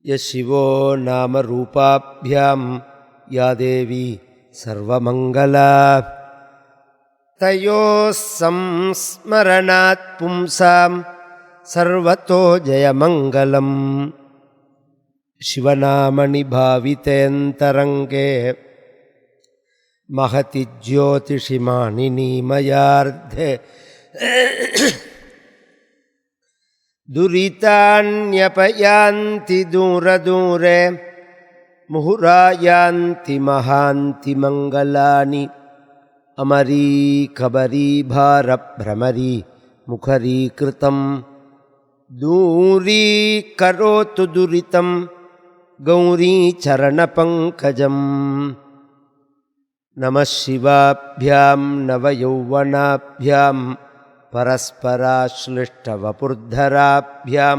यशिवो नाम रूपाभ्यां या देवी सर्वमङ्गला तयोः संस्मरणात् पुंसां सर्वतो जयमङ्गलम्। शिवनामनि भावितेऽन्तरङ्गे महति ज्योतिषि मानिनीमयार्धे दुरितान्यपयान्ति दूरदूरे मुहुरायान्ति महान्ति मङ्गलानि। अमरी कबरी भारभ्रमरी मुखरीकृतं दूरीकरोतु दुरितं गौरी चरणपङ्कजम्। नमः शिवाभ्यां नवयौवनाभ्यां परस्पराश्लिष्टवपुर्धराभ्यां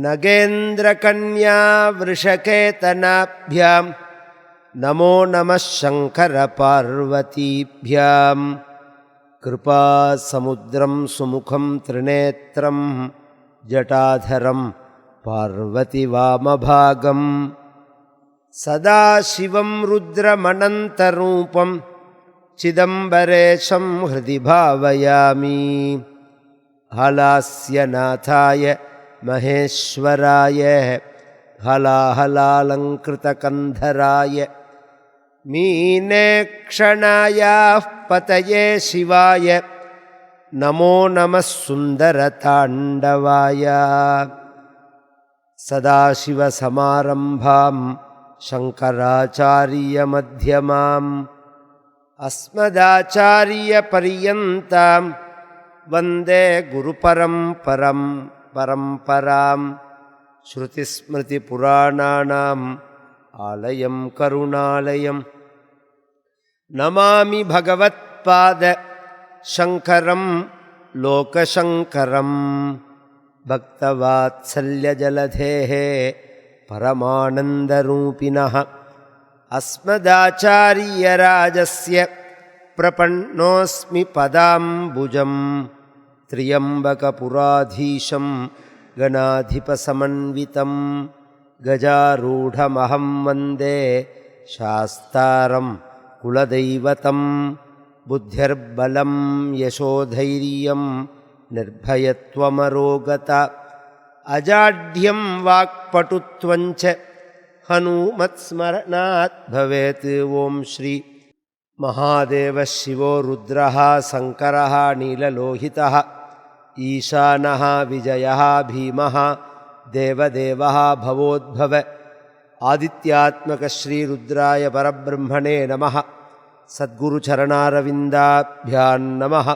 नगेन्द्रकन्या वृषकेतनाभ्यां नमो नमः शङ्करपार्वतीभ्यां। कृपासमुद्रं सुमुखं त्रिनेत्रं जटाधरं पार्वतीवामभागं सदाशिवं रुद्रमनन्तरूपं चिदम्बरेशं हृदि भावयामि। हालास्यनाथाय महेश्वराय हलाहलालङ्कृतकन्धराय मीनेक्षणायाः पतये शिवाय नमो नमः सुन्दरताण्डवाय। सदाशिवसमारम्भां शङ्कराचार्यमध्यमाम् अस्मदाचार्यपर्यन्तां वन्दे गुरुपरम्परां। श्रुतिस्मृतिपुराणानाम् आलयं करुणालयं नमामि भगवत्पाद शङ्करं लोकशङ्करं। भक्तवात्सल्यजलधेः परमानन्दरूपिणः अस्मदाचार्यराजस्य प्रपन्नोऽस्मि पदाम्बुजं। त्र्यम्बकपुराधीशं गणाधिपसमन्वितं गजारूढमहं वन्दे शास्तारं कुलदैवतं। बुद्धिर्बलं यशोधैर्यं निर्भयत्वमरोगता अजाड्यं वाक्पटुत्वञ्च हनुमत्स्मरणात् भवेत्। ॐ श्री महादेवः शिवो रुद्रः शङ्करः नीललोहितः ईशानः विजयः भीमः देवदेवः भवोद्भव आदित्यात्मकश्रीरुद्राय परब्रह्मणे नमः। सद्गुरुचरणारविन्दाभ्यां नमः।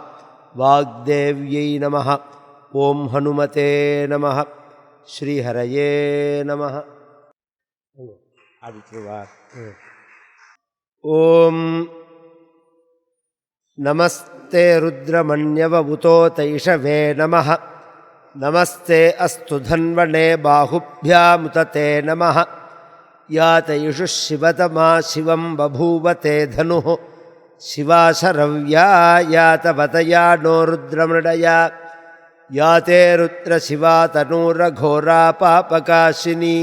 वाग्देव्यै नमः। ॐ हनुमते नमः। श्रीहरये नमः। ॐ नमस्ते रुद्रमन्यवभूतैषवे नमः। नमस्ते अस्तु धन्वने बाहुभ्यामुतते नमः। या तैषुः शिवतमा शिवं बभूवते धनुः शिवा शरव्या या तवतया नो रुद्रमृडया या ते रुद्रशिवा तनूरघोरा पापकाशिनी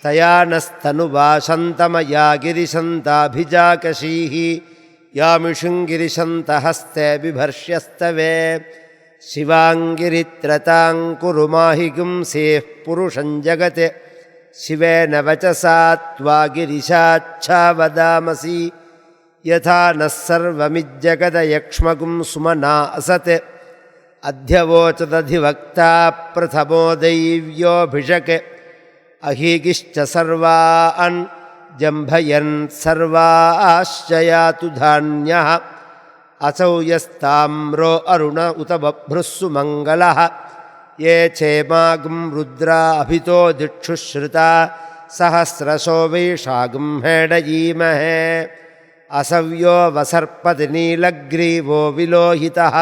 तया नस्तनुवा शन्तमया गिरिशन्ताभिजाकशीः यामिषुङ्गिरिशन्तहस्ते बिभर्ष्यस्तवे शिवाङ्गिरित्रतां कुरु माहि गुंसेः पुरुषं जगत् शिवेन वचसा त्वा गिरिशाच्छा वदामसि यथा नः सर्वमिज्जगदयक्ष्मगुं सुमना असत् अध्यवोचदधिवक्ता प्रथमो दैव्योऽभिषक् अहीगिश्च सर्वान् जम्भयन् सर्वाश्च यातु धान्यः असौ यस्ताम्रो अरुण उत बभ्रुः सुमङ्गलः ये चेमागुं रुद्रा अभितो दिक्षुश्रुता सहस्रशो वैशागुं हेडयीमहे असव्यो वसर्पति नीलग्रीवो विलोहितः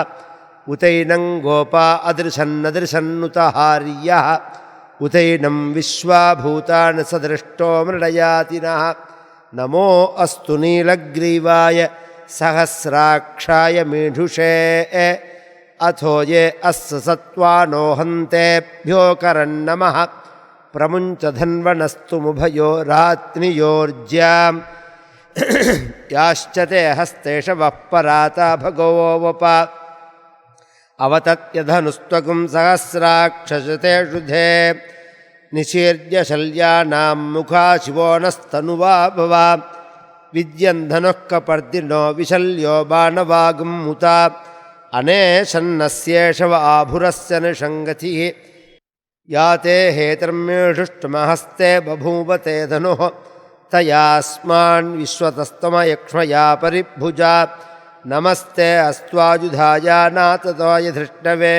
उतैनं गोपा अदृशन्नदृशन्नुतहार्यः उतैनं विश्वाभूतान् सदृष्टो मृडयातिनः नमो अस्तु नीलग्रीवाय सहस्राक्षाय मीढुषे अथो ये अस्य सत्त्वानो हन्तेभ्यो करन्नमः பிரமுஞ்சதன்வனஸ்து முபயோ ராத்னியோர்ஜ்யாம் யாஷ்சதே ஹஸ்தேஷவः பராதா பகவோவபா அவதத்யதனுஸ்த்வகும் சஹஸ்ராக்ஷசதேஷுதே நிஷீர்ய சல்யானாம் முகா சிவோனஸ்தனுவா பவா வித்யந்தனுः கபர்தினோ விசல்யோ பாணவாகும் முதா அனேஷன்னஸ்யேஷவ ஆபுரஸ்ய நிஷங்கதிः யாதே ஹேதர்மேஷுஷ்டமஹஸ்தே பபூவ தே தனுः தயாஸ்மான் விஸ்வதஸ்தமயக்ஷ்மயா பரிபுஜா நமஸ்தே அஸ்த்வாஜுதாயாநாததோய திருஷ்ணவே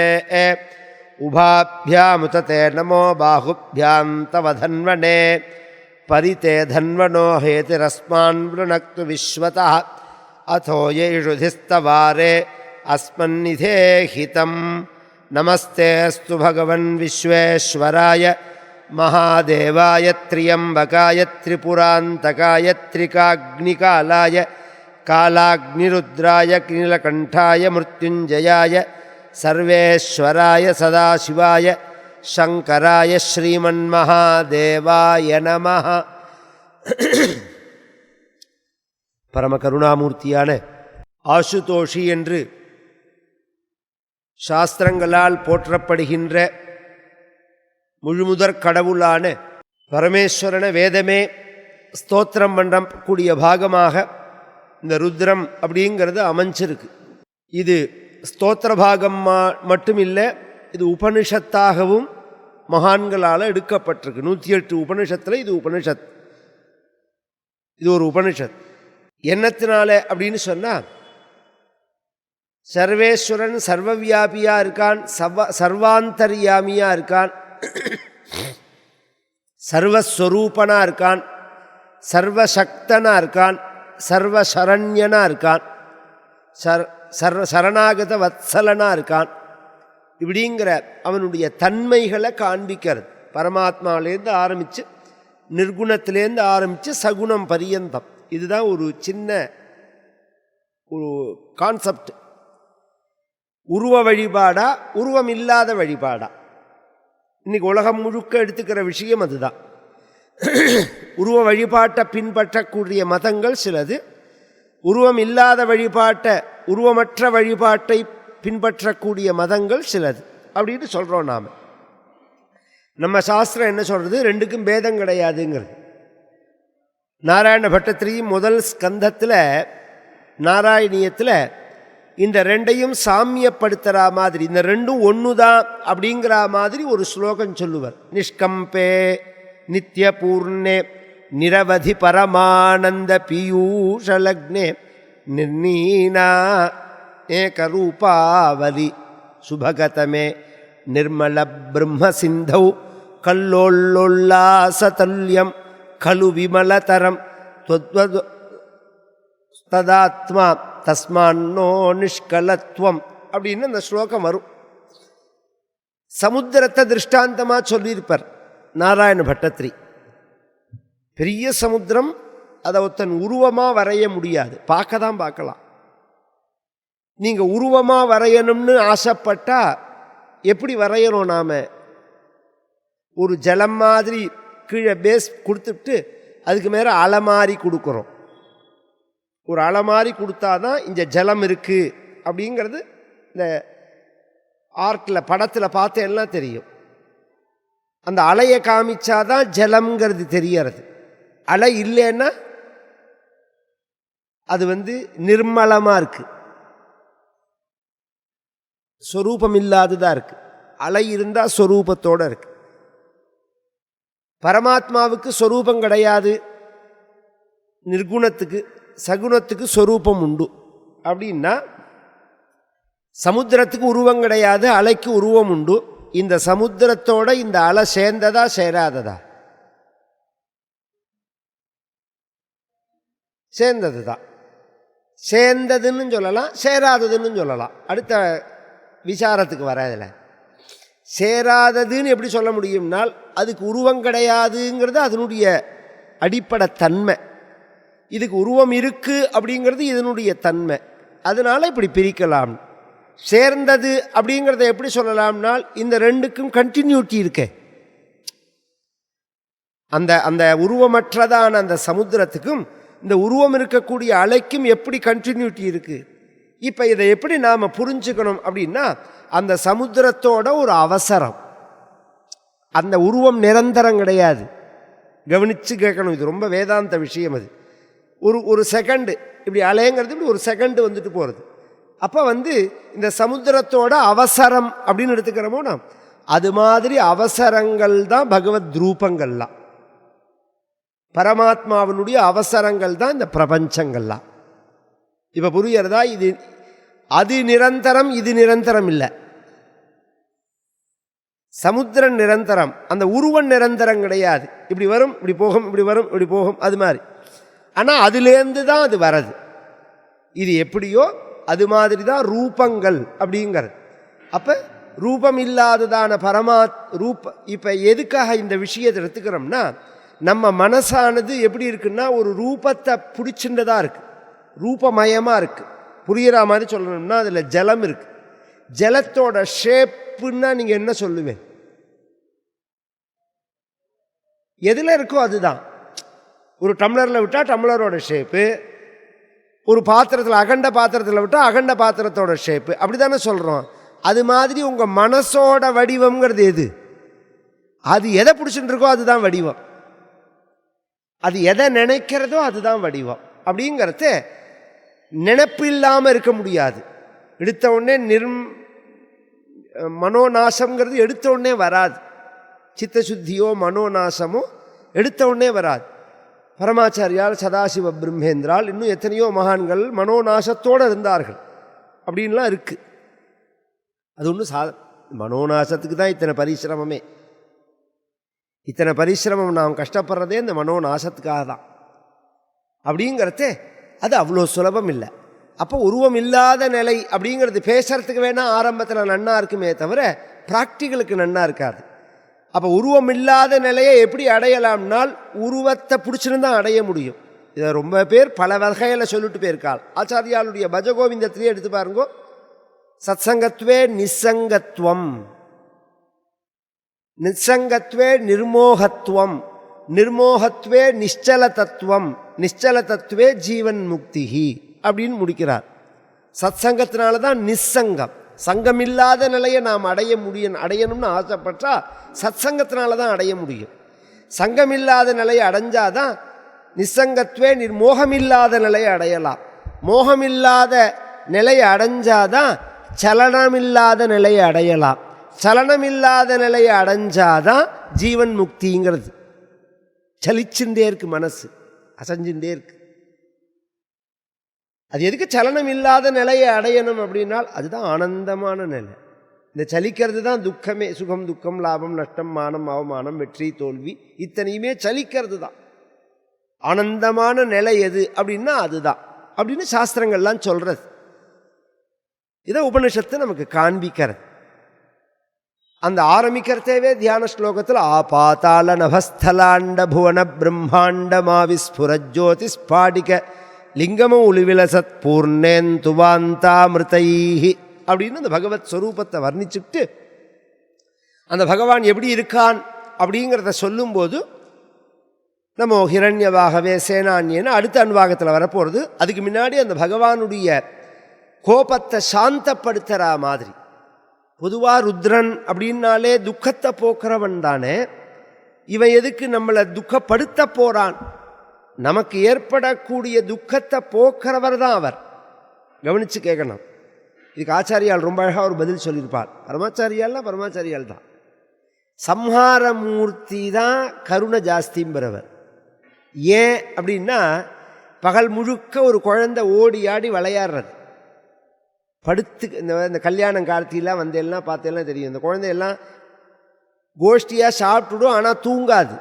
உபாभ्यामुतते நமோ பாஹுभ्याம் தவ தன்வனே परिते धन्वनो हेतिरस्मान् वृणक्तु विश्वतः अथो येषुधिस्तवारे अस्मन्निधे हितं नमस्तेऽस्तु भगवन् विश्वेश्वराय महादेवाय त्र्यम्बकाय त्रिपुरान्तकाय त्रिकाग्निकालाय कालाग्निरुद्राय नीलकण्ठाय मृत्युञ्जयाय सर्वेश्वराय सदाशिवाय शङ्कराय श्रीमन्महादेवाय नमः. பரம கருணாமூர்த்தியான ஆசுதோஷி என்று சாஸ்திரங்களால் போற்றப்படுகின்ற முழுமுதற் கடவுளான பரமேஸ்வரனை வேதமே ஸ்தோத்திரம் பண்ணக்கூடிய பாகமாக இந்த ருத்ரம் அப்படிங்கிறது அமைஞ்சிருக்கு. இது ஸ்தோத்திர பாகம் மட்டும் இல்லை, இது உபனிஷத்தாகவும் மகான்களால் எடுக்கப்பட்டிருக்கு. 108 உபனிஷத்தில் இது உபனிஷத். இது ஒரு உபனிஷத். என்னத்தினால அப்படின்னு சொன்னால், சர்வேஸ்வரன் சர்வவியாபியாக இருக்கான், சர்வாந்தர்யாமியாக இருக்கான், சர்வஸ்வரூபனாக இருக்கான், சர்வசக்தனாக இருக்கான், சர்வசரண்யனாக இருக்கான், சரணாகத வத்சலனாக இருக்கான். இப்படிங்கிற அவனுடைய தன்மைகளை காண்பிக்கிறது. பரமாத்மாவிலேருந்து ஆரம்பித்து நிர்குணத்திலேருந்து ஆரம்பித்து சகுணம் பரியந்தம். இதுதான் ஒரு சின்ன ஒரு கான்செப்ட். உருவ வழிபாடா உருவம் இல்லாத வழிபாடா, இன்னைக்கு உலகம் முழுக்க எடுத்துக்கிற விஷயம் அதுதான். உருவ வழிபாட்டை பின்பற்றக்கூடிய மதங்கள் சிலது, உருவம் இல்லாத வழிபாட்டை உருவமற்ற வழிபாட்டை பின்பற்றக்கூடிய மதங்கள் சிலது அப்படின்னு சொல்கிறோம். நம்ம சாஸ்திரம் என்ன சொல்கிறது, ரெண்டுக்கும் பேதம் கிடையாதுங்கிறது. நாராயண பட்டத்திரி முதல் ஸ்கந்தத்தில் நாராயணியத்தில் இந்த ரெண்டையும் சாமியப்படுத்துகிற மாதிரி, இந்த ரெண்டும் ஒன்று தான் அப்படிங்கிற மாதிரி ஒரு ஸ்லோகம் சொல்லுவார். நிஷ்கம்பே நித்திய பூர்ணே நிரவதி பரமானந்த பீயூஷலக்னே நிர்ணீனா ஏகரூபாவலி சுபகதமே நிர்மல பிரம்ம சிந்தௌ கல்லோல்லோல்லாசதல்யம் கலு விமலதரம் ததாத்மா தஸ்மான்னோ நிஷ்கலத்வம் அப்படின்னு அந்த ஸ்லோகம் வரும். சமுத்திரத்தை திருஷ்டாந்தமாக சொல்லியிருப்பார் நாராயண பட்டத்திரி. பெரிய சமுத்திரம், அதை ஒருத்தன் உருவமாக வரைய முடியாது, பார்க்க தான் பார்க்கலாம். நீங்கள் உருவமாக வரையணும்னு ஆசைப்பட்டால் எப்படி வரையணும்? நாம் ஒரு ஜலம் மாதிரி கீழே பேஸ் கொடுத்துட்டு அதுக்கு மேலே அலமாரி கொடுக்குறோம். ஒரு அலமாரி கொடுத்தா தான் இந்த ஜலம் இருக்குது அப்படிங்கிறது இந்த ஆர்ட்டில் படத்தில் பார்த்து எல்லாம் தெரியும். அந்த அலையை காமிச்சாதான் ஜலம்ங்கிறது தெரியறது. அலை இல்லைன்னா அது நிர்மலமாக இருக்குது, ஸ்வரூபம் இல்லாததாக இருக்குது. அலை இருந்தால் ஸ்வரூபத்தோடு இருக்குது. பரமாத்மாவுக்கு ஸ்வரூபம் கிடையாது, நிர்குணத்துக்கு சகுணத்துக்கு ஸ்வரூபம் உண்டு. அப்படின்னா சமுத்திரத்துக்கு உருவம் கிடையாது, அலைக்கு உருவம் உண்டு. இந்த சமுத்திரத்தோட இந்த அலை சேர்ந்ததா சேராததா? சேர்ந்தது தான். சேர்ந்ததுன்னு சொல்லலாம், சேராததுன்னு சொல்லலாம். அடுத்த விசாரத்துக்கு வரதில்லை. சேராததுன்னு எப்படி சொல்ல முடியும்னால், அதுக்கு உருவம் கிடையாதுங்கிறது அதனுடைய அடிப்படை தன்மை. இதுக்கு உருவம் இருக்குது அப்படிங்கிறது இதனுடைய தன்மை. அதனால் இப்படி பிரிக்கலாம். சேர்ந்தது அப்படிங்கிறத எப்படி சொல்லலாம்னால், இந்த ரெண்டுக்கும் கண்டினியூட்டி இருக்கே. அந்த அந்த உருவமற்றதான அந்த சமுத்திரத்துக்கும் இந்த உருவம் இருக்கக்கூடிய அலைக்கும் எப்படி கண்டினியூட்டி இருக்குது? இப்போ இதை எப்படி நாம் புரிஞ்சுக்கணும் அப்படின்னா, அந்த சமுத்திரத்தோட ஒரு அவசரம், அந்த உருவம் நிரந்தரம் கிடையாது. கவனித்து கேட்கணும், இது ரொம்ப வேதாந்த விஷயம். அது ஒரு செகண்டு இப்படி அலைங்கிறது இப்படி ஒரு செகண்டு வந்துட்டு போகிறது. அப்போ இந்த சமுத்திரத்தோட அவசரம் அப்படின்னு எடுத்துக்கிறோமோ நாம், அது மாதிரி அவசரங்கள் தான் பகவத் ரூபங்கள்லாம், பரமாத்மாவினுடைய அவசரங்கள் தான் இந்த பிரபஞ்சங்கள்லாம். இப்போ புரியறதா? இது அது நிரந்தரம், இது நிரந்தரம் இல்லை. சமுத்திரம் நிரந்தரம், அந்த உருவம் நிரந்தரம் கிடையாது. இப்படி வரும் இப்படி போகும், இப்படி வரும் இப்படி போகும், அது மாதிரி. ஆனால் அதுலேருந்து தான் அது வரது. இது எப்படியோ அது மாதிரி தான் ரூபங்கள் அப்படிங்கிறது. அப்போ ரூபம் இல்லாததான ரூப. இப்போ எதுக்காக இந்த விஷயத்தை எடுத்துக்கிறோம்னா, நம்ம மனசானது எப்படி இருக்குன்னா ஒரு ரூபத்தை பிடிச்சின்றதா இருக்குது, ரூபமயமாக இருக்குது. புரிகிற மாதிரி சொல்லணும்னா அதில் ஜலம் இருக்குது. ஜலத்தோட ஷேப்புன்னா நீங்கள் என்ன சொல்லுவேன்? எதில் இருக்கோ அதுதான். ஒரு டம்ளரில் விட்டால் டம்ளரோட ஷேப்பு, ஒரு பாத்திரத்தில் அகண்ட பாத்திரத்தில் விட்டால் அகண்ட பாத்திரத்தோட ஷேப்பு, அப்படி தானே சொல்கிறோம். அது மாதிரி உங்கள் மனசோட வடிவம்ங்கிறது எது? அது எதை பிடிச்சிட்டு இருக்கோ அதுதான் வடிவம். அது எதை நினைக்கிறதோ அதுதான் வடிவம். அப்படிங்கிறத நினைப்பு இல்லாமல் இருக்க முடியாது. எடுத்த உடனே மனோநாசம்ங்கிறது எடுத்த உடனே வராது. சித்தசுத்தியோ மனோநாசமோ எடுத்த உடனே வராது. பரமாச்சாரியால், சதாசிவ பிரம்மேந்திரால், இன்னும் எத்தனையோ மகான்கள் மனோநாசத்தோடு இருந்தார்கள் அப்படின்லாம் இருக்குது. அது ஒன்றும் மனோநாசத்துக்கு தான் இத்தனை பரிசிரமமே. இத்தனை பரிசிரமம் நாம் கஷ்டப்படுறதே இந்த மனோநாசத்துக்காக தான். அப்படிங்கிறதே அது அவ்வளோ சுலபம் இல்லை. அப்போ உருவம் இல்லாத நிலை அப்படிங்கிறது பேசுறதுக்கு வேணால் ஆரம்பத்தில் நன்னா இருக்குமே தவிர ப்ராக்டிக்கலுக்கு நன்னா இருக்காது. அப்போ உருவம் இல்லாத நிலையை எப்படி அடையலாம்னால் உருவத்தை பிடிச்சிருந்தான் அடைய முடியும். இதை ரொம்ப பேர் பல வகையில் சொல்லிட்டு போயிருக்காள். ஆச்சாரியாளுடைய பஜகோவிந்தத்திலே எடுத்து பாருங்கோ. சத்சங்கத்வே நிசங்கத்வம், நிசங்கத்வே நிர்மோகத்துவம், நிர்மோகத்வே நிശ്ചல தத்துவம், நிശ്ചல தத்துவே ஜீவன் முக்திஹி அப்படின்னு முடிக்கிறார். சத்சங்கத்தினால தான் நிசங்கம், சங்கமில்லாத நிலையை நாம் அடையணும்னு ஆசைப்பட்டா சத்சங்கத்தினால தான் அடைய முடியும். சங்கமில்லாத நிலையை அடைஞ்சாதான் நிசங்கத்வே நிர்மோகமில்லாத நிலையை அடையலாம். மோகமில்லாத நிலையை அடைஞ்சாதான் சலனமில்லாத நிலையை அடையலாம். சலனமில்லாத நிலையை அடைஞ்சாதான் ஜீவன் முக்திங்கிறது. சலிச்சுட்டே இருக்கு, மனசு அசைஞ்சுட்டே இருக்கு. அது எதுக்கு சலனம் இல்லாத நிலையை அடையணும் அப்படின்னால் அதுதான் ஆனந்தமான நிலை. இந்த சலிக்கிறது தான் துக்கமே. சுகம் துக்கம், லாபம் நஷ்டம், மானம் அவமானம், வெற்றி தோல்வி, இத்தனையுமே சலிக்கிறது தான். ஆனந்தமான நிலை எது அப்படின்னா அதுதான் அப்படின்னு சாஸ்திரங்கள்லாம் சொல்றது. இதை உபனிஷத்து நமக்கு காண்பிக்கிறது. அந்த ஆரம்பிக்கிறதேவே தியான ஸ்லோகத்தில் ஆபாதாள நபஸ்தலாண்ட புவன பிரம்மாண்ட மாவிஸ்புரஜோதி ஸ்பாடிக லிங்கமும் உளிவிலசத் பூர்ணேந்துவாந்தாமிருதைஹி அப்படின்னு அந்த பகவத் ஸ்வரூபத்தை வர்ணிச்சுட்டு அந்த பகவான் எப்படி இருக்கான் அப்படிங்கிறத சொல்லும்போது நம்ம ஹிரண்யவாகவே சேனான்யன்னு அடுத்த அன்பாகத்தில் வரப்போகிறது. அதுக்கு முன்னாடி அந்த பகவானுடைய கோபத்தை சாந்தப்படுத்துகிற மாதிரி. பொதுவாக ருத்ரன் அப்படின்னாலே துக்கத்தை போக்குறவன் தானே. இவன் எதுக்கு நம்மளை துக்கப்படுத்த போகிறான்? நமக்கு ஏற்படக்கூடிய துக்கத்தை போக்குறவர் தான் அவர். கவனித்து கேட்கணும். இதுக்கு ஆச்சாரியால் ரொம்ப அழகாக ஒரு பதில் சொல்லியிருப்பார். பரமாச்சாரியால்னா பரமாச்சாரியால் தான். சம்ஹாரமூர்த்தி தான் கருணை ஜாஸ்திங்கிறவர். ஏன் அப்படின்னா பகல் முழுக்க ஒரு குழந்தை ஓடி ஆடி விளையாடுறது, படுத்து இந்த கல்யாணம் காலத்திலாம் வந்தெல்லாம் பார்த்தெல்லாம் தெரியும். இந்த குழந்தையெல்லாம் கோஷ்டியாக சாப்பிட்டுடும், ஆனால் தூங்காது.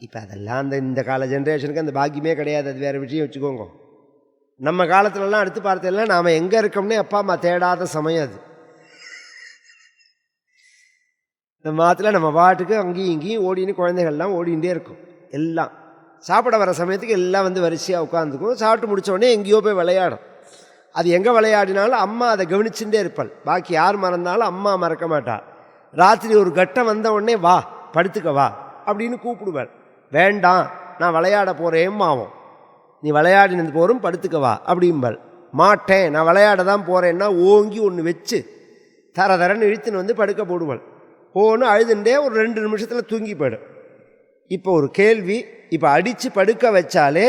இப்போ அதெல்லாம் இந்த கால ஜென்ரேஷனுக்கு அந்த பாக்கியமே கிடையாது. அது வேறு விஷயம் வச்சுக்கோங்க. நம்ம காலத்துலலாம் அடுத்து பார்த்தெல்லாம் நாம் எங்கே இருக்கோம்னே அப்பா அம்மா தேடாத சமயம் அது. இந்த மாதத்தில் நம்ம பாட்டுக்கு அங்கேயும் இங்கேயும் ஓடின்னு குழந்தைகள்லாம் ஓடிகிட்டே இருக்கும். எல்லாம் சாப்பிட வர சமயத்துக்கு எல்லாம் வரிசையாக உட்காந்துக்கும். சாப்பிட்டு முடித்த உடனே எங்கேயோ போய் விளையாடும். அது எங்கே விளையாடினாலும் அம்மா அதை கவனிச்சுட்டே இருப்பாள். பாக்கி யார் மறந்தாலும் அம்மா மறக்க மாட்டாள். ராத்திரி ஒரு கட்டம் வந்த உடனே வா படுத்துக்க வா அப்படின்னு கூப்பிடுவாள். வேண்டாம், நான் விளையாட போகிறேம்மாவும், நீ விளையாடினது போகிறோம் படுத்துக்கவா அப்படிம்பாள். மாட்டேன், நான் விளையாட தான் போகிறேன்னா ஓங்கி ஒன்று வச்சு தரன்னு இழுத்துன்னு வந்து படுக்க போடுவாள். போன்னு அழுதுண்டே ஒரு 2 நிமிஷத்தில் தூங்கி போயிடும். இப்போ ஒரு கேள்வி, இப்போ அடித்து படுக்க வச்சாலே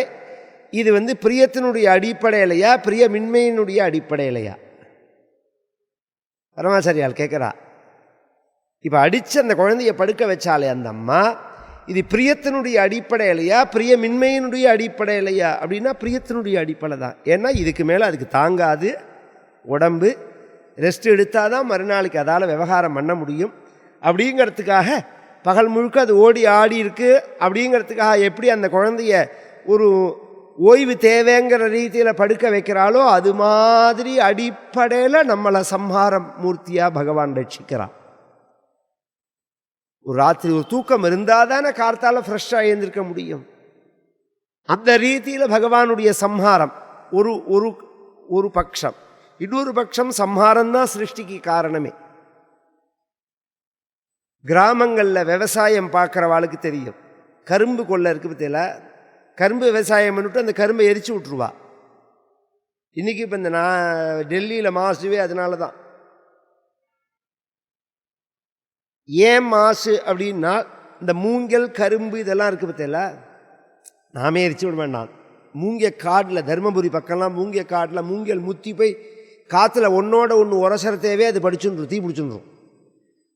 இது வந்து பிரியத்தினுடைய அடிப்படையிலையா பிரியமின்மையினுடைய அடிப்படையிலையா? பரமாச்சாரியால் கேட்குறா. இப்போ அடித்து அந்த குழந்தைய படுக்க வச்சாலே அந்த அம்மா, இது பிரியத்தினுடைய அடிப்படையிலையா பிரியமின்மையினுடைய அடிப்படையிலையா அப்படின்னா பிரியத்தினுடைய அடிப்படை தான். ஏன்னா இதுக்கு மேலே அதுக்கு தாங்காது, உடம்பு ரெஸ்ட் எடுத்தால் தான் மறுநாளைக்கு அதால் விவகாரம் பண்ண முடியும். அப்படிங்கிறதுக்காக பகல் முழுக்க அது ஓடி ஆடி இருக்குது. அப்படிங்கிறதுக்காக எப்படி அந்த குழந்தைய ஒரு ஓய்வு தேவைங்கிற ரீதியில் படுக்க வைக்கிறாளோ அது மாதிரி அடிப்படையில் நம்மளை சம்ஹாரம் மூர்த்தியாக பகவான் ரட்சிக்கிறான். ஒரு ராத்திரி ஒரு தூக்கம் இருந்தால் தானே கார்த்தால ஃப்ரெஷ்ஷாக எழுந்திருக்க முடியும். அந்த ரீதியில் பகவானுடைய சம்ஹாரம் ஒரு ஒரு ஒரு பட்சம். இன்னொரு பட்சம் சம்ஹாரம்தான் சிருஷ்டிக்கு காரணமே. கிராமங்களில் விவசாயம் பார்க்குறவாளுக்கு தெரியும். கரும்பு கொள்ளை இருக்குது பற்றியில், கரும்பு விவசாயம் பண்ணிவிட்டு அந்த கரும்பை எரிச்சு விட்ருவா. இன்றைக்கி இப்போ இந்த டெல்லியில் மாசுவே அதனால தான். ஏன் மாசு அப்படின்னா, இந்த மூங்கல் கரும்பு இதெல்லாம் இருக்குது பற்றியில் நாமே எரிச்சு விட வேண்டாம். மூங்கிய காட்டில் தருமபுரி பக்கம்லாம் மூங்கிய காட்டில் மூங்கல் முத்தி போய் காற்றுல ஒன்றோட ஒன்று உரசர தேவையே அது படிச்சுடும், தீ பிடிச்சுடும்.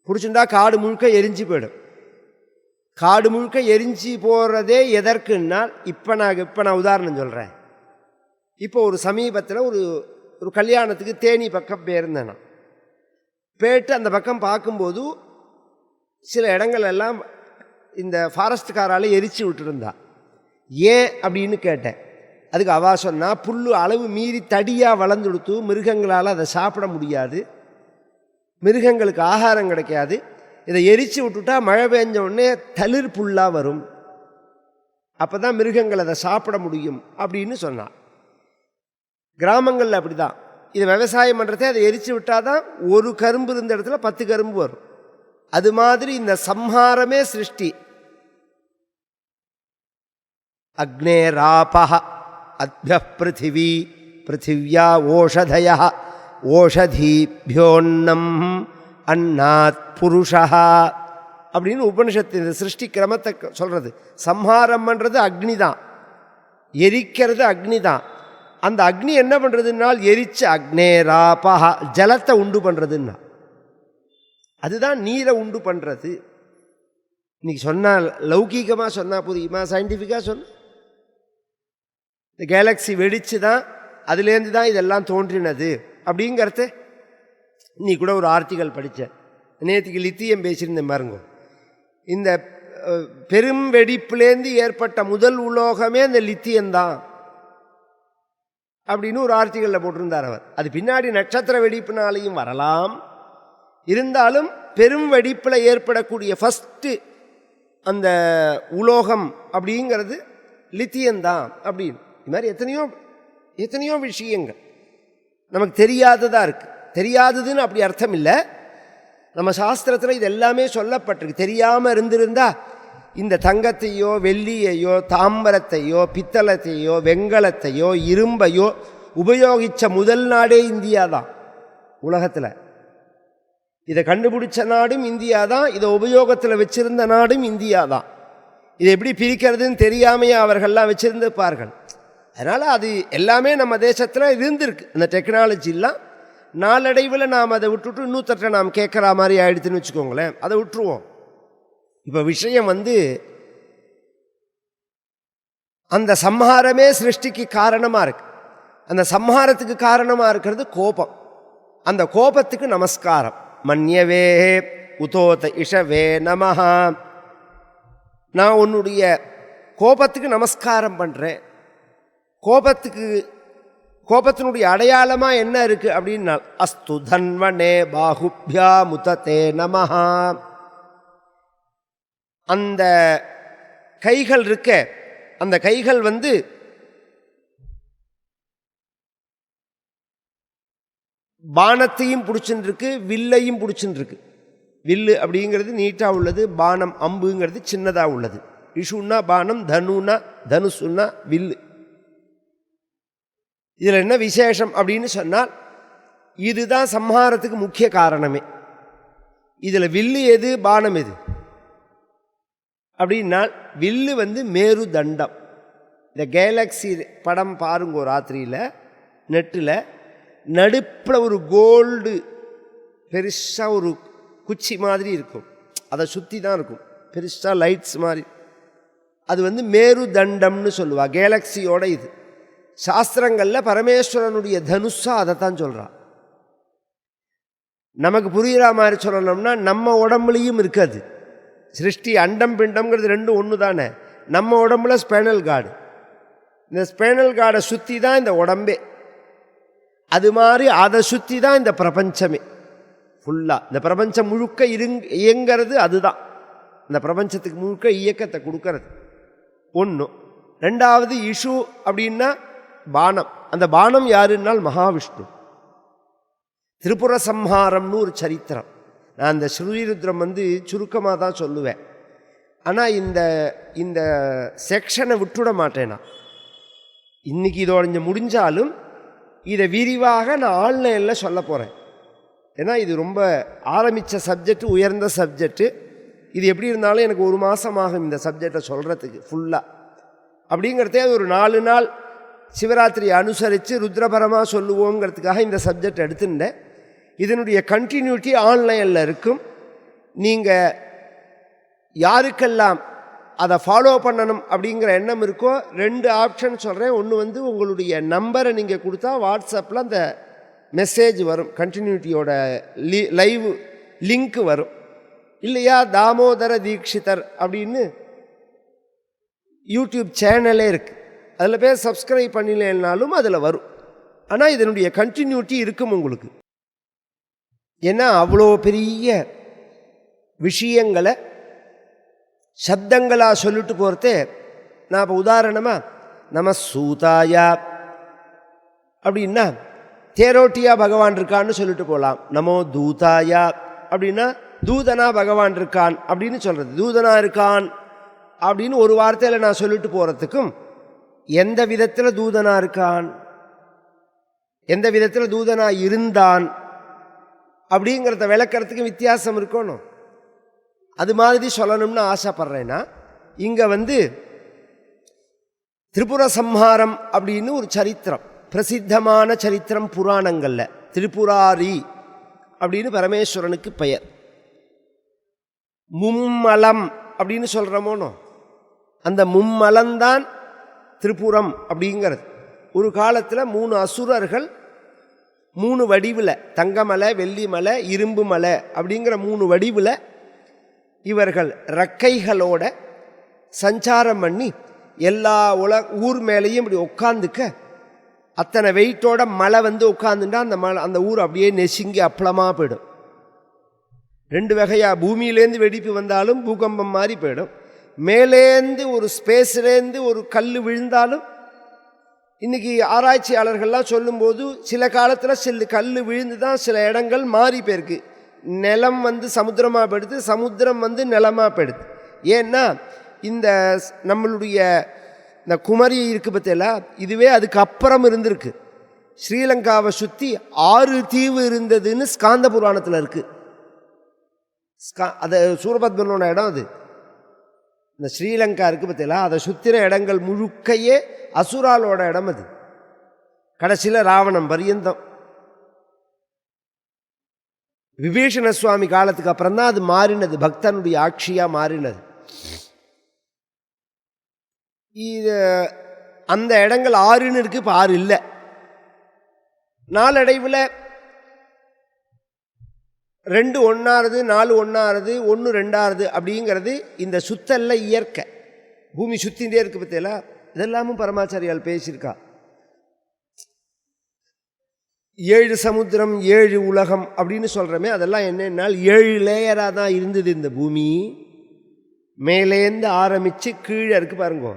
பிடிச்சுட்டா காடு முழுக்க எரிஞ்சு போயிடும். காடு முழுக்க எரிஞ்சு போகிறதே எதற்குன்னா, இப்போ நான் உதாரணம் சொல்கிறேன். இப்போ ஒரு சமீபத்தில் ஒரு கல்யாணத்துக்கு தேனி பக்கம் போயிருந்தேன். நான் போயிட்டு அந்த பக்கம் பார்க்கும்போது சில இடங்களெல்லாம் இந்த ஃபாரஸ்ட்காரால் எரிச்சு விட்டுருந்தா. ஏன் அப்படின்னு கேட்டேன். அதுக்கு அவா சொன்னால், புல் அளவு மீறி தடியாக வளர்ந்துடுத்து, மிருகங்களால் அதை சாப்பிட முடியாது, மிருகங்களுக்கு ஆகாரம் கிடைக்காது, இதை எரிச்சு விட்டுட்டா மழை பெஞ்ச உடனே தளிர் புல்லாக வரும், அப்போ தான் மிருகங்கள் அதை சாப்பிட முடியும் அப்படின்னு சொன்னான். கிராமங்களில் அப்படி தான், இதை விவசாயம் பண்ணுறதே அதை எரிச்சு விட்டால் தான் ஒரு கரும்பு இருந்த இடத்துல 10 கரும்பு வரும். அது மாதிரி இந்த சம்ஹாரமே சிருஷ்டி. அக்னேராபஹ அத்ய பிருத்திவி பிருத்திவ்யா ஓஷதய ஓஷதீபியோன்னம் அன்னாத் புருஷா அப்படின்னு உபனிஷத்து இந்த சிருஷ்டி கிரமத்தை சொல்கிறது. சம்ஹாரம் பண்ணுறது அக்னி தான், எரிக்கிறது அக்னி தான். அந்த அக்னி என்ன பண்ணுறதுனால் எரிச்சு அக்னேராபஹ ஜலத்தை உண்டு பண்ணுறதுன்னா, அதுதான் நீரை உண்டு பண்ணுறது. இன்னைக்கு சொன்னால் லௌகீகமாக சொன்னால் புரியுமா, சயின்டிஃபிக்காக சொன்ன இந்த கேலக்ஸி வெடிச்சு தான் அதுலேருந்து தான் இதெல்லாம் தோன்றினது அப்படிங்கிறது. இன்னைக்கு கூட ஒரு ஆர்டிக்கல் படித்தேன், நேற்றுக்கு லித்தியம் பேசியிருந்தேன் பாருங்க. இந்த பெரும் வெடிப்புலேருந்து ஏற்பட்ட முதல் உலோகமே அந்த லித்தியம்தான் அப்படின்னு ஒரு ஆர்டிக்கலில் போட்டிருந்தார் அவர். அது பின்னாடி நட்சத்திர வெடிப்புனாலையும் வரலாம், இருந்தாலும் பெரும் வெடிப்பில் ஏற்படக்கூடிய ஃபஸ்ட்டு அந்த உலோகம் அப்படிங்கிறது லித்தியம்தான் அப்படின்னு. இது மாதிரி எத்தனையோ விஷயங்கள் நமக்கு தெரியாததாக இருக்குது. தெரியாததுன்னு அப்படி அர்த்தம் இல்லை, நம்ம சாஸ்திரத்தில் இது எல்லாமே சொல்லப்பட்டிருக்கு. தெரியாமல் இருந்திருந்தா இந்த தங்கத்தையோ வெள்ளியையோ தாம்பரத்தையோ பித்தளத்தையோ வெங்கலத்தையோ இரும்பையோ உபயோகித்த முதல் நாடே இந்தியா தான். உலகத்தில் இதை கண்டுபிடிச்ச நாடும் இந்தியா தான், இதை உபயோகத்தில் வச்சிருந்த நாடும் இந்தியா தான். இதை எப்படி பிரிக்கிறதுன்னு தெரியாமையே அவர்கள்லாம் வச்சுருந்துப்பார்கள். அதனால் அது எல்லாமே நம்ம தேசத்தில் இருந்திருக்கு. இந்த டெக்னாலஜிலாம் நாளடைவில் நாம் அதை விட்டுட்டு இன்னொருத்தட்ட நாம் கேட்குற மாதிரி ஆகிடுதுன்னு வச்சுக்கோங்களேன், அதை விட்டுருவோம். இப்போ விஷயம் அந்த சம்ஹாரமே சிருஷ்டிக்கு காரணமாக இருக்குது. அந்த சம்ஹாரத்துக்கு காரணமாக இருக்கிறது கோபம். அந்த கோபத்துக்கு நமஸ்காரம். மன்யவே உதோத இஷவே நமஹா, நான் உன்னுடைய கோபத்துக்கு நமஸ்காரம் பண்ணுறேன். கோபத்தினுடைய அடையாளமாக என்ன இருக்குது அப்படின்னா, அஸ்து தன்வனே பாகுப்யா முததே நமஹா. அந்த கைகள் இருக்க, அந்த கைகள் பானத்தையும் பிடிச்சுருக்கு, வில்லையும் பிடிச்சுருக்கு. வில்லு அப்படிங்கிறது நீட்டாக உள்ளது, பானம் அம்புங்கிறது சின்னதாக உள்ளது. இஷுன்னா பானம், தனுன்னா தனுசுன்னா வில்லு. இதில் என்ன விசேஷம் அப்படின்னு சொன்னால் இதுதான் சம்ஹாரத்துக்கு முக்கிய காரணமே. இதில் வில்லு எது, பானம் எது அப்படின்னா வில்லு மேரு தண்டம். இந்த கேலக்ஸி படம் பாருங்க ராத்திரியில் நெட்டில், நடுப்பில் ஒரு கோல்டு பெருசாக ஒரு குச்சி மாதிரி இருக்கும், அதை சுற்றி தான் இருக்கும், பெருசாக லைட்ஸ் மாதிரி. அது மேரு தண்டம்னு சொல்லுவா. கேலக்சியோட இது சாஸ்திரங்களில் பரமேஸ்வரனுடைய தனுஷா அதைத்தான் சொல்கிறான். நமக்கு புரிகிற மாதிரி சொல்லணும்னா நம்ம உடம்புலையும் இருக்காது. சிருஷ்டி அண்டம் பிண்டம்ங்கிறது ரெண்டும் ஒன்று தானே. நம்ம உடம்புல ஸ்பைனல் கார்டு, இந்த ஸ்பைனல் கார்டை சுற்றி தான் இந்த உடம்பே. அது மாதிரி அதை சுற்றி தான் இந்த பிரபஞ்சமே ஃபுல்லாக. இந்த பிரபஞ்சம் முழுக்க இயங்கிறது அதுதான். இந்த பிரபஞ்சத்துக்கு முழுக்க இயக்கத்தை கொடுக்கறது ஒன்று. ரெண்டாவது இஷு அப்படின்னா பானம். அந்த பானம் யாருன்னால் மகாவிஷ்ணு. திரிபுர சம்ஹாரம்னு ஒரு சரித்திரம். நான் அந்த ஸ்ரீருத்ரம் சுருக்கமாக தான் சொல்லுவேன். ஆனால் இந்த செக்ஷனை விட்டுவிட மாட்டேனா. இன்றைக்கி இதோட முடிஞ்சாலும் இதை விரிவாக நான் ஆன்லைனில் சொல்ல போகிறேன். ஏன்னா இது ரொம்ப ஆரம்பித்த சப்ஜெக்டு, உயர்ந்த சப்ஜெக்டு. இது எப்படி இருந்தாலும் எனக்கு 1 மாதம் ஆகும் இந்த சப்ஜெக்டை சொல்கிறதுக்கு ஃபுல்லாக. அப்படிங்கிறதே அது ஒரு 4 நாள் சிவராத்திரி அனுசரித்து ருத்ரபரமாக சொல்லுவோங்கிறதுக்காக இந்த சப்ஜெக்ட் எடுத்துட்டேன். இதனுடைய கண்டினியூட்டி ஆன்லைனில் இருக்கும். நீங்கள் யாருக்கெல்லாம் அதை ஃபாலோ பண்ணணும் அப்படிங்கிற எண்ணம் இருக்கோ 2 ஆப்ஷன் சொல்கிறேன். ஒன்று உங்களுடைய நம்பரை நீங்கள் கொடுத்தா வாட்ஸ்அப்பில் அந்த மெசேஜ் வரும், கண்டினியூட்டியோட லைவ் லிங்க் வரும். இல்லையா தாமோதர தீக்ஷிதர் அப்படின்னு யூடியூப் சேனலே இருக்குது, அதில் போய் சப்ஸ்கிரைப் பண்ணினாலும் அதில் வரும். ஆனால் இதனுடைய கண்டினியூட்டி இருக்கும் உங்களுக்கு. ஏன்னா அவ்வளோ பெரிய விஷயங்களை சப்தங்களாக சொல்லிட்டு போகிறதே. நான் இப்போ உதாரணமாக நம சூதாயா அப்படின்னா தேரோட்டியா பகவான் இருக்கான்னு சொல்லிட்டு போகலாம். நமோ தூதாயா அப்படின்னா தூதனா பகவான் இருக்கான் அப்படின்னு சொல்கிறது. தூதனா இருக்கான் அப்படின்னு ஒரு வார்த்தையில் நான் சொல்லிட்டு போகிறதுக்கும், எந்த விதத்தில் தூதனா இருக்கான், எந்த விதத்தில் தூதனா இருந்தான் அப்படிங்கிறத விளக்கிறதுக்கு வித்தியாசம் இருக்கணும். அது மாதிரி சொல்லணும்னு ஆசைப்படுறேன்னா, இங்கே திரிபுர சம்ஹாரம் அப்படின்னு ஒரு சரித்திரம், பிரசித்தமான சரித்திரம் புராணங்களில். திரிபுராரி அப்படின்னு பரமேஸ்வரனுக்கு பெயர். மும்மலம் அப்படின்னு சொல்கிறோமோனோ, அந்த மும்மலம்தான் திரிபுரம் அப்படிங்கிறது. ஒரு காலத்தில் 3 அசுரர்கள் 3 வடிவில், தங்கமலை, வெள்ளிமலை, இரும்பு மலை அப்படிங்கிற 3 வடிவில் இவர்கள் ரக்கைகளோட சஞ்சாரம் பண்ணி எல்லா ஊர் மேலேயும் இப்படி உட்காந்துக்க, அத்தனை வெயிட்டோட மழை உட்காந்துட்டா அந்த ஊர் அப்படியே நெசுங்கி அப்பளமாக போயிடும். 2 வகையாக, பூமியிலேருந்து வெடிப்பு வந்தாலும் பூகம்பம் மாதிரி போயிடும், மேலேந்து ஒரு ஸ்பேஸ்லேருந்து ஒரு கல் விழுந்தாலும். இன்றைக்கி ஆராய்ச்சியாளர்கள்லாம் சொல்லும்போது சில காலத்தில் சில கல் விழுந்து தான் சில இடங்கள் மாறி போயிருக்கு. நிலம் சமுத்திரமாக போயிடுது, சமுத்திரம் நிலமாக போயிடுது. ஏன்னா இந்த நம்மளுடைய இந்த குமரி இருக்குது பார்த்தீங்களா, இதுவே அதுக்கு அப்புறம் இருந்திருக்கு. ஸ்ரீலங்காவை சுற்றி 6 தீவு இருந்ததுன்னு ஸ்காந்த புராணத்தில் இருக்குது. அது சூரபத்மனோட இடம். அது இந்த ஸ்ரீலங்கா இருக்குது பார்த்தீங்களா, அதை சுற்றின இடங்கள் முழுக்கையே அசுராலோட இடம். அது கடைசியில் ராவணம் பரியந்தம். விபீஷண சுவாமி காலத்துக்கு அப்புறம் தான் அது மாறினது, பக்தனுடைய ஆட்சியாக மாறினது. இது அந்த இடங்கள் 6ன்னு இருக்குது, இப்போ 6 இல்லை. நாளடைவில் 2 ஒன்றாவது, 4 ஒன்றாவது, 1 2ஆவது அப்படிங்கிறது இந்த சுத்தல்ல இயற்கை. பூமி சுத்தின்றே இருக்கு பார்த்தீங்களா. இதெல்லாமும் பரமாச்சாரியால் பேசியிருக்கா. 7 சமுத்திரம் 7 உலகம் அப்படின்னு சொல்கிறோமே, அதெல்லாம் என்னென்னால் 7 லேயராக தான் இருந்தது இந்த பூமி. மேலேந்து ஆரம்பித்து கீழே இருக்குது பாருங்க,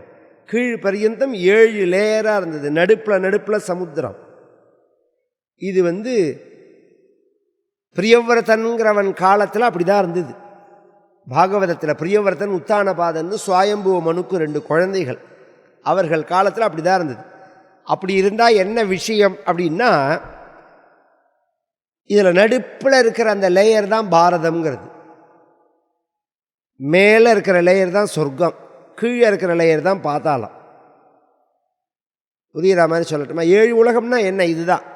கீழ் பரியந்தம் 7 லேயராக இருந்தது. நடுப்பில் சமுத்திரம். இது பிரியவிரதன்கிறவன் காலத்தில் அப்படி தான் இருந்தது. பாகவதத்தில் பிரியவிரதன் உத்தானபாதன்னு சுவாயம்புவ மனுக்கு 2 குழந்தைகள், அவர்கள் காலத்தில் அப்படி தான் இருந்தது. அப்படி இருந்தால் என்ன விஷயம் அப்படின்னா, இதில் நடுப்பில் இருக்கிற அந்த லேயர் தான் பாரதம்ங்கிறது. மேலே இருக்கிற லேயர் தான் சொர்க்கம், கீழே இருக்கிற லேயர் தான் பாதாளம். புரியுற மாதிரி சொல்லட்டுமா? 7 உலகம்னா என்ன, இதுதான்.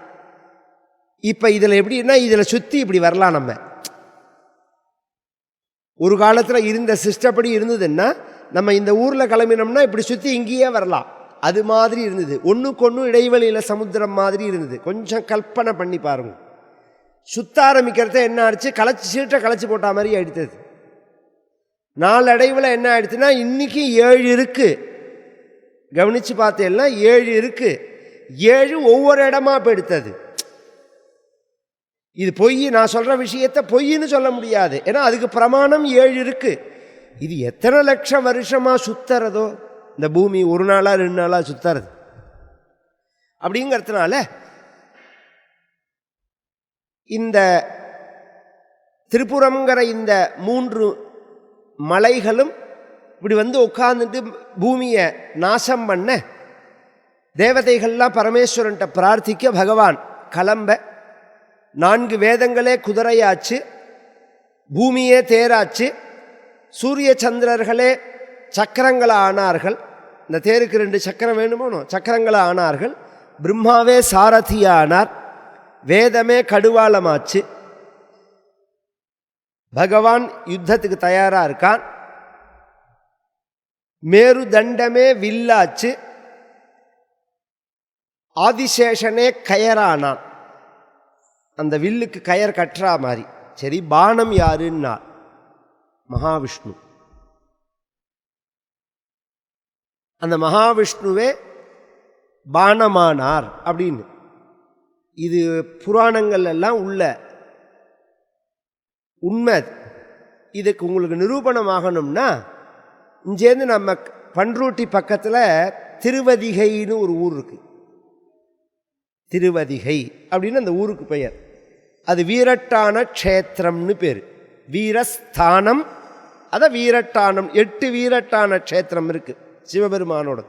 இப்போ இதில் எப்படின்னா, இதில் சுற்றி இப்படி வரலாம். நம்ம ஒரு காலத்தில் இருந்த சிஸ்டப்படி இருந்ததுன்னா, நம்ம இந்த ஊரில் கிளம்பினோம்னா இப்படி சுற்றி இங்கேயே வரலாம். அது மாதிரி இருந்தது. ஒன்றுக்கு ஒன்று இடைவெளியில் சமுத்திரம் மாதிரி இருந்தது. கொஞ்சம் கற்பனை பண்ணி பாருங்க. சுத்த ஆரம்பிக்கிறத என்ன ஆயிடுச்சு, சீட்டை களைச்சி போட்டா மாதிரி ஆயிடுத்தது. நாளடைவில் என்ன ஆயிடுச்சுன்னா, இன்னைக்கு 7 இருக்கு. கவனிச்சு பார்த்தேன்னா 7 இருக்கு. 7 ஒவ்வொரு இடமா போயிடுத்தது. இது பொய். நான் சொல்ற விஷயத்தை பொய்ன்னு சொல்ல முடியாது. ஏன்னா அதுக்கு பிரமாணம் 7 இருக்கு. இது எத்தனை லட்சம் வருஷமா சுத்துறதோ, இந்த பூமி ஒரு நாளா 2 நாளா சுத்துறது அப்படிங்கிறதுனால இந்த திரிபுரம்ங்கிற இந்த 3 மலைகளும் இப்படி வந்து உட்கார்ந்துட்டு பூமியை நாசம் பண்ண தேவதைகள்லாம் பரமேஸ்வரன்ட்ட பிரார்த்திக்க பகவான் கிளம்ப 4 வேதங்களே குதிரையாச்சு, பூமியே தேராச்சு, சூரிய சந்திரர்களே சக்கரங்களை ஆனார்கள். இந்த தேருக்கு 2 சக்கரம் வேணுமோ, சக்கரங்களை ஆனார்கள். பிரம்மாவே சாரதியானார். வேதமே கடுவாளமாச்சு. பகவான் யுத்தத்துக்கு தயாராக இருக்கான். மேரு தண்டமே வில்லாச்சு. ஆதிசேஷனே கயரானான். அந்த வில்லுக்கு கயர் கட்டுறா மாதிரி. சரி, பானம் யாருன்னா மகாவிஷ்ணு. அந்த மகாவிஷ்ணுவே பானமானார் அப்படின்னு இது புராணங்கள் எல்லாம் உள்ள உண்மை. இதுக்கு உங்களுக்கு நிரூபணமாகணும்னா, இங்கேருந்து நம்ம பன்ருட்டி பக்கத்தில் திருவதிகைன்னு ஒரு ஊர் இருக்கு. திருவதிகை அப்படின்னு அந்த ஊருக்கு பெயர். அது வீரட்டான க்ஷேத்திரம்னு பேர். வீரஸ்தானம், அத வீரட்டானம். 8 வீரட்டான க்ஷேத்திரம் இருக்கு சிவபெருமானோட.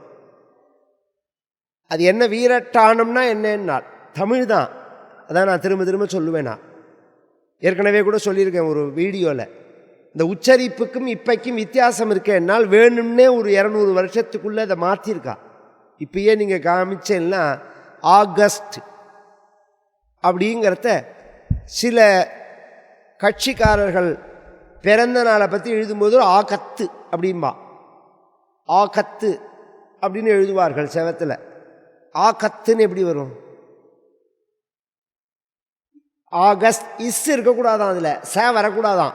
அது என்ன வீரட்டானம்னா என்னன்னா தமிழ் தான். அதான் நான் திரும்ப திரும்ப சொல்லுவேன். நான் ஏற்கனவே கூட சொல்லியிருக்கேன் ஒரு வீடியோவில். இந்த உச்சரிப்புக்கும் இப்பைக்கும் வித்தியாசம் இருக்கேன்னால் வேணும்னே ஒரு 200 வருஷத்துக்குள்ளே அதை மாற்றிருக்கா. இப்பயே நீங்கள் காமிச்சேன்னா ஆகஸ்ட் அப்படிங்கிறத சில கட்சிக்காரர்கள் பிறந்த நாளை பற்றி எழுதும்போது ஆகத்து அப்படின்பா. ஆகத்து அப்படின்னு எழுதுவார்கள் செவத்தில். ஆகத்துன்னு எப்படி வரும்? ஆகஸ்ட் இஸ் இருக்கக்கூடாதான், அதில் ச வரக்கூடாதான்.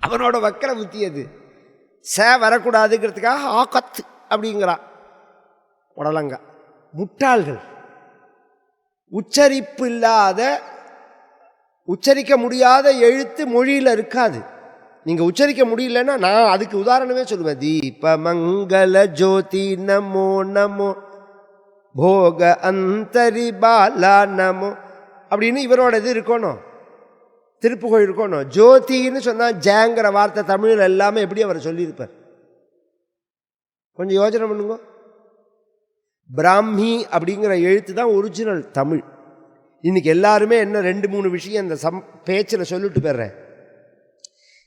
அவனோட வக்கர புத்தி அது. ச வரக்கூடாதுங்கிறதுக்காக ஆகத்து அப்படிங்கிறான். உடலங்க முட்டாள்கள். உச்சரிப்பு இல்லாத, உச்சரிக்க முடியாத எழுத்து மொழியில் இருக்காது. நீங்கள் உச்சரிக்க முடியலன்னா நான் அதுக்கு உதாரணமே சொல்லுவேன். தீப மங்கள ஜோதி நமோ நமோ போக அந்தரி பாலா நமோ அப்படின்னு இவரோட இது இருக்கணும், திருப்புகழ் இருக்கணும். ஜோதின்னு சொன்னால் ஜேங்கிற வார்த்தை தமிழில் எல்லாமே எப்படி அவர் சொல்லியிருப்பார்? கொஞ்சம் யோசனை பண்ணுங்க. பிராமி அப்படிங்கிற எழுத்து தான் ஒரிஜினல் தமிழ். இன்னைக்கு எல்லாருமே என்ன 2-3 விஷயம் இந்த பேச்சில் சொல்லிட்டு போயிடுறேன்.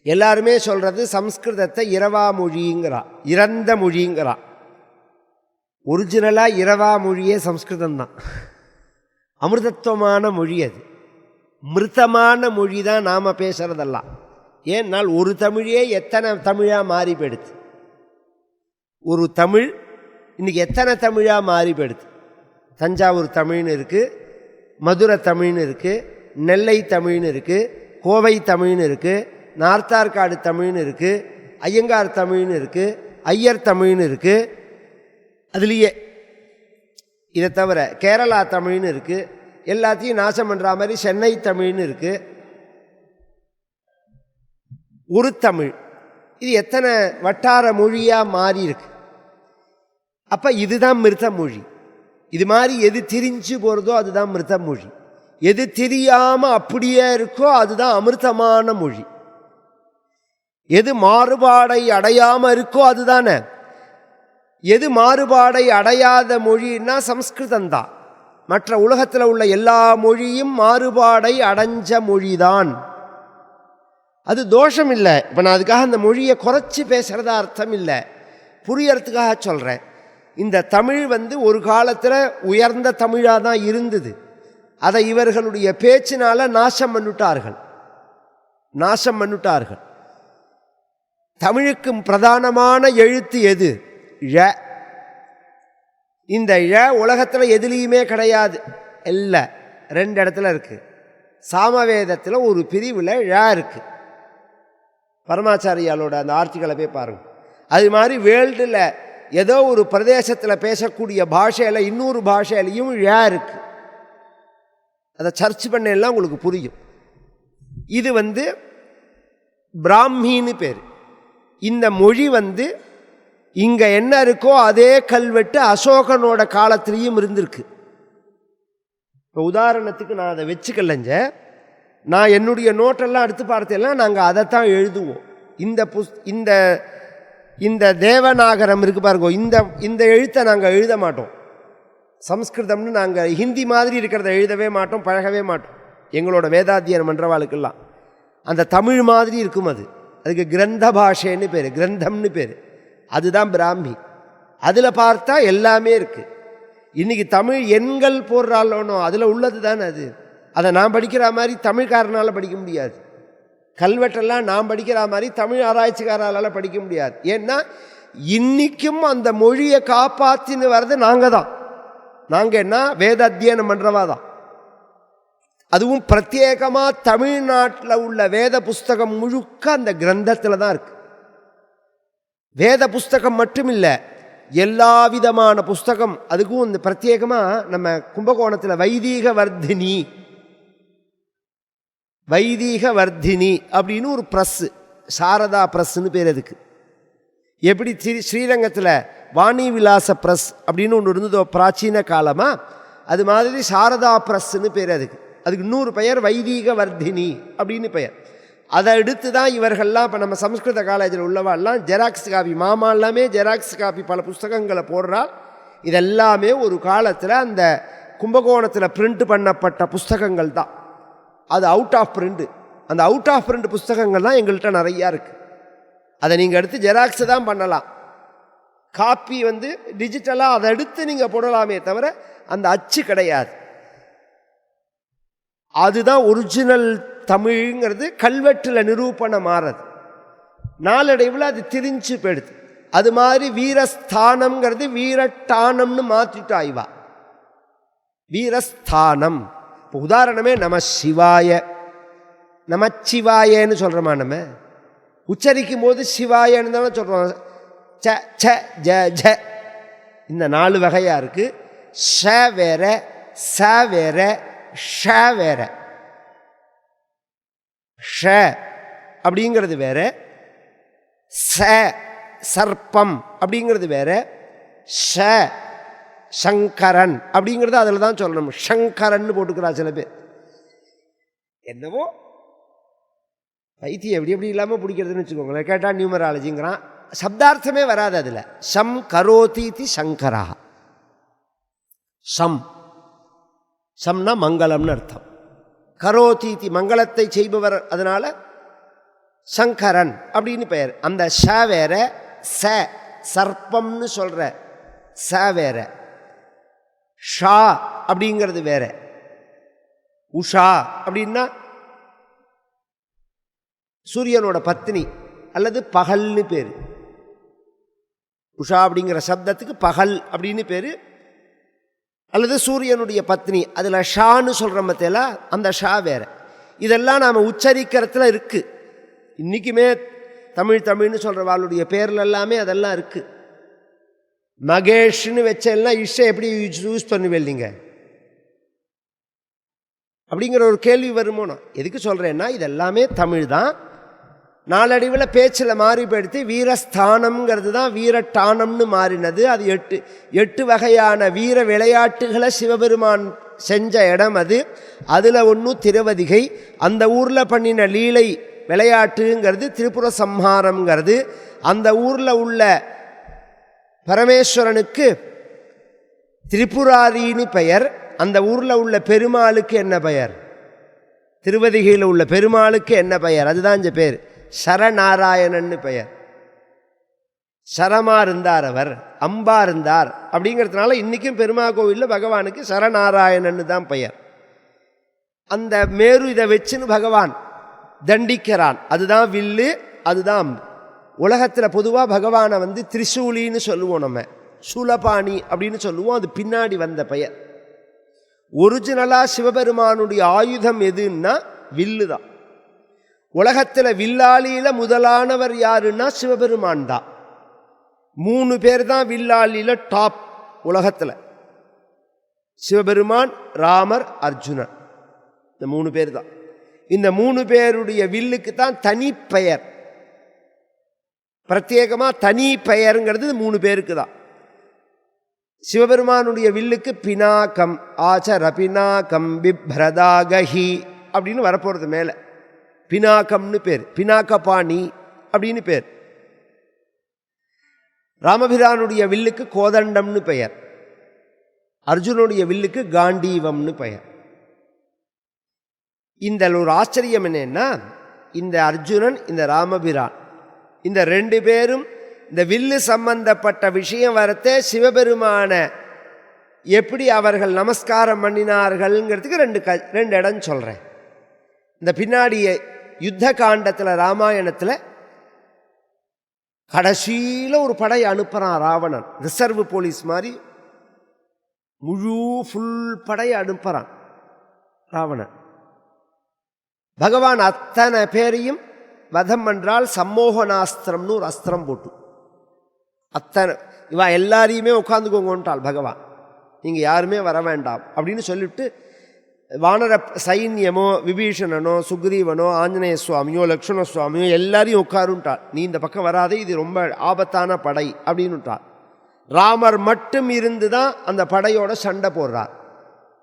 எல்லாருமே சொல்றது சம்ஸ்கிருதத்தை இரவா மொழிங்கிறா, இறந்த மொழிங்கிறா. ஒரிஜினலாக இரவா மொழியே சம்ஸ்கிருதம் தான். அமிர்தத்துவமான மொழி அது. மிருத்தமான மொழி தான் நாம் பேசுகிறதெல்லாம். ஏன்னால் ஒரு தமிழே எத்தனை தமிழாக மாறி போயிடுது. ஒரு தமிழ் இன்றைக்கி எத்தனை தமிழாக மாறி போயிடுது. தஞ்சாவூர் தமிழ்னு இருக்குது, மதுரை தமிழ்னு இருக்குது, நெல்லை தமிழ்னு இருக்குது, கோவை தமிழ்னு இருக்குது, நார்த்தார்காடு தமிழ்னு இருக்குது, ஐயங்கார் தமிழ்னு இருக்குது, ஐயர் தமிழ்னு இருக்குது. அதுலேயே இதை தவிர கேரளா தமிழ்னு இருக்குது. எல்லாத்தையும் நாசம் பண்ணுற மாதிரி சென்னை தமிழ்னு இருக்குது. ஒரு தமிழ் இது எத்தனை வட்டார மொழியாக மாறி இருக்கு. அப்போ இதுதான் மிருத மொழி. இது மாதிரி எது திரிஞ்சு போகிறதோ அதுதான் மிருத மொழி. எது தெரியாமல் அப்படியே இருக்கோ அதுதான் அமிர்தமான மொழி. எது மாறுபாடை அடையாமல் இருக்கோ அதுதானே. எது மாறுபாடை அடையாத மொழின்னா சம்ஸ்கிருதந்தான். மற்ற உலகத்தில் உள்ள எல்லா மொழியும் மாறுபாடை அடைஞ்ச மொழிதான். அது தோஷம் இல்லை. இப்போ நான் அதுக்காக அந்த மொழியை குறைச்சி பேசுகிறதா அர்த்தம் இல்லை, புரியறதுக்காக சொல்கிறேன். இந்த தமிழ் ஒரு காலத்தில் உயர்ந்த தமிழாக தான் இருந்தது. அதை இவர்களுடைய பேச்சினால் நாசம் பண்ணிட்டார்கள். தமிழுக்கு பிரதானமான எழுத்து எது? ழ. இந்த ழ உலகத்தில் எதுலேயுமே கிடையாது, இல்லை, 2 இடத்துல இருக்குது. சாமவேதத்தில் ஒரு பிரிவில் ழ இருக்குது. பரமாச்சாரியாலோட அந்த ஆர்டிகளை போய் பாருங்கள். அது மாதிரி வேர்ல்டில் ஏதோ ஒரு பிரதேசத்தில் பேசக்கூடிய பாஷையில் இன்னொரு பாஷையிலையும் ழ இருக்குது. அதை சர்ச் பண்ணலாம் உங்களுக்கு புரியும். இது பிராமின்னு பேர். இந்த மொழி இங்கே என்ன இருக்கோ அதே கல்வெட்டு அசோகனோட காலத்திலையும் இருந்திருக்கு. இப்போ உதாரணத்துக்கு நான் அதை வச்சுக்கலஞ்ச, நான் என்னுடைய நோட்டெல்லாம் எடுத்து பார்த்தெல்லாம் நாங்கள் அதைத்தான் எழுதுவோம். இந்த தேவநாகரம் இருக்கு பாருங்க, இந்த எழுத்தை நாங்கள் எழுத மாட்டோம். சம்ஸ்கிருதம்னு நாங்கள் ஹிந்தி மாதிரி இருக்கிறத எழுதவே மாட்டோம், பழகவே மாட்டோம். எங்களோட வேதாத்தியனம் பண்ணுறவாளுக்கெல்லாம் அந்த தமிழ் மாதிரி இருக்கும். அதுக்கு கிரந்த பாஷைன்னு பேர், கிரந்தம்னு பேர். அதுதான் பிராமி. அதில் பார்த்தா எல்லாமே இருக்குது. இன்றைக்கி தமிழ் எண்கள் போடுறாலோனோ அதில் உள்ளது தானே அது. அதை நான் படிக்கிற மாதிரி தமிழ்காரனால் படிக்க முடியாது. கல்வெட்டெல்லாம் நான் படிக்கிற மாதிரி தமிழ் ஆராய்ச்சிக்காரால் படிக்க முடியாது. ஏன்னா இன்றைக்கும் அந்த மொழியை காப்பாற்றின்னு வர்றது நாங்கள் தான். நாங்கள் என்ன வேத அத்தியனம் பண்ணுறவா தான். அதுவும் பிரத்யேகமாக தமிழ்நாட்டில் உள்ள வேத புஸ்தகம் முழுக்க அந்த கிரந்தத்தில் தான் இருக்கு. வேத புஸ்தகம் மட்டும் இல்லை, எல்லா விதமான புஸ்தகம். அதுக்கும் இந்த பிரத்யேகமாக நம்ம கும்பகோணத்தில் வைதீக வர்தினி அப்படின்னு ஒரு ப்ரெஸ்ஸு, சாரதா ப்ரெஸ்ஸுன்னு பேர். அதுக்கு எப்படி ஸ்ரீரங்கத்தில் வாணி விலாச ப்ரெஸ் அப்படின்னு ஒன்று இருந்ததோ பிராச்சீன காலமாக, அது மாதிரி சாரதா ப்ரெஸ்ஸுன்னு பேர். அதுக்கு இன்னொரு பெயர் வைதீக வர்தினி அப்படின்னு பெயர். அதை எடுத்து தான் இவர்கள்லாம் இப்போ நம்ம சம்ஸ்கிருத காலேஜில் உள்ளவாள்லாம் ஜெராக்ஸ் காப்பி, மாமா எல்லாமே ஜெராக்ஸ் காப்பி பல புஸ்தகங்களை போடுறால். இதெல்லாமே ஒரு காலத்தில் அந்த கும்பகோணத்தில் பிரிண்ட் பண்ணப்பட்ட புஸ்தகங்கள் தான். அது அவுட் ஆஃப் பிரிண்ட். அந்த அவுட் ஆஃப் பிரிண்ட் புஸ்தகங்கள் தான் எங்கள்கிட்ட நிறையா இருக்குது. அதை நீங்கள் எடுத்து ஜெராக்ஸு தான் பண்ணலாம். காப்பி டிஜிட்டலாக அதை எடுத்து நீங்கள் போடலாமே தவிர அந்த அச்சு கிடையாது. அதுதான் ஒரிஜினல் தமிழ்ங்கிறது. கல்வெட்டில் நிரூபணம் மாறுறது, நாளடைவில் அது திரிஞ்சு போயிடுது. அது மாதிரி வீரஸ்தானம்ங்கிறது வீரட்டானம்னு மாற்றிட்டு ஆய்வா. வீரஸ்தானம். இப்போ உதாரணமே நமச்சிவாயன்னு சொல்கிறோமா? நம்ம உச்சரிக்கும் போது சிவாயன்னு தானே சொல்கிறோம். ச ச ஜ ஜ இந்த 4 வகையாக இருக்குது. ஷ வேற, ச வேற, ஷ வேற. ஷ அப்படிங்கிறது வேற, ச சர்ப்பம் அப்படிங்கிறது வேற, ஷ சங்கரன் அப்படிங்கிறது அதில் தான் சொல்லணும். சங்கரன் போட்டுக்கிறா சில பேர். என்னவோ வைத்தியம் எப்படி எப்படி இல்லாமல் பிடிக்கிறதுன்னு வச்சுக்கோங்களேன். கேட்டால் நியூமராலஜிங்கிறான், சப்தார்த்தமே வராது அதில். சம் கரோதி சங்கரா. சம்னா மங்களம்னு அர்த்தம். கரோதி மங்களத்தை செய்பவர், அதனால சங்கரன் அப்படின்னு பெயர். அந்த ஷ வேற, ச சர்ப்பம்னு சொல்ற ச வேற, ஷா அப்படிங்கிறது வேற. உஷா அப்படின்னா சூரியனோட பத்னி அல்லது பகல்னு பேர். உஷா அப்படிங்கிற சப்தத்துக்கு பகல் அப்படின்னு பேர், அல்லது சூரியனுடைய பத்னி. அதில் ஷான்னு சொல்கிற மத்தியில் அந்த ஷா வேற. இதெல்லாம் நாம் உச்சரிக்கிறதுல இருக்குது. இன்றைக்குமே தமிழ்னு சொல்கிறவாளுடைய பேரில் எல்லாமே அதெல்லாம் இருக்குது. மகேஷ்னு வச்செல்லாம் இஷ்டம் எப்படி யூஸ் பண்ணுவேன் நீங்கள் அப்படிங்கிற ஒரு கேள்வி வருமோ? நான் எதுக்கு சொல்கிறேன்னா இதெல்லாமே தமிழ் தான். நாளடைவில் பேச்சில் மாறி போயிடுத்து வீரஸ்தானம்ங்கிறது தான் வீரட்டானம்னு மாறினது. அது 8 வகையான வீர விளையாட்டுகளை சிவபெருமான் செஞ்ச இடம் அது. அதில் ஒன்று திருவதிகை. அந்த ஊரில் பண்ணின லீலை விளையாட்டுங்கிறது திரிபுர சம்ஹாரம்ங்கிறது. அந்த ஊரில் உள்ள பரமேஸ்வரனுக்கு திரிபுராரின்னு பெயர். அந்த ஊரில் உள்ள பெருமாளுக்கு என்ன பெயர்? திருவதிகையில் உள்ள பெருமாளுக்கு என்ன பெயர்? அதுதான் இந்த பேர், சரநாராயணன்னு பெயர். சரமா இருந்தார், அவர் அம்பா இருந்தார். அப்படிங்கிறதுனால இன்றைக்கும் பெருமா கோவிலில் பகவானுக்கு சரநாராயணன்னு தான் பெயர். அந்த மேரு இதை வச்சுன்னு பகவான் தண்டிக்கிறான். அதுதான் வில்லு, அதுதான் அம்பு. உலகத்தில் பொதுவாக பகவானை வந்து திரிசூலின்னு சொல்லுவோம், நம்ம சூலபாணி அப்படின்னு சொல்லுவோம். அது பின்னாடி வந்த பெயர். ஒரிஜினலாக சிவபெருமானுடைய ஆயுதம் எதுன்னா வில்லு தான். உலகத்தில் வில்லாளியில் முதலானவர் யாருன்னா சிவபெருமான் தான். 3 பேர் தான் வில்லாளியில் டாப் உலகத்தில்: சிவபெருமான், ராமர், அர்ஜுனன். இந்த 3 பேர் தான். இந்த 3 பேருடைய வில்லுக்கு தான் தனி பெயர், பிரத்யேகமாக தனி பெயருங்கிறது 3 பேருக்கு தான். சிவபெருமானுடைய வில்லுக்கு பினாக்கம், ஆச்சர பினாக்கம் பிப்ரதாகஹி அப்படின்னு வரப்போகிறது மேலே. பினாக்கம்னு பேர், பினாக்கபாணி அப்படின்னு பேர். ராமபிரானுடைய வில்லுக்கு கோதண்டம்னு பெயர். அர்ஜுனுடைய வில்லுக்கு காண்டீவம்னு பெயர். இந்த ஒரு ஆச்சரியம் என்னன்னா, இந்த அர்ஜுனன், இந்த ராமபிரான், இந்த 2 பேரும் இந்த வில்லு சம்பந்தப்பட்ட விஷயம் வரத்தே சிவபெருமான எப்படி அவர்கள் நமஸ்காரம் பண்ணினார்கள்ங்கிறதுக்கு 2 இடம் சொல்கிறேன். இந்த பின்னாடி யுத்த காண்டத்தில், ராமாயணத்தில் கடைசியில் ஒரு படை அனுப்புகிறான் ராவணன். ரிசர்வ் போலீஸ் மாதிரி முழு ஃபுல் படையை அனுப்புகிறான் ராவணன். பகவான் அத்தனை பேரையும் வதம் என்றால் சம்மோகனாஸ்திரம்னு ஒரு அஸ்திரம் போட்டு அத்தனை இவன் எல்லாரையுமே உட்காந்துக்கோங்கன்றாள் பகவான். நீங்கள் யாருமே வர வேண்டாம் அப்படின்னு சொல்லிவிட்டு வானர சைன்யமோ, விபீஷணனோ, சுக்ரீவனோ, ஆஞ்சநேய சுவாமியோ, லக்ஷ்மண சுவாமியோ எல்லாரையும் உட்காருன்ட்டாள். நீ இந்த பக்கம் வராதே, இது ரொம்ப ஆபத்தான படை அப்படின்னுட்டாள். ராமர் மட்டும் இருந்து தான் அந்த படையோட சண்டை போடுறார்.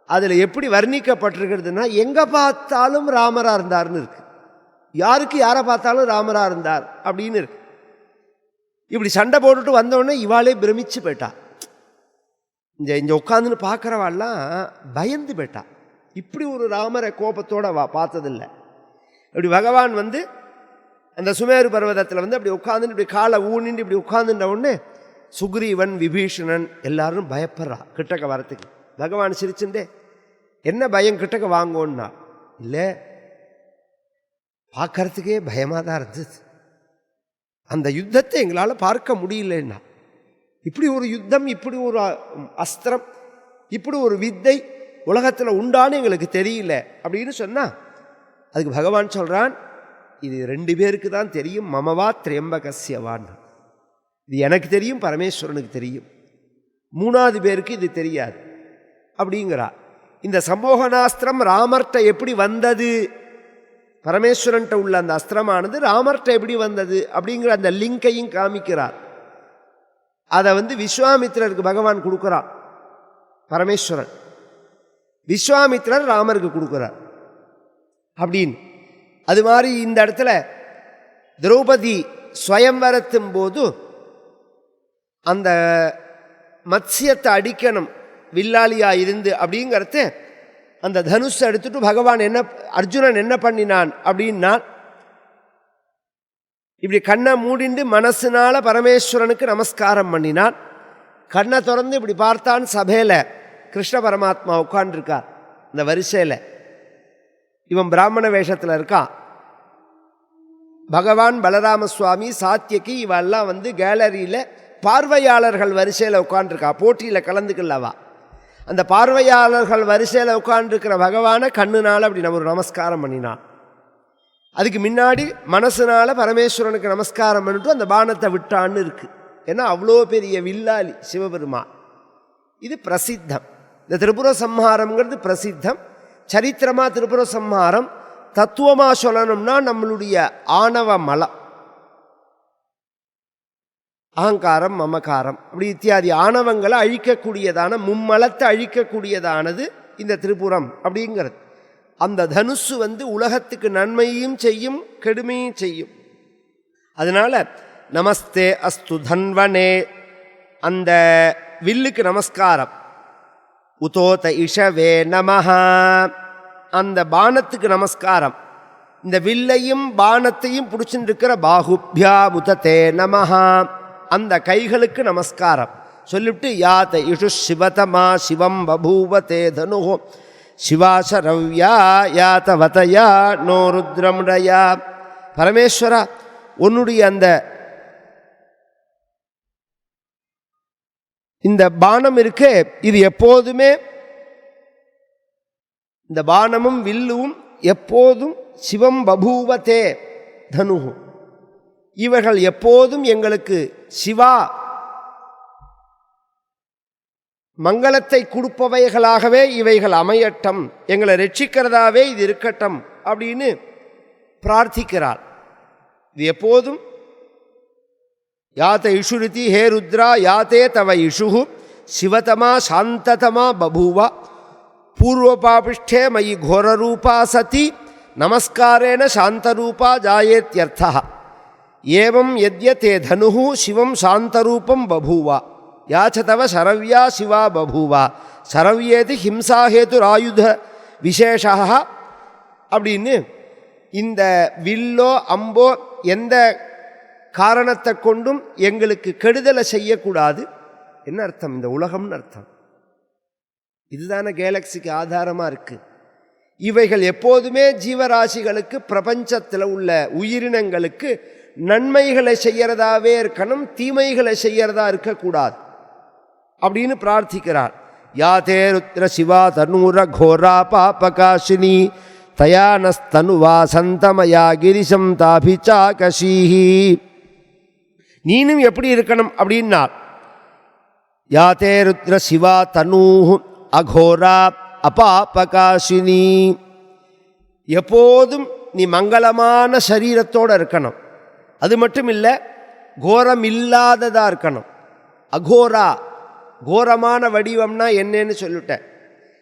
அதில் எப்படி வர்ணிக்கப்பட்டிருக்கிறதுனா, எங்கே பார்த்தாலும் ராமராக இருந்தார்னு இருக்கு. யாருக்கு யாரை பார்த்தாலும் ராமராக இருந்தார் அப்படின்னு இருக்கு. இப்படி சண்டை போட்டுட்டு வந்தோடனே இவாளே பிரமிச்சு போயிட்டா. இங்கே உட்காந்துன்னு பார்க்குறவாள்லாம் பயந்து போயிட்டா. இப்படி ஒரு ராமரை கோபத்தோடு பார்த்ததில்லை. இப்படி பகவான் வந்து அந்த சுமேரு பர்வதத்தில் வந்து அப்படி உட்காந்துன்னு இப்படி காலை ஊனின்னு இப்படி உட்காந்துட்ட உடனே சுக்ரீவன், விபீஷணன் எல்லாரும் பயப்படுறா கிட்டக்க வரத்துக்கு. பகவான் சிரிச்சுட்டே, என்ன பயம், கிட்டக்க வாங்கோன்னா. இல்லை, பார்க்கறதுக்கே பயமாக தான் இருந்தது. அந்த யுத்தத்தை எங்களால் பார்க்க முடியலன்னா, இப்படி ஒரு யுத்தம், இப்படி ஒரு அஸ்திரம், இப்படி ஒரு வித்தை உலகத்தில் உண்டான்னு எங்களுக்கு தெரியல அப்படின்னு சொன்னால், அதுக்கு பகவான் சொல்கிறான், இது 2 பேருக்கு தான் தெரியும். மமவா திரியம்பகஸ்யவான். இது எனக்கு தெரியும், பரமேஸ்வரனுக்கு தெரியும். 3வது பேருக்கு இது தெரியாது அப்படிங்கிறா. இந்த சம்மோகனாஸ்திரம் ராமர்கிட்ட எப்படி வந்தது, பரமேஸ்வரன்ட்ட உள்ள அந்த அஸ்திரமானது ராமர்கிட்ட எப்படி வந்தது அப்படிங்கிற அந்த லிங்கையும் காமிக்கிறார். அதை வந்து விஸ்வாமித்திரருக்கு பகவான் கொடுக்குறார். பரமேஸ்வரன் விஸ்வாமித்திரர் ராமருக்கு கொடுக்குறார் அப்படின்னு. அது மாதிரி இந்த இடத்துல திரௌபதி ஸ்வயம்வரத்தும் போது அந்த மத்ஸ்யத்தை அடிக்கணும் வில்லாளியா இருந்து அப்படிங்கிறத அந்த தனுஷை எடுத்துட்டு பகவான் அர்ஜுனன் என்ன பண்ணினான் அப்படின்னா, இப்படி கண்ணை மூடிண்டு மனசுனால பரமேஸ்வரனுக்கு நமஸ்காரம் பண்ணினான். கண்ணை திறந்து இப்படி பார்த்தான், சபையில் கிருஷ்ண பரமாத்மா உட்கார்ந்துருக்கார். இந்த வரிசையில் இவன் பிராமண வேஷத்தில் இருக்கான். பகவான், பலராம சுவாமி, சாத்தியகி இவெல்லாம் வந்து கேலரியில் பார்வையாளர்கள் வரிசையில் உட்காந்துருக்கா. போட்டியில் கலந்துக்கலவா. அந்த பார்வையாளர்கள் வரிசையில் உட்காந்துருக்கிற பகவானை கண்ணுனால அப்படி நம்ம ஒரு நமஸ்காரம் பண்ணினான். அதுக்கு முன்னாடி மனசுனால பரமேஸ்வரனுக்கு நமஸ்காரம் பண்ணிட்டு அந்த பானத்தை விட்டான்னு இருக்கு. ஏன்னா அவ்வளோ பெரிய வில்லாளி சிவபெருமான். இது பிரசித்தம். இந்த திரிபுர சம்ஹாரம்ங்கிறது பிரசித்தம். சரித்திரமாக திரிபுர சம்ஹாரம் தத்துவமாக சொல்லணும்னா நம்மளுடைய ஆணவ மலம், அகங்காரம், மமகாரம், அப்படி இத்தியாதி ஆணவங்களை அழிக்கக்கூடியதான மும்மலத்தை அழிக்கக்கூடியதானது இந்த திரிபுரம் அப்படிங்கிறது. அந்த தனுசு உலகத்துக்கு நன்மையும் செய்யும் கெடுமையும் செய்யும். அதனால நமஸ்தே அஸ்து தன்வனே, அந்த வில்லுக்கு நமஸ்காரம். உதோத இஷவே நமஹா, அந்த பானத்துக்கு நமஸ்காரம். இந்த வில்லையும் பானத்தையும் பிடிச்சுட்டு இருக்கிற பாகுப்யா உததே நமஹா, அந்த கைகளுக்கு நமஸ்காரம் சொல்லிவிட்டு யாத இஷு சிவதமா சிவம் பபூவதே தனு சிவாசரவ்யா யாத வதயா நோ ருத்ரமுடயா. பரமேஸ்வரா, உன்னுடைய அந்த இந்த பானம் இருக்கே, இது எப்போதுமே, இந்த பானமும் வில்லும் எப்போதும் சிவம் பபூவதே தனு, இவர்கள் எப்போதும் எங்களுக்கு சிவா மங்களத்தை கொடுப்பவைகளாகவே இவைகள் அமையட்டும், எங்களை ரட்சிக்கிறதாவே இது இருக்கட்டும் அப்படின்னு பிரார்த்திக்கிறார். இது எப்போதும் யாத்த இஷுருதி ஹே ருத்ரா யாத்தே தவ இஷு சிவதமா சாந்ததமா பபூவா பூர்வபாபிஷ்டே மயி கோரரூபா சதி நமஸ்காரேண சாந்தரூபா ஜாயேத்யர்த்தா ஏவம் யத்யதே தனு சிவம் சாந்தரூபம் பபூவா யாச்ச தவ சரவ்யா சிவா பபூவா சரவ்யேதி ஹிம்சாஹேதுராயுத விசேஷா அப்படின்னு இந்த வில்லோ அம்போ எந்த காரணத்தை கொண்டும் எங்களுக்கு கெடுதலை செய்யக்கூடாது. என்ன அர்த்தம்? இந்த உலகம்னு அர்த்தம். இதுதான கேலக்சிக்கு ஆதாரமாக இருக்குது. இவைகள் எப்போதுமே ஜீவராசிகளுக்கு, பிரபஞ்சத்தில் உள்ள உயிரினங்களுக்கு நன்மைகளை செய்யறதாவே இருக்கணும், தீமைகளை செய்யறதா இருக்கக்கூடாது அப்படின்னு பிரார்த்திக்கிறார். யாதே ருத்ர சிவா தனூர கோரா பாபகாஷினி தயானஸ்தனுவா சந்தமயா கிரிசம் தாபிச்சா கஷீஹி. நீனும் எப்படி இருக்கணும் அப்படின்னார். யாதே ருத்ர சிவா தனூ அகோரா அபாபகாஷினி, எப்போதும் நீ மங்களமான சரீரத்தோடு இருக்கணும். அது மட்டும் இல்லை, கோரம் இல்லாததாக இருக்கணும். அகோரா, கோரமான வடிவம்னா என்னன்னு சொல்லிட்டேன்.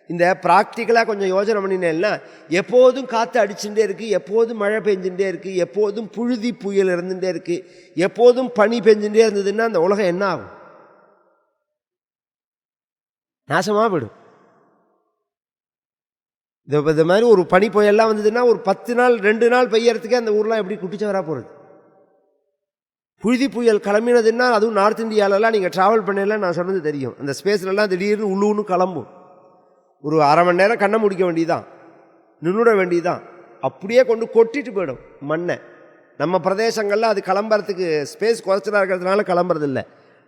இந்த ப்ராக்டிக்கலாக கொஞ்சம் யோசனை பண்ணினேன்னா, எப்போதும் காற்று அடிச்சுட்டே இருக்குது, எப்போதும் மழை பெஞ்சுட்டே இருக்குது, எப்போதும் புழுதி புயல் இருந்துகிட்டே இருக்குது, எப்போதும் பனி பெஞ்சுட்டே இருந்ததுன்னா அந்த உலகம் என்ன ஆகும்? நாசமாக போயிடும். இது மாதிரி ஒரு பனி புயல்லாம் வந்ததுன்னா ஒரு 10 நாள் 2 நாள் பெய்யறதுக்கே அந்த ஊர்லாம் எப்படி குட்டிச்சவராக போகிறது. புழுதி புயல் கிளம்பினதுன்னா, அதுவும் நார்த் இந்தியாவிலலாம் நீங்கள் ட்ராவல் பண்ணல, நான் சொன்னது தெரியும். அந்த ஸ்பேஸ்லலாம் திடீர்னு உள்ளூன்னு கிளம்பும். ஒரு அரை மணி நேரம் கண்ணை முடிக்க வேண்டியதுதான், நின்றுட வேண்டியதுதான், அப்படியே கொண்டு கொட்டிட்டு போயிடும் மண்ணை. நம்ம பிரதேசங்களில் அது கிளம்புறதுக்கு ஸ்பேஸ் குறைச்சலாக இருக்கிறதுனால கிளம்புறதில்லை.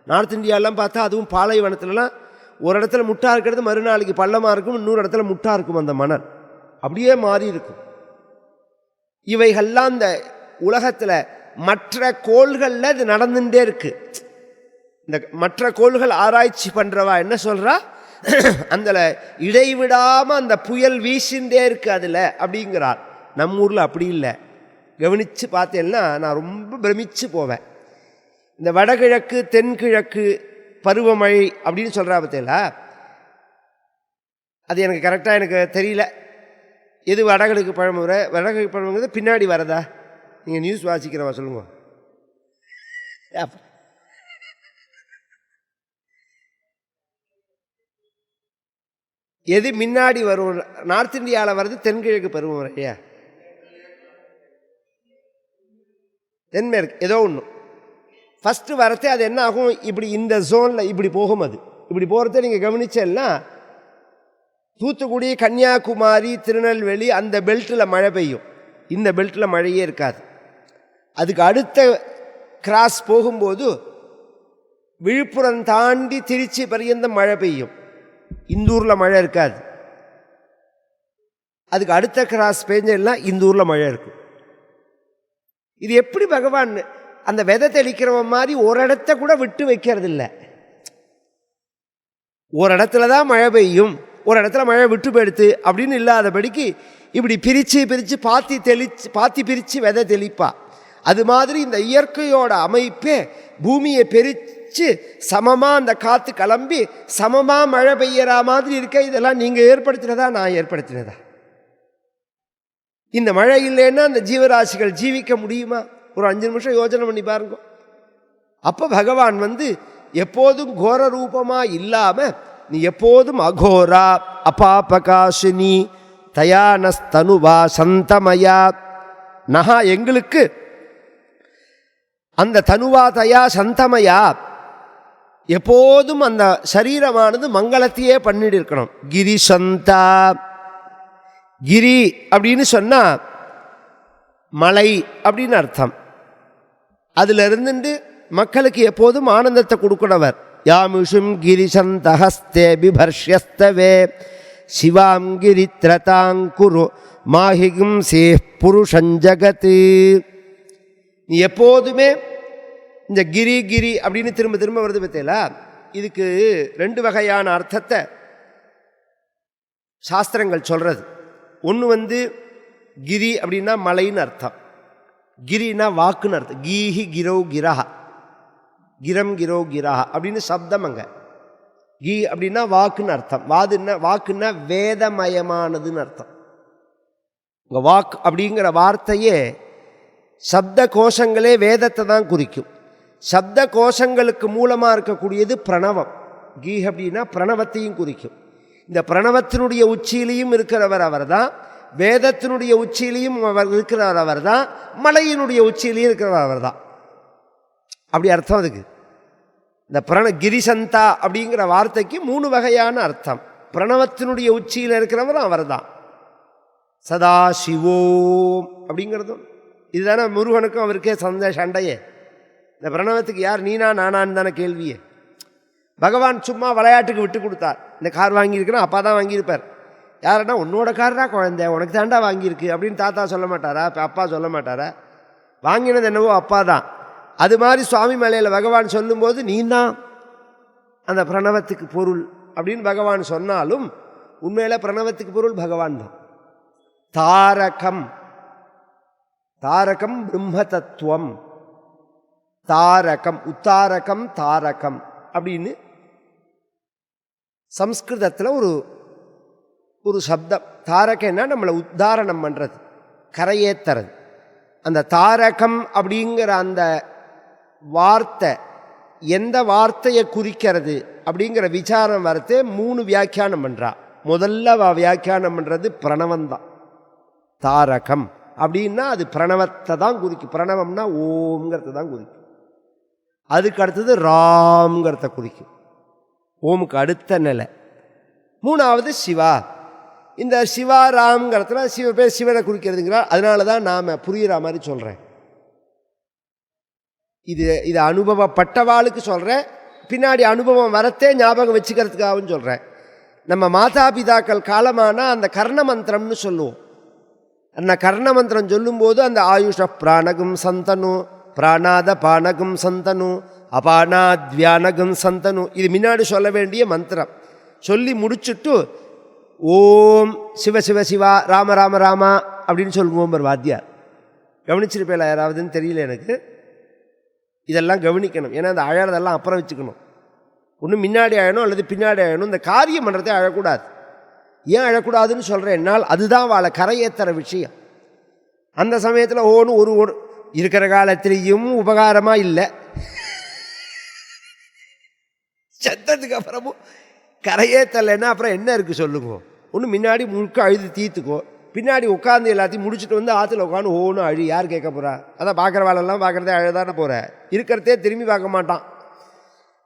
நார்த் இந்தியாவெலாம் பார்த்தா, அதுவும் பாலைவனத்துலலாம் ஒரு இடத்துல முட்டாக இருக்கிறது மறுநாளைக்கு பள்ளமாக இருக்கும், இன்னொரு இடத்துல முட்டாக இருக்கும். அந்த மணல் அப்படியே மாறி இருக்கும். இவைகள்லாம் இந்த உலகத்தில் மற்ற கோள்களில் இது நடந்துகிட்டே இருக்கு. இந்த மற்ற கோள்கள் ஆராய்ச்சி பண்ணுறவா என்ன சொல்கிறா, அந்த இடைவிடாமல் அந்த புயல் வீசின்றே இருக்கு அதில் அப்படிங்கிறார். நம்ம ஊரில் அப்படி இல்லை. கவனித்து பார்த்தேன்னா நான் ரொம்ப பிரமிச்சு போவேன். இந்த வடகிழக்கு தென்கிழக்கு பருவமழை அப்படின்னு சொல்கிறா பார்த்தீங்களா, அது எனக்கு கரெக்டாக எனக்கு தெரியல. எது வடகிழக்கு பழமுறை, வடகிழக்கு பழமுங்கிறது பின்னாடி வரதா? நீங்கள் நியூஸ் வாசிக்கிறவா சொல்லுங்க. எது முன்னாடி வரும்? நார்த் இந்தியாவில் வர்றது தென்கிழக்கு பருவமழையா தென்மேற்கு ஏதோ ஒன்று ஃபஸ்ட்டு வரத்தே. அது என்ன ஆகும், இப்படி இந்த ஜோனில் இப்படி போகும். அது இப்படி போகிறத நீங்கள் கவனிச்சேன்னா, தூத்துக்குடி கன்னியாகுமரி திருநெல்வேலி அந்த பெல்ட்டில் மழை பெய்யும், இந்த பெல்ட்டில் மழையே இருக்காது. அதுக்கு அடுத்த கிராஸ் போகும்போது விழுப்புரம் தாண்டி திருச்சி பரியந்தம் மழை பெய்யும், இந்த ஊரில் மழை இருக்காது. அதுக்கு அடுத்த கிராஸ் பெஞ்செல்லாம் இந்த ஊரில் மழை இருக்கும். இது எப்படி பகவான் அந்த விதை தெளிக்கிறவன் மாதிரி ஒரு இடத்த கூட விட்டு வைக்கிறதில்ல. ஒரு இடத்துல தான் மழை பெய்யும், ஒரு இடத்துல மழை விட்டு போயிடுத்து அப்படின்னு இல்லாதபடிக்கு இப்படி பிரித்து பிரித்து பாத்தி பிரித்து விதை தெளிப்பா. அது மாதிரி இந்த இயற்கையோட அமைப்பே பூமியை பிரித்து சமமாக அந்த காற்று கிளம்பி சமமாக மழை பெய்யற மாதிரி இருக்க. இதெல்லாம் நீங்கள் ஏற்படுத்தினதா நான் ஏற்படுத்தினதா? இந்த மழை இல்லைன்னா அந்த ஜீவராசிகள் ஜீவிக்க முடியுமா? ஒரு 5 நிமிஷம் யோசனை பண்ணி பாருங்க. அப்போ பகவான் எப்போதும் கோர ரூபமாக இல்லாமல் நீ எப்போதும் அகோரா அபாபகாசினி தயானஸ்தனுவா சந்தமயா நகா, எங்களுக்கு அந்த தனுவா தயா சந்தமயா எப்போதும் அந்த சரீரமானது மங்களத்தையே பண்ணிட்டு இருக்கணும். கிரி சந்தா, கிரி அப்படின்னு சொன்னால் மலை அப்படின்னு அர்த்தம். அதில் இருந்துட்டு மக்களுக்கு எப்போதும் ஆனந்தத்தை கொடுக்கிறவர். யாமிஷும் கிரிசந்தஹஸ்தே பிபர்ஷ்யஸ்தவே சிவாம் கிரித்ரதாங்குரு மாஹிகும் சே புருஷஞ்சகத்து. நீ எப்போதுமே இந்த கிரி கிரி அப்படின்னு திரும்ப திரும்ப வருது பார்த்தீங்களா? இதுக்கு 2 வகையான அர்த்தத்தை சாஸ்திரங்கள் சொல்கிறது. ஒன்று கிரி அப்படின்னா மலைன்னு அர்த்தம், கிரினா வாக்குன்னு அர்த்தம். கீஹி கிரோ கிரஹா, கிரம் கிரோ கிரஹா அப்படின்னு சப்தம். அங்கே கீ அப்படின்னா வாக்குன்னு அர்த்தம். வாக்குன்னா வேதமயமானதுன்னு அர்த்தம். இங்கே வாக் அப்படிங்கிற வார்த்தையே சப்த கோஷங்களே வேதத்தை தான் குறிக்கும். சப்த கோஷங்களுக்கு மூலமாக இருக்கக்கூடியது பிரணவம். கீ அப்படின்னா பிரணவத்தையும் குறிக்கும். இந்த பிரணவத்தினுடைய உச்சியிலையும் இருக்கிறவர் அவர் தான், வேதத்தினுடைய உச்சியிலையும் அவர் இருக்கிறவர் அவர் தான், மலையினுடைய உச்சியிலையும் இருக்கிறவர் அவர் தான். அப்படி அர்த்தம் அதுக்கு. இந்த கிரிசந்தா அப்படிங்கிற வார்த்தைக்கு 3 வகையான அர்த்தம். பிரணவத்தினுடைய உச்சியில் இருக்கிறவரும் அவர் தான். சதா சிவோம் அப்படிங்கிறதும் இதுதானே முருகனுக்கும் அவருக்கே சண்டையே. இந்த பிரணவத்துக்கு யார் நீனா நானான்னு தானே கேள்வியே. பகவான் சும்மா விளையாட்டுக்கு விட்டு கொடுத்தார். இந்த கார் வாங்கியிருக்குன்னா அப்பா தான் வாங்கியிருப்பார். யாருன்னா உன்னோட கார் தான் குழந்தை, உனக்கு தாண்டா வாங்கியிருக்கு அப்படின்னு தாத்தா சொல்ல மாட்டாரா? அப்பா சொல்ல மாட்டாரா? வாங்கினது என்னவோ அப்பா தான். அது மாதிரி சுவாமி மலையில் பகவான் சொல்லும்போது நீ தான் அந்த பிரணவத்துக்கு பொருள் அப்படின்னு பகவான் சொன்னாலும் உண்மையில் பிரணவத்துக்கு பொருள் பகவான் தான். தாரகம், தாரகம் பிரம்ம தத்துவம். தாரகம், உத்தாரகம், தாரகம் அப்படின்னு சம்ஸ்கிருதத்தில் ஒரு சப்தம். தாரகன்னா நம்மளை உத்தாரணம் பண்ணுறது, கரையேத்துறது. அந்த தாரகம் அப்படிங்கிற அந்த வார்த்தை எந்த வார்த்தையை குறிக்கிறது அப்படிங்கிற விசாரம் வரத்தே 3 வியாக்கியானம் பண்ணுறா. முதல்ல வியாக்கியானம் பண்ணுறது பிரணவந்தான். தாரகம் அப்படின்னா அது பிரணவத்தை தான் குறிக்கும். பிரணவம்னா ஓம்ங்கிறத தான் குறிக்கும். அதுக்கு அடுத்தது ராம்ங்கிறத குறிக்கும். ஓமுக்கு அடுத்த நிலை. 3வது சிவா. இந்த சிவா ராம்ங்கிறதுல சிவனை குறிக்கிறதுங்கிறார். அதனால தான் நாம் புரிகிற மாதிரி சொல்கிறேன். இது அனுபவப்பட்டவாளுக்கு சொல்கிறேன், பின்னாடி அனுபவம் வரத்தே ஞாபகம் வச்சுக்கிறதுக்காகவும் சொல்கிறேன். நம்ம மாதா பிதாக்கள் காலமான அந்த கர்ண மந்திரம்னு சொல்லுவோம். அந்த கர்ண மந்திரம் சொல்லும்போது அந்த ஆயுஷ பிராணகும் சந்தனு, பிராணாத பானகும் சந்தனு, அபானாத்வியானகும் சந்தனு, இது முன்னாடி சொல்ல வேண்டிய மந்திரம். சொல்லி முடிச்சுட்டு ஓம் சிவ சிவ சிவா ராம ராம ராமா அப்படின்னு சொல்லுவோம். வாத்தியார் கவனிச்சிருப்பேல யாராவதுன்னு தெரியல எனக்கு. இதெல்லாம் கவனிக்கணும். ஏன்னா அந்த அழறதெல்லாம் அப்புறம் வச்சுக்கணும். ஒன்று முன்னாடி அழணும் அல்லது பின்னாடி அழணும். இந்த காரியம் பண்ணுறதே அழக்கூடாது. ஏன் அழக்கூடாதுன்னு சொல்கிறேன் என்னால் அதுதான் வாழை கரையேற்றுற விஷயம். அந்த சமயத்தில் ஒரு இருக்கிற காலத்திலையும் உபகாரமாக இல்லை, சத்தத்துக்கு அப்புறமும் கரையேற்றலைன்னா அப்புறம் என்ன இருக்குது சொல்லுங்க. ஒன்று முன்னாடி முழுக்க அழுது தீர்த்துக்கோ, பின்னாடி உட்காந்து எல்லாத்தையும் முடிச்சுட்டு வந்து ஆற்றுல உட்காந்து ஒவ்வொன்றும் அழி. யார் கேட்க போகிறா? அதான் பார்க்குற வாழெல்லாம் பார்க்குறதே அழதானே போகிற, இருக்கிறதே திரும்பி பார்க்க மாட்டான்.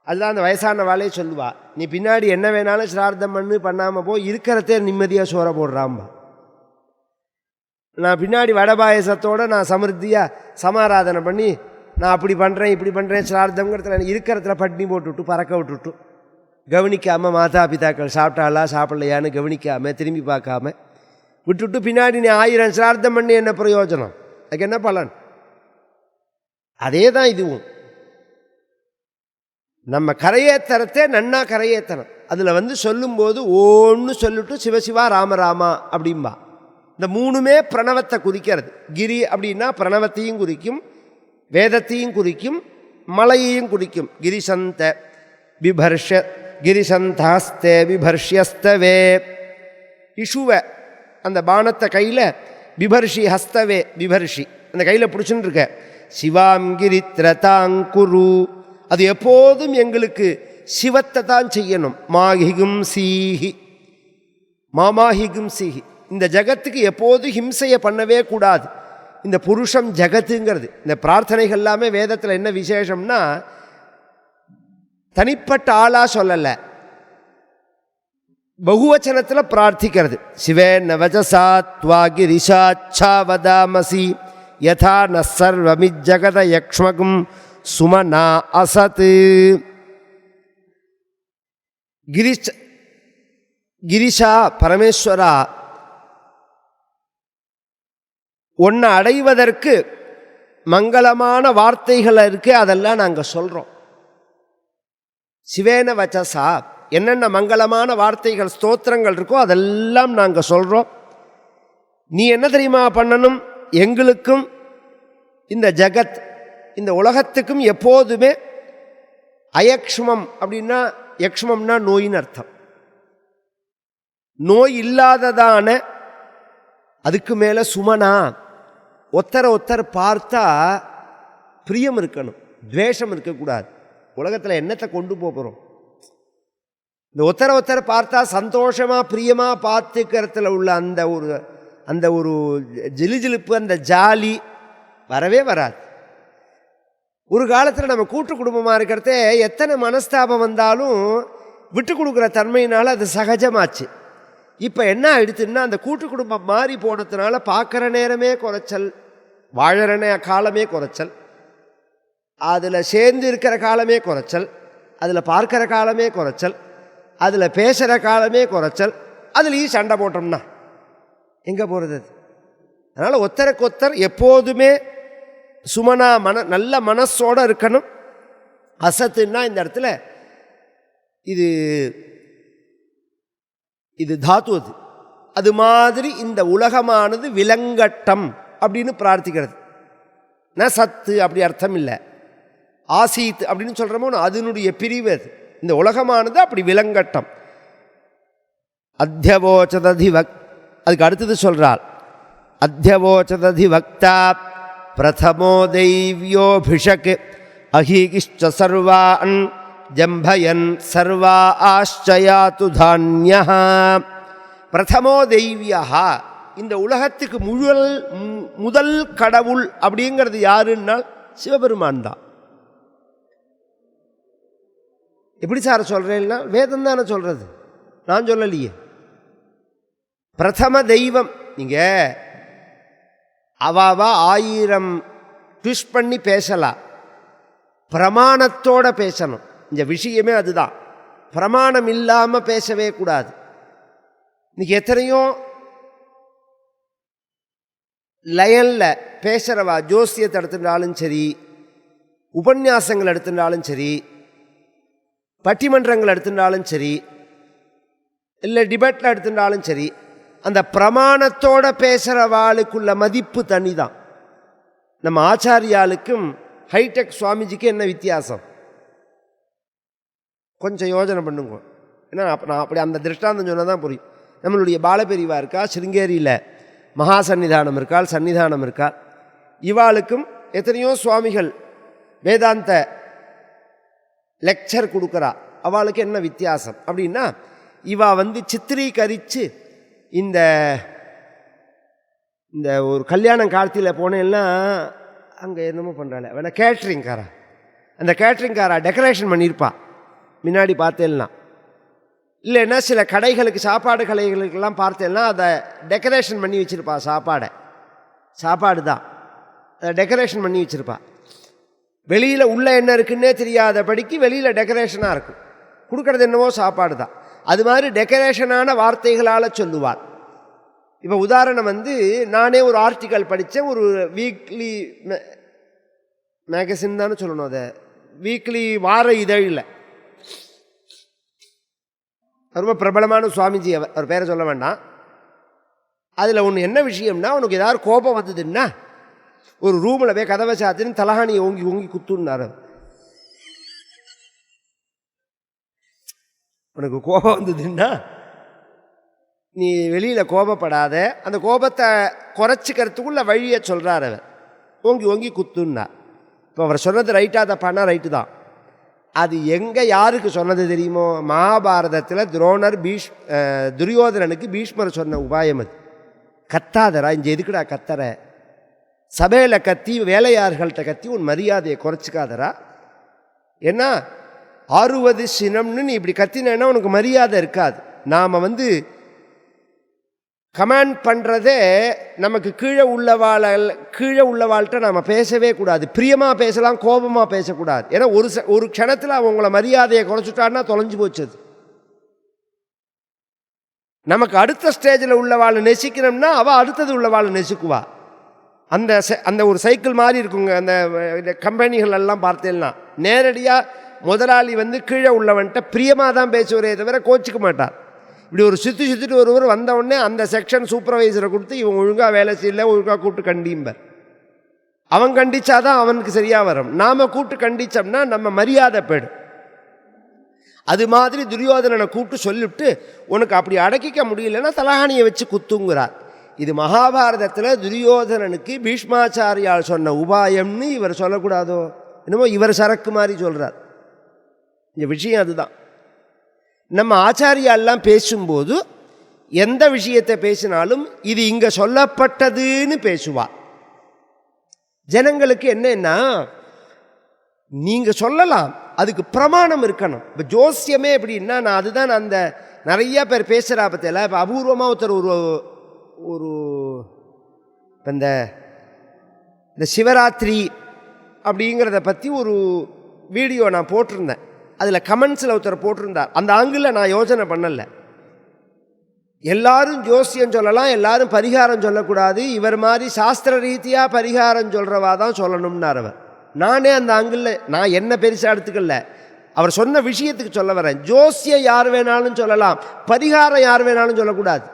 அதுதான் அந்த வயசான வாழையே சொல்லுவா, நீ பின்னாடி என்ன வேணாலும் சிரார்த்தம் பண்ணாமல் போ, இருக்கிறதே நிம்மதியாக சோற போடுறாம்பா. நான் பின்னாடி வடபாயசத்தோடு நான் சமிருத்தியாக சமாராதனை பண்ணி நான் அப்படி பண்ணுறேன் இப்படி பண்ணுறேன் சிரார்த்தங்கிறதுல இருக்கிறதுல பட்டினி போட்டுவிட்டு பறக்க விட்டுவிட்டு கவனிக்காமல் மாதா பிதாக்கள் சாப்பிட்டாளா சாப்பிட்லையான்னு கவனிக்காமல் திரும்பி பார்க்காம விட்டுவிட்டு பின்னாடி நீ 1000 சிரார்த்தம் பண்ணி என்ன பிரயோஜனம்? அதுக்கு என்ன பலன்? அதே தான் இதுவும். நம்ம கரையேத்தரத்தே நன்னா கரையேத்தனம். அதில் சொல்லும்போது ஒன்று சொல்லிட்டு சிவசிவா ராமராமா அப்படிம்பா. இந்த மூணுமே பிரணவத்தை குறிக்கிறது. கிரி அப்படின்னா பிரணவத்தையும் குறிக்கும், வேதத்தையும் குறிக்கும், மலையையும் குறிக்கும். கிரிசந்த பிபர்ஷ கிரிசந்தாஸ்தே பிபர்ஷ்யஸ்தவே. இஷுவை அந்த பானத்தை கையில் பிபர்ஷி ஹஸ்தவே பிபர்ஷி அந்த கையில் பிடிச்சுன்னு இருக்க. சிவாம் கிரித்ரதாங்குரு, அது எப்போதும் எங்களுக்கு சிவத்தை தான் செய்யணும். மாஹிகும் சீஹி மாமாஹிகும் சீஹி, இந்த ஜகத்துக்கு எப்போதும் ஹிம்சையை பண்ணவே கூடாது. இந்த புருஷம் ஜகத்துங்கிறது இந்த பிரார்த்தனைகள் எல்லாமே வேதத்தில் என்ன விசேஷம்னா தனிப்பட்ட ஆளாக சொல்லலை, பகுவச்சனத்தில் பிரார்த்திக்கிறது. சிவே நவஜசா த்வா கிரிஷாச்சா வதாமசி யதா ந சர்வமிஜ்ஜகத யக்ஷ்மகும் சுமனா அசத். கிரிஷா பரமேஸ்வரா, ஒன்றை அடைவதற்கு மங்களமான வார்த்தைகள் இருக்கு, அதெல்லாம் நாங்கள் சொல்கிறோம். சிவேன வச்சசா, என்னென்ன மங்களமான வார்த்தைகள் ஸ்தோத்திரங்கள் இருக்கோ அதெல்லாம் நாங்கள் சொல்கிறோம். நீ என்ன தெரியுமா பண்ணணும், எங்களுக்கும் இந்த ஜகத் இந்த உலகத்துக்கும் எப்போதுமே அயக்ஷ்மம் அப்படின்னா, யக்ஷ்மம்னா நோயின்னு அர்த்தம். நோய் இல்லாததான, அதுக்கு மேலே சுமனா, ஒத்தரை பார்த்தா பிரியம் இருக்கணும், துவேஷம் இருக்கக்கூடாது. உலகத்தில் என்னத்தை கொண்டு போகிறோம்? இந்த ஒத்தரை பார்த்தா சந்தோஷமாக பிரியமாக பார்த்துக்கிறதுல உள்ள அந்த ஒரு ஜிலிஜிலிப்பு, அந்த ஜாலி வரவே வராது. ஒரு காலத்தில் நம்ம கூட்டு குடும்பமாக இருக்கிறதே எத்தனை மனஸ்தாபம் வந்தாலும் விட்டு கொடுக்குற தன்மையினால் அது சகஜமாச்சு. இப்போ என்ன ஆயிடுச்சுன்னா, அந்த கூட்டு குடும்பம் மாறி போனதுனால பார்க்குற நேரமே குறைச்சல், வாழற காலமே குறைச்சல், அதில் சேர்ந்து இருக்கிற காலமே குறைச்சல், அதில் பார்க்குற காலமே குறைச்சல், அதில் பேசுகிற காலமே குறைச்சல், அதுலேயும் சண்டை போட்டோம்னா எங்கே போகிறது? அதனால் ஒத்தருக்கொத்தர் எப்போதுமே சுமனா நல்ல மனசோடு இருக்கணும். அசத்துன்னா இந்த இடத்துல இது தாத்து, அது மாதிரி இந்த உலகமானது விலங்கட்டம் அப்படின்னு பிரார்த்திக்கிறது. ந சத்து அப்படி அர்த்தம் இல்லை, ஆசீத் அப்படின்னு சொல்கிறோமோ அதனுடைய பிரிவு அது. இந்த உலகமானது அப்படி விலங்கட்டம். அத்தியவோச்சததி அதுக்கு அடுத்தது சொல்கிறாள். அத்தியவோச்சததி வக்தா பிரதமோ தெய்வியோபிஷக் அஹீகிஷ்ட சர்வான் ஜம்பயன் சர்வா ஆஷ்சயாத்து தான்யஹ. பிரதமோ தெய்வியா, இந்த உலகத்துக்கு முதல் கடவுள் அப்படிங்கிறது யாருன்னால் சிவபெருமான் தான். எப்படி சார் சொல்கிறேன்னா, வேதம் தானே சொல்கிறது, நான் சொல்லலையே. பிரதம தெய்வம். நீங்கள் அவாவா 1000 ட்விஸ்ட் பண்ணி பேசலாம், பிரமாணத்தோடு பேசணும். இந்த விஷயமே அதுதான், பிரமாணம் இல்லாமல் பேசவே கூடாது. இன்னைக்கு எத்தனையோ லயனில் பேசுகிறவா, ஜோசியத்தை எடுத்துட்டாலும் சரி, உபன்யாசங்கள் எடுத்துட்டாலும் சரி, பட்டிமன்றங்கள் எடுத்துட்டாலும் சரி, இல்லை டிபேட்டில் எடுத்துட்டாலும் சரி, அந்த பிரமாணத்தோடு பேசுகிறவாளுக்குள்ள மதிப்பு தனி தான். நம்ம ஆச்சாரியாளுக்கும் ஹைடெக் சுவாமிஜிக்கு என்ன வித்தியாசம்? கொஞ்சம் யோஜனை பண்ணுங்க. ஏன்னா நான் அப்படி அந்த திருஷ்டாந்தம் சொன்னால் தான் புரியும். நம்மளுடைய பாலபெரிவா இருக்கா, சிருங்கேரியில் மகா சன்னிதானம் இருக்காள், சன்னிதானம் இருக்காள். இவாளுக்கும் எத்தனையோ சுவாமிகள் வேதாந்த லெக்சர் கொடுக்குறா. அவளுக்கு என்ன வித்தியாசம் அப்படின்னா, இவா சித்திரீகரித்து இந்த இந்த ஒரு கல்யாணம் காலத்தில் போனேன்னா அங்கே என்னமோ பண்ணுறாள் வேணா கேட்ரிங்காரா, அந்த கேட்ரிங்காரா டெக்கரேஷன் பண்ணியிருப்பா முன்னாடி பார்த்தேன்னா. இல்லைன்னா சில கடைகளுக்கு, சாப்பாடு கடைகளுக்கெல்லாம் பார்த்தேன்னா அதை டெக்கரேஷன் பண்ணி வச்சுருப்பா. சாப்பாடு தான் அதை டெக்கரேஷன் பண்ணி வச்சுருப்பா. வெளியில் உள்ளே என்ன இருக்குன்னே தெரியாதபடிக்கு வெளியில் டெக்கரேஷனாக இருக்கும். கொடுக்குறது என்னவோ சாப்பாடு தான். அது மாதிரி டெக்கரேஷனான வார்த்தைகளால் சொல்லுவாள். இப்போ உதாரணம் நானே ஒரு ஆர்டிக்கல் படித்தேன், ஒரு வீக்லி மேகசின் தானே சொல்லணும், அதை வீக்லி வார இதழில் ரொம்ப பிரபலமான சுவாமிஜி, அவர் பேரை சொல்ல வேண்டாம். அதில் ஒன்று என்ன விஷயம்னா, உனக்கு ஏதாவது கோபம் வந்ததுன்னா ஒரு ரூமில் போய் கதவை சாத்தின்னு தலகாணியை ஓங்கி ஓங்கி குத்துன்னாரு. உனக்கு கோபம் வந்ததுன்னா நீ வெளியில் கோபப்படாத, அந்த கோபத்தை குறைச்சிக்கிறதுக்குள்ள வழியை சொல்கிறார் அவர். ஓங்கி ஓங்கி குத்துன்னா. இப்போ அவர் சொன்னது ரைட்டாக தப்பானா ரைட்டு தான். அது எங்கே யாருக்கு சொன்னது தெரியுமோ? மகாபாரதத்தில் துரோணர் துரியோதனனுக்கு பீஷ்மர் சொன்ன உபாயம் அது. கத்தாதரா, இங்கே எதுக்குடா கத்தற, சபையில் கத்தி வேலையார்கள்ட்ட கத்தி உன் மரியாதையை குறைச்சிக்காதரா, ஏன்னா 60 சினம்னு நீ இப்படி கத்தினேன்னா உனக்கு மரியாதை இருக்காது. நாம் கமாண்ட் பண்ணுறதே நமக்கு கீழே உள்ளவாள்கிட்ட நாம் பேசவே கூடாது. பிரியமாக பேசலாம், கோபமாக பேசக்கூடாது. ஏன்னா ஒரு க்ஷணத்தில் அவங்கள மரியாதையை குறைச்சிட்டான்னா தொலைஞ்சு போச்சது. நமக்கு அடுத்த ஸ்டேஜில் உள்ளவாளை நெசிக்கணும்னா அவள் அடுத்தது உள்ளவாளை நெசிக்குவா. அந்த ஒரு சைக்கிள் மாதிரி இருக்குங்க. அந்த கம்பெனிகள் எல்லாம் பார்த்தேன்னா நேரடியாக முதலாளி கீழே உள்ளவன்ட்ட பிரியமாக தான் பேசுவரே தவிர கோச்சிக்க மாட்டார். இப்படி ஒரு சுற்றிட்டு ஒருவர் வந்தவுடனே அந்த செக்ஷன் சூப்பர்வைசரை கொடுத்து இவன் ஒழுங்காக வேலை செய்யல, ஒழுங்காக கூப்பிட்டு கண்டிம்பர். அவன் கண்டிச்சாதான் அவனுக்கு சரியாக வரும். நாம் கூப்பிட்டு கண்டித்தோம்னா நம்ம மரியாதை போயிடும். அது மாதிரி துரியோதனனை கூப்பிட்டு சொல்லிவிட்டு உனக்கு அப்படி அடக்கிக்க முடியலன்னா தலகாணியை வச்சு குத்துங்கிறார். இது மகாபாரதத்தில் துரியோதனனுக்கு பீஷ்மாச்சாரியால் சொன்ன உபாயம்னு இவர் சொல்லக்கூடாதோ? என்னமோ இவர் சரக்கு மாதிரி சொல்கிறார். இந்த விஷயம் அதுதான். நம்ம ஆச்சாரியாலாம் பேசும்போது எந்த விஷயத்தை பேசினாலும் இது இங்கே சொல்லப்பட்டதுன்னு பேசுவார். ஜனங்களுக்கு என்னன்னா, நீங்கள் சொல்லலாம், அதுக்கு பிரமாணம் இருக்கணும். இப்போ ஜோசியமே எப்படின்னா, நான் அதுதான் அந்த நிறைய பேர் பேசுகிறா பற்றியில். இப்போ அபூர்வமாக ஒருத்தர் ஒரு இந்த சிவராத்திரி அப்படிங்கிறத பற்றி ஒரு வீடியோ நான் போட்டிருந்தேன். அதில் கமெண்ட்ஸில் ஒருத்தர் போட்டிருந்தார். அந்த ஆங்கிளில் நான் யோசனை பண்ணலை. எல்லாரும் ஜோசியம் சொல்லலாம், எல்லாரும் பரிகாரம் சொல்லக்கூடாது, இவர் மாதிரி சாஸ்திர ரீதியாக பரிகாரம் சொல்கிறவா தான் சொல்லணும்னார் அவர். நானே அந்த ஆங்கிளில் நான் என்ன பெருசாக எடுத்துக்கல, அவர் சொன்ன விஷயத்துக்கு சொல்ல வரேன். ஜோசியம் யார் வேணாலும் சொல்லலாம், பரிகாரம் யார் வேணாலும் சொல்லக்கூடாது.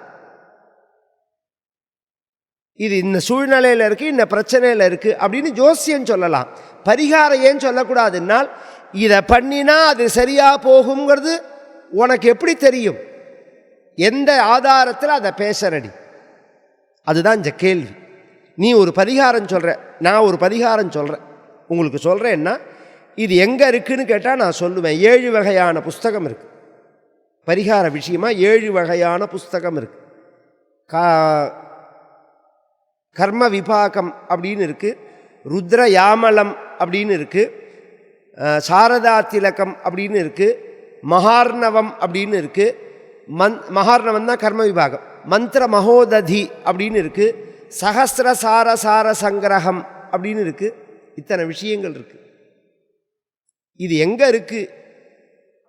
இது இந்த சூழ்நிலையில் இருக்குது, இந்த பிரச்சனையில் இருக்குது அப்படின்னு ஜோசியம் சொல்லலாம். பரிகாரம் ஏன் சொல்லக்கூடாதுன்னால், இதை பண்ணினா அது சரியாக போகுங்கிறது உனக்கு எப்படி தெரியும்? எந்த ஆதாரத்தில் அதை பேசுறடி? அதுதான் இந்த கேள்வி. நீ ஒரு பரிகாரம் சொல்கிற, நான் ஒரு பரிகாரம் சொல்கிறேன், உங்களுக்கு சொல்கிறேன்னா இது எங்கே இருக்குதுன்னு கேட்டால் நான் சொல்லுவேன். 7 வகையான புஸ்தகம் இருக்குது பரிகார விஷயமாக. 7 வகையான புஸ்தகம் இருக்குது. கர்ம விபாகம் அப்படின்னு இருக்குது, ருத்ர யாமலம் அப்படின்னு இருக்குது, சாரதா திலகம் அப்படின்னு இருக்குது, மகார்ணவம் அப்படின்னு இருக்குது. மகார்ணவம் தான் கர்ம விபாகம். மந்திர மகோததி அப்படின்னு இருக்குது, சஹசிரசார சார சங்கிரகம் அப்படின்னு இருக்குது. இத்தனை விஷயங்கள் இருக்குது. இது எங்கே இருக்குது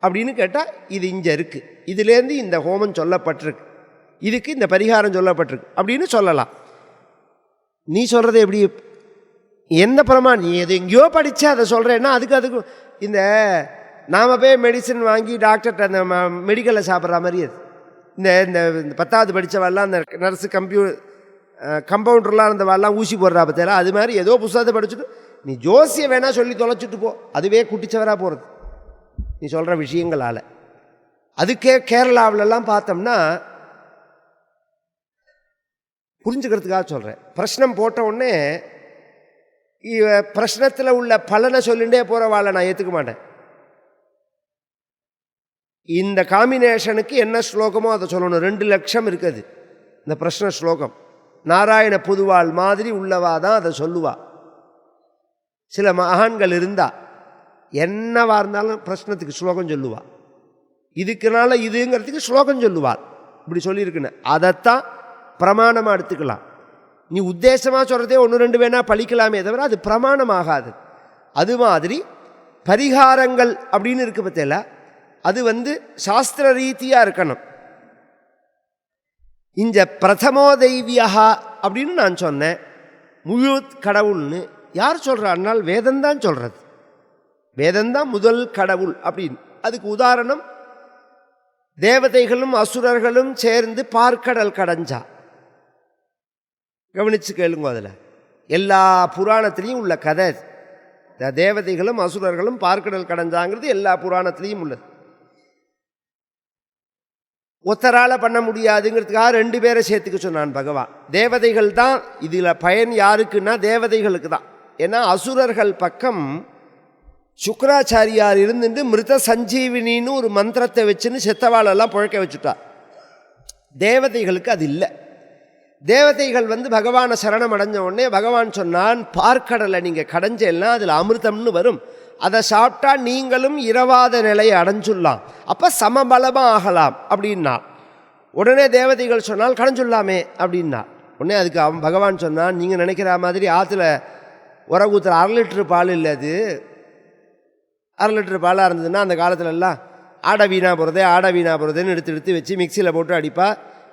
அப்படின்னு கேட்டால் இது இங்கே இருக்குது. இதுலேருந்து இந்த ஹோமம் சொல்லப்பட்டிருக்கு, இதுக்கு இந்த பரிகாரம் சொல்லப்பட்டிருக்கு அப்படின்னு சொல்லலாம். நீ சொல்கிறது எப்படி? எந்த பிரமாணம்? நீ எது எங்கேயோ படித்து அதை சொல்கிறேன்னா அதுக்கு இந்த நாம் போய் மெடிசன் வாங்கி டாக்டர்கிட்ட அந்த மெடிக்கலில் சாப்பிட்ற மாதிரி அது. இந்த 10வது படித்தவாள்லாம் அந்த நர்ஸு கம்பவுண்டர்லாம் அந்த வாள்லாம் ஊசி போடுறா பற்றியா, அது மாதிரி ஏதோ புத்தகத்தை படிச்சுட்டு நீ ஜோசியை வேணால் சொல்லி தொலைச்சிட்டு போ, அதுவே குட்டிச்சவராக போகிறது நீ சொல்கிற விஷயங்களால். அதுக்கே கேரளாவிலலாம் பார்த்தோம்னா, புரிஞ்சுக்கிறதுக்காக சொல்கிறேன், பிரശ്னம் போட்ட உடனே பிரശ്னத்தில் உள்ள பலனை சொல்லிகிட்டே போகிற வாழை நான் ஏற்றுக்க மாட்டேன். இந்த காம்பினேஷனுக்கு என்ன ஸ்லோகமோ அதை சொல்லணும். 2 லட்சம் இருக்குது இந்த பிரശ്ன ஸ்லோகம். நாராயண பொதுவாள் மாதிரி உள்ளவா தான் அதை சொல்லுவா. சில மகான்கள் இருந்தா என்னவா இருந்தாலும் பிரശ്னத்துக்கு ஸ்லோகம் சொல்லுவா, இதுக்குனால இதுங்கிறதுக்கு ஸ்லோகம் சொல்லுவாள். இப்படி சொல்லியிருக்குன்னு அதைத்தான் பிரமாணமாக எடுத்துக்கலாம். நீ உத்தேசமாக சொல்கிறதே 1-2 வேணால் பழிக்கலாமே தவிர அது பிரமாணமாகாது. அது மாதிரி பரிகாரங்கள் அப்படின்னு இருக்கு பற்றியில, அது சாஸ்திர ரீதியாக இருக்கணும். இந்த பிரதமோ தெய்வியா அப்படின்னு நான் சொன்னேன். முழு கடவுள்னு யார் சொல்கிறான்னால் வேதந்தான் சொல்கிறது. வேதந்தான் முதல் கடவுள் அப்படின்னு. அதுக்கு உதாரணம், தேவதைகளும் அசுரர்களும் சேர்ந்து பார்க்கடல் கடைஞ்சா. கவனித்து கேளுங்க. அதில் எல்லா புராணத்திலையும் உள்ள கதை. தேவதைகளும் அசுரர்களும் பார்க்கடல் கடைஞ்சாங்கிறது எல்லா புராணத்திலையும் உள்ளது. ஒத்தரால் பண்ண முடியாதுங்கிறதுக்காக 2 பேரை சேர்த்துக்க சொன்னான் பகவான். தேவதைகள் தான் இதில் பயன் யாருக்குன்னா தேவதைகளுக்கு தான். ஏன்னா அசுரர்கள் பக்கம் சுக்கராச்சாரியார் இருந்துட்டு மிருத சஞ்சீவினின்னு ஒரு மந்திரத்தை வச்சுன்னு செத்தவாளெல்லாம் புழைக்க வச்சுட்டார். தேவதைகளுக்கு அது இல்லை. தேவதைகள் பகவானை சரணம் அடைஞ்ச உடனே பகவான் சொன்னான், பார்க்கடலை நீங்கள் கடைஞ்செல்லாம் அதில் அமிர்தம்னு வரும், அதை சாப்பிட்டா நீங்களும் இரவாத நிலையை அடைஞ்சுடலாம், அப்போ சமபலமாக ஆகலாம் அப்படின்னா. உடனே தேவதைகள் சொன்னால் கடைஞ்சுடலாமே அப்படின்னா. உடனே அதுக்கு பகவான் சொன்னான், நீங்கள் நினைக்கிற மாதிரி ஆற்றுல உரகூத்துல 1/2 லிட்டரு பால் இல்லை, அது 1/2 லிட்டரு பாலாக இருந்ததுன்னா அந்த காலத்துலலாம் ஆடை வீணாக போகிறதுன்னு எடுத்து வச்சு மிக்சியில் போட்டு அடிப்பா.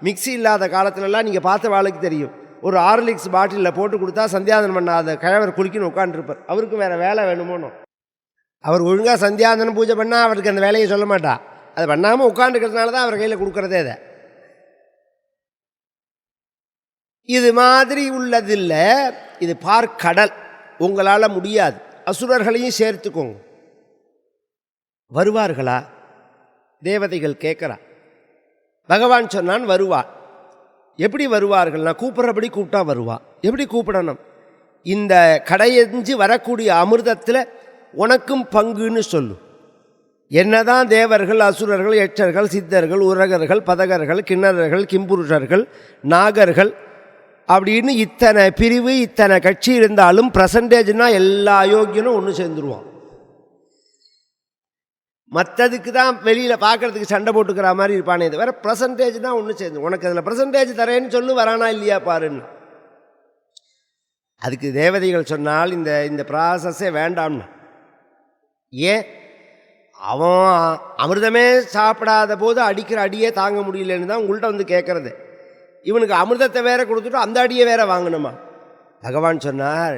மிக்சி இல்லாத காலத்துலலாம் நீங்கள் பார்த்த வாளுக்கு தெரியும், ஒரு ஹார்லிக்ஸ் பாட்டிலில் போட்டு கொடுத்தா சந்தியாதனம் பண்ணாத கிழவர் குளிக்கணும் உட்காந்துருப்பார். அவருக்கு வேறு வேலை வேணுமோனோ. அவர் ஒழுங்காக சந்தியாதனம் பூஜை பண்ணால் அவருக்கு அந்த வேலையை சொல்ல மாட்டா. அதை பண்ணாமல் உட்காந்துக்கிறதுனால தான் அவர் கையில் கொடுக்குறதே. அதை இது மாதிரி உள்ளதில்லை. இது பார்க்கடல், உங்களால் முடியாது. அசுரர்களையும் சேர்த்துக்கோங்க. வருவார்களா தேவதைகள் கேட்குறா. பகவான் சொன்னான் வருவார். எப்படி வருவார்கள்னா கூப்பிட்றபடி கூப்பிட்டா வருவா. எப்படி கூப்பிடணும்? இந்த கடையெஞ்சு வரக்கூடிய அமிர்தத்தில் உனக்கும் பங்குன்னு சொல்லு. என்னதான் தேவர்கள் அசுரர்கள் யட்சர்கள் சித்தர்கள் உரகர்கள் பதகர்கள் கிண்ணறர்கள் கிம்புருஷர்கள் நாகர்கள் அப்படின்னு இத்தனை பிரிவு இத்தனை கட்சி இருந்தாலும் பர்சன்டேஜ்னால் எல்லா அயோக்கியனும் ஒன்று சேர்ந்துருவான். மற்றதுக்கு தான் வெளியில் பார்க்குறதுக்கு சண்டை போட்டுக்கிற மாதிரி இருப்பானே தவிர பர்சன்டேஜ்னா ஒன்று சேர்ந்து உனக்கு அதில் பர்சன்டேஜ் தரேன்னு சொல்லு, வரானா இல்லையா பாருன்னு. அதுக்கு தேவதைகள் சொன்னால் இந்த ப்ராசஸே வேண்டாம்னா. ஏன்? அவன் அமிர்தமே சாப்பிடாத போது அடிக்கிற அடியே தாங்க முடியலன்னு தான் உங்கள்கிட்ட கேட்குறது. இவனுக்கு அமிர்தத்தை வேற கொடுத்துட்டு அந்த அடியை வேற வாங்கணுமா? பகவான் சொன்னார்,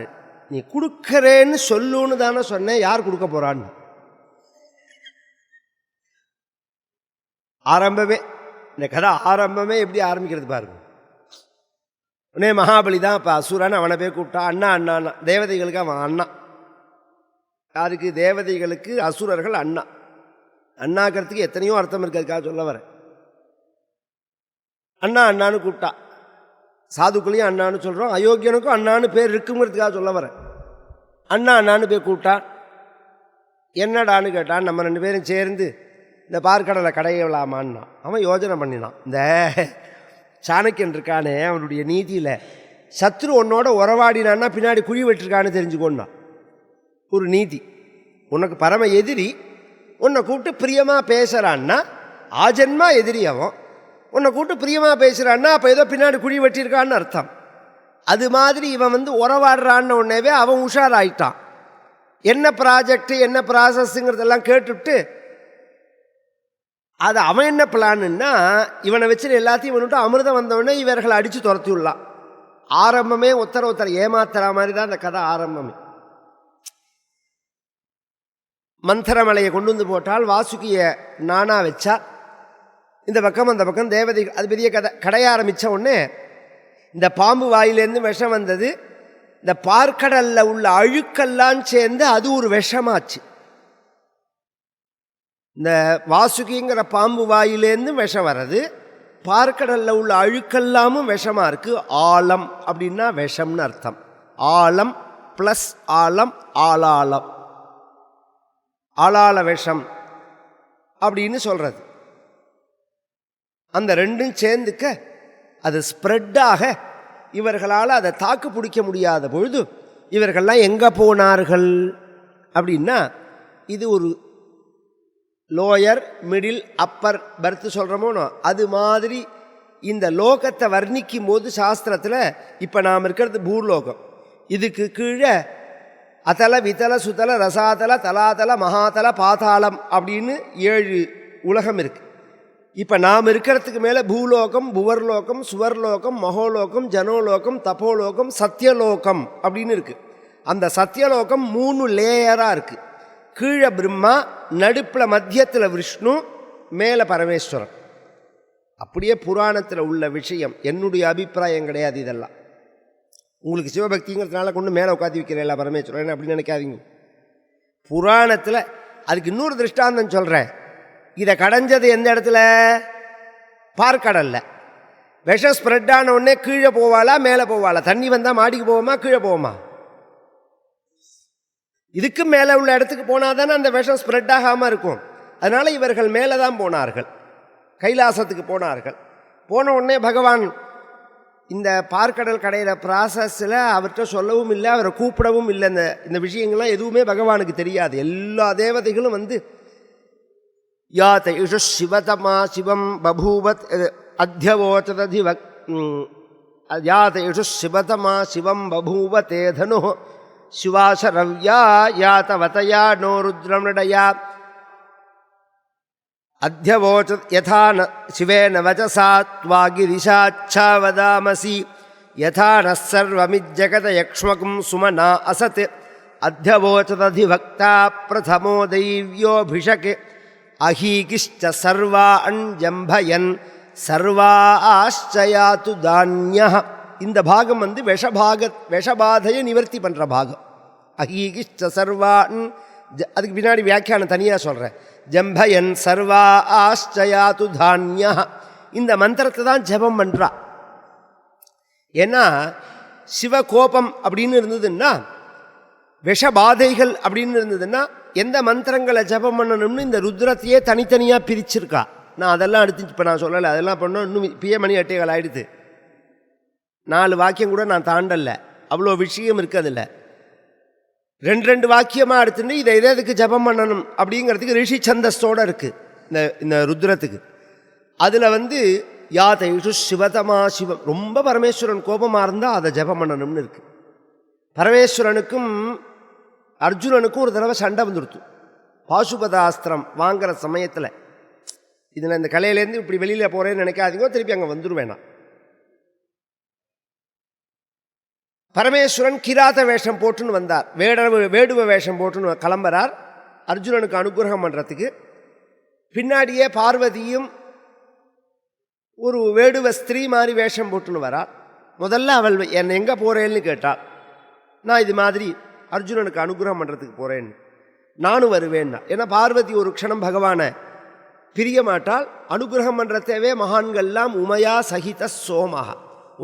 நீ கொடுக்குறேன்னு சொல்லுன்னு தானே சொன்னேன், யார் கொடுக்க போகிறான்னு. ஆரம்பமே இந்த கதை ஆரம்பமே எப்படி ஆரம்பிக்கிறது பாருங்க. உடனே மகாபலி தான் இப்போ அசுரன், அவனை போய் கூப்பிட்டா. அண்ணா தேவதைகளுக்கு அவன் அண்ணா. யாருக்கு? தேவதைகளுக்கு அசுரர்கள் அண்ணா. அண்ணாக்கிறதுக்கு எத்தனையோ அர்த்தம் இருக்கிறதுக்காக சொல்ல வரேன். அண்ணான்னு கூப்பிட்டா. சாதுக்களையும் அண்ணான்னு சொல்கிறோம், அயோக்கியனுக்கும் அண்ணான்னு பேர் இருக்குங்கிறதுக்காக சொல்ல வரேன். அண்ணான்னு போய் கூப்பிட்டா. என்னடான்னு கேட்டான். நம்ம 2 பேரும் சேர்ந்து இந்த பார்க்கடலை கடையலாமான்னா. அவன் யோஜனை பண்ணினான். இந்த சாணக்கியன் இருக்கானே, அவனுடைய நீதியில் சத்ரு உன்னோட உறவாடினான்னா பின்னாடி குழி வெட்டிருக்கான்னு தெரிஞ்சுக்கோன்னா ஒரு நீதி. உனக்கு பரம எதிரி உன்னை கூப்பிட்டு பிரியமாக பேசுகிறான்னா, ஆஜன்மா எதிரி அவன். உன்னை கூப்பிட்டு பிரியமாக பேசுகிறான்னா அப்போ ஏதோ பின்னாடி குழி வெட்டியிருக்கான்னு அர்த்தம். அது மாதிரி இவன் உறவாடுறான்னு உடனேவே அவன் உஷாராயிட்டான். என்ன ப்ராஜெக்டு என்ன ப்ராசஸ்ங்கிறதெல்லாம் கேட்டுவிட்டு அது அவன் என்ன பிளான்னா, இவனை வச்சு எல்லாத்தையும் வந்துட்டு அமிர்தம் வந்தவொடனே இவர்களை அடித்து துரத்தி விடலாம். ஆரம்பமே ஒருத்தர் ஏமாத்துற மாதிரி தான் இந்த கதை ஆரம்பமே. மந்திரமலையை கொண்டு வந்து போட்டால் வாசுகியை நானா வச்சா இந்த பக்கம் அந்த பக்கம் தேவதை. அது பெரிய கதை. கடைய ஆரம்பித்த உடனே இந்த பாம்பு வாயிலேருந்து விஷம் வந்தது. இந்த பார்க்கடலில் உள்ள அழுக்கெல்லாம் சேர்ந்து அது ஒரு விஷமாச்சு. இந்த வாசுகிங்கிற பாம்பு வாயிலேருந்து விஷம் வர்றது, பார்க்கடலில் உள்ள அழுக்கெல்லாமும் விஷமாக இருக்குது. ஆழம் அப்படின்னா விஷம்னு அர்த்தம். ஆழம் ப்ளஸ் ஆழம் ஆளாளம், ஆளாள விஷம் அப்படின்னு சொல்கிறது. அந்த 2ம் சேர்ந்துக்க அது ஸ்ப்ரெட்டாக இவர்களால் அதை தாக்கு பிடிக்க முடியாத பொழுது இவர்கள்லாம் எங்கே போனார்கள் அப்படின்னா, இது ஒரு லோயர் மிடில் அப்பர் பர்த் சொல்கிறோமோனோ அது மாதிரி இந்த லோகத்தை வர்ணிக்கும் போது சாஸ்திரத்தில் இப்போ நாம் இருக்கிறது பூர்லோகம். இதுக்கு கீழே அதல விதல சுதல ரசாதல தலாதல மகாதல பாதாளம் அப்படின்னு 7 உலகம் இருக்குது. இப்போ நாம் இருக்கிறதுக்கு மேலே பூலோகம் புவர்லோகம் சுவர்லோகம் மகோலோகம் ஜனோலோகம் தபோலோகம் சத்தியலோகம் அப்படின்னு இருக்குது. அந்த சத்தியலோகம் 3 லேயராக இருக்குது. கீழே பிரம்மா, நடுப்பில் மத்தியத்தில் விஷ்ணு, மேலே பரமேஸ்வரன். அப்படியே புராணத்தில் உள்ள விஷயம், என்னுடைய அபிப்பிராயம் கிடையாது இதெல்லாம். உங்களுக்கு சிவபக்திங்கிறதுனால கொண்டு மேலே உட்காந்து வைக்கிறேன் பரமேஸ்வரன் அப்படின்னு நினைக்காதீங்க. புராணத்தில் அதுக்கு இன்னொரு திருஷ்டாந்தம் சொல்கிறேன். இதை கடைஞ்சது எந்த இடத்துல? பார்க்கடல்ல. விஷம் ஸ்ப்ரெட் ஆன உடனே கீழே போவாளா மேலே போவாளா? தண்ணி வந்தால் மாடிக்கு போவோமா கீழே போவோமா? இதுக்கு மேலே உள்ள இடத்துக்கு போனால் தானே அந்த விஷம் ஸ்ப்ரெட் ஆகாமல் இருக்கும். அதனால் இவர்கள் மேலே தான் போனார்கள், கைலாசத்துக்கு போனார்கள். போன உடனே பகவான் இந்த பார்க்கடல் கடையிற ப்ராசஸில் அவர்கிட்ட சொல்லவும் இல்லை, அவரை கூப்பிடவும் இல்லை. இந்த விஷயங்கள்லாம் எதுவுமே பகவானுக்கு தெரியாது. எல்லா தேவதைகளும் வந்து யாத் இஷு சிவதமா சிவம் பபூவத் அத்தியவோச்சததி யாத் இஷு சிவதமா சிவம் பபூவதே தனு சிவாசரவ்யா யாத்தவதயா நோ ருத்ரமிடயா அத்தியவோச்ச யதா ந சிவேன வச்சசா த்வாகிரிஷாச்சா வதாமசி யதா ந சர்வமிஜ்ஜகத யக்ஷ்மகும் சுமனா அசத் அத்தியவோச்சததிபக்தா பிரதமோ தைவ்யோபிஷக் அஹீகிஷ்ட சர்வா அஞ்சம்பயன் சர்வா ஆశ్చயாத்து தான்யः. இந்த பாகம் வந்து விஷபாதையை நிவர்த்தி பண்ணுற பாகம். அஹீகிஷ்ட சர்வான், அதுக்கு பின்னாடி வியாக்கியானம் தனியாக சொல்கிறேன். ஜம்பயன் சர்வா ஆశ్చயாத்து தான்யா. இந்த மந்திரத்தை தான் ஜபம் பண்ணுறா. ஏன்னா சிவகோபம் அப்படின்னு இருந்ததுன்னா, விஷபாதைகள் அப்படின்னு இருந்ததுன்னா எந்த மந்திரங்களை ஜபம் பண்ணணும்னு இந்த ருத்ரத்தையே தனித்தனியாக பிரிச்சிருக்கா. நான் அதெல்லாம் எடுத்து இப்போ நான் சொல்லலை, அதெல்லாம் பண்ணோம். இன்னும் பிய மணி அட்டைகள் ஆகிடுது. 4 வாக்கியம் கூட நான் தாண்டலை, அவ்வளோ விஷயம் இருக்குது அதில். 2 வாக்கியமாக எடுத்துட்டு இதை எதுக்கு ஜபம் பண்ணணும் அப்படிங்கிறதுக்கு ரிஷி சந்தஸ்தோடு இருக்குது இந்த ருத்ரத்துக்கு. அதில் வந்து யாத் இஷு சிவதமா சிவம், ரொம்ப பரமேஸ்வரன் கோபமாக இருந்தால் அதை ஜபம் பண்ணணும்னு இருக்குது. பரமேஸ்வரனுக்கும் அர்ஜுனனுக்கும் ஒரு தடவை சண்டை வந்துடுத்து பாசுபதாஸ்திரம் வாங்குகிற சமயத்தில். இதில் இந்த கலையிலேருந்து இப்படி வெளியில் போகிறேன்னு நினைக்காதீங்க, திருப்பி அங்கே வந்துடுவேன் நான். பரமேஸ்வரன் கிராத வேஷம் போட்டுன்னு வந்தார், வேடுவ வேஷம் போட்டுன்னு கிளம்புறார் அர்ஜுனனுக்கு அனுகிரகம் பண்ணுறதுக்கு. பின்னாடியே பார்வதியும் ஒரு வேடுவ ஸ்திரீ மாதிரி வேஷம் போட்டுன்னு வரார். முதல்ல அவள் என்னை எங்கே போகிறேன்னு கேட்டாள். நான் இது மாதிரி அர்ஜுனனுக்கு அனுகிரகம் பண்ணுறதுக்கு போகிறேன்னு. நானும் வருவேன்னா. ஏன்னா பார்வதி ஒரு க்ஷணம் பகவானை பிரிய மாட்டாள். அனுகிரகம் பண்ணுறதேவே மகான்கள்லாம் உமையா சகித சோமஹா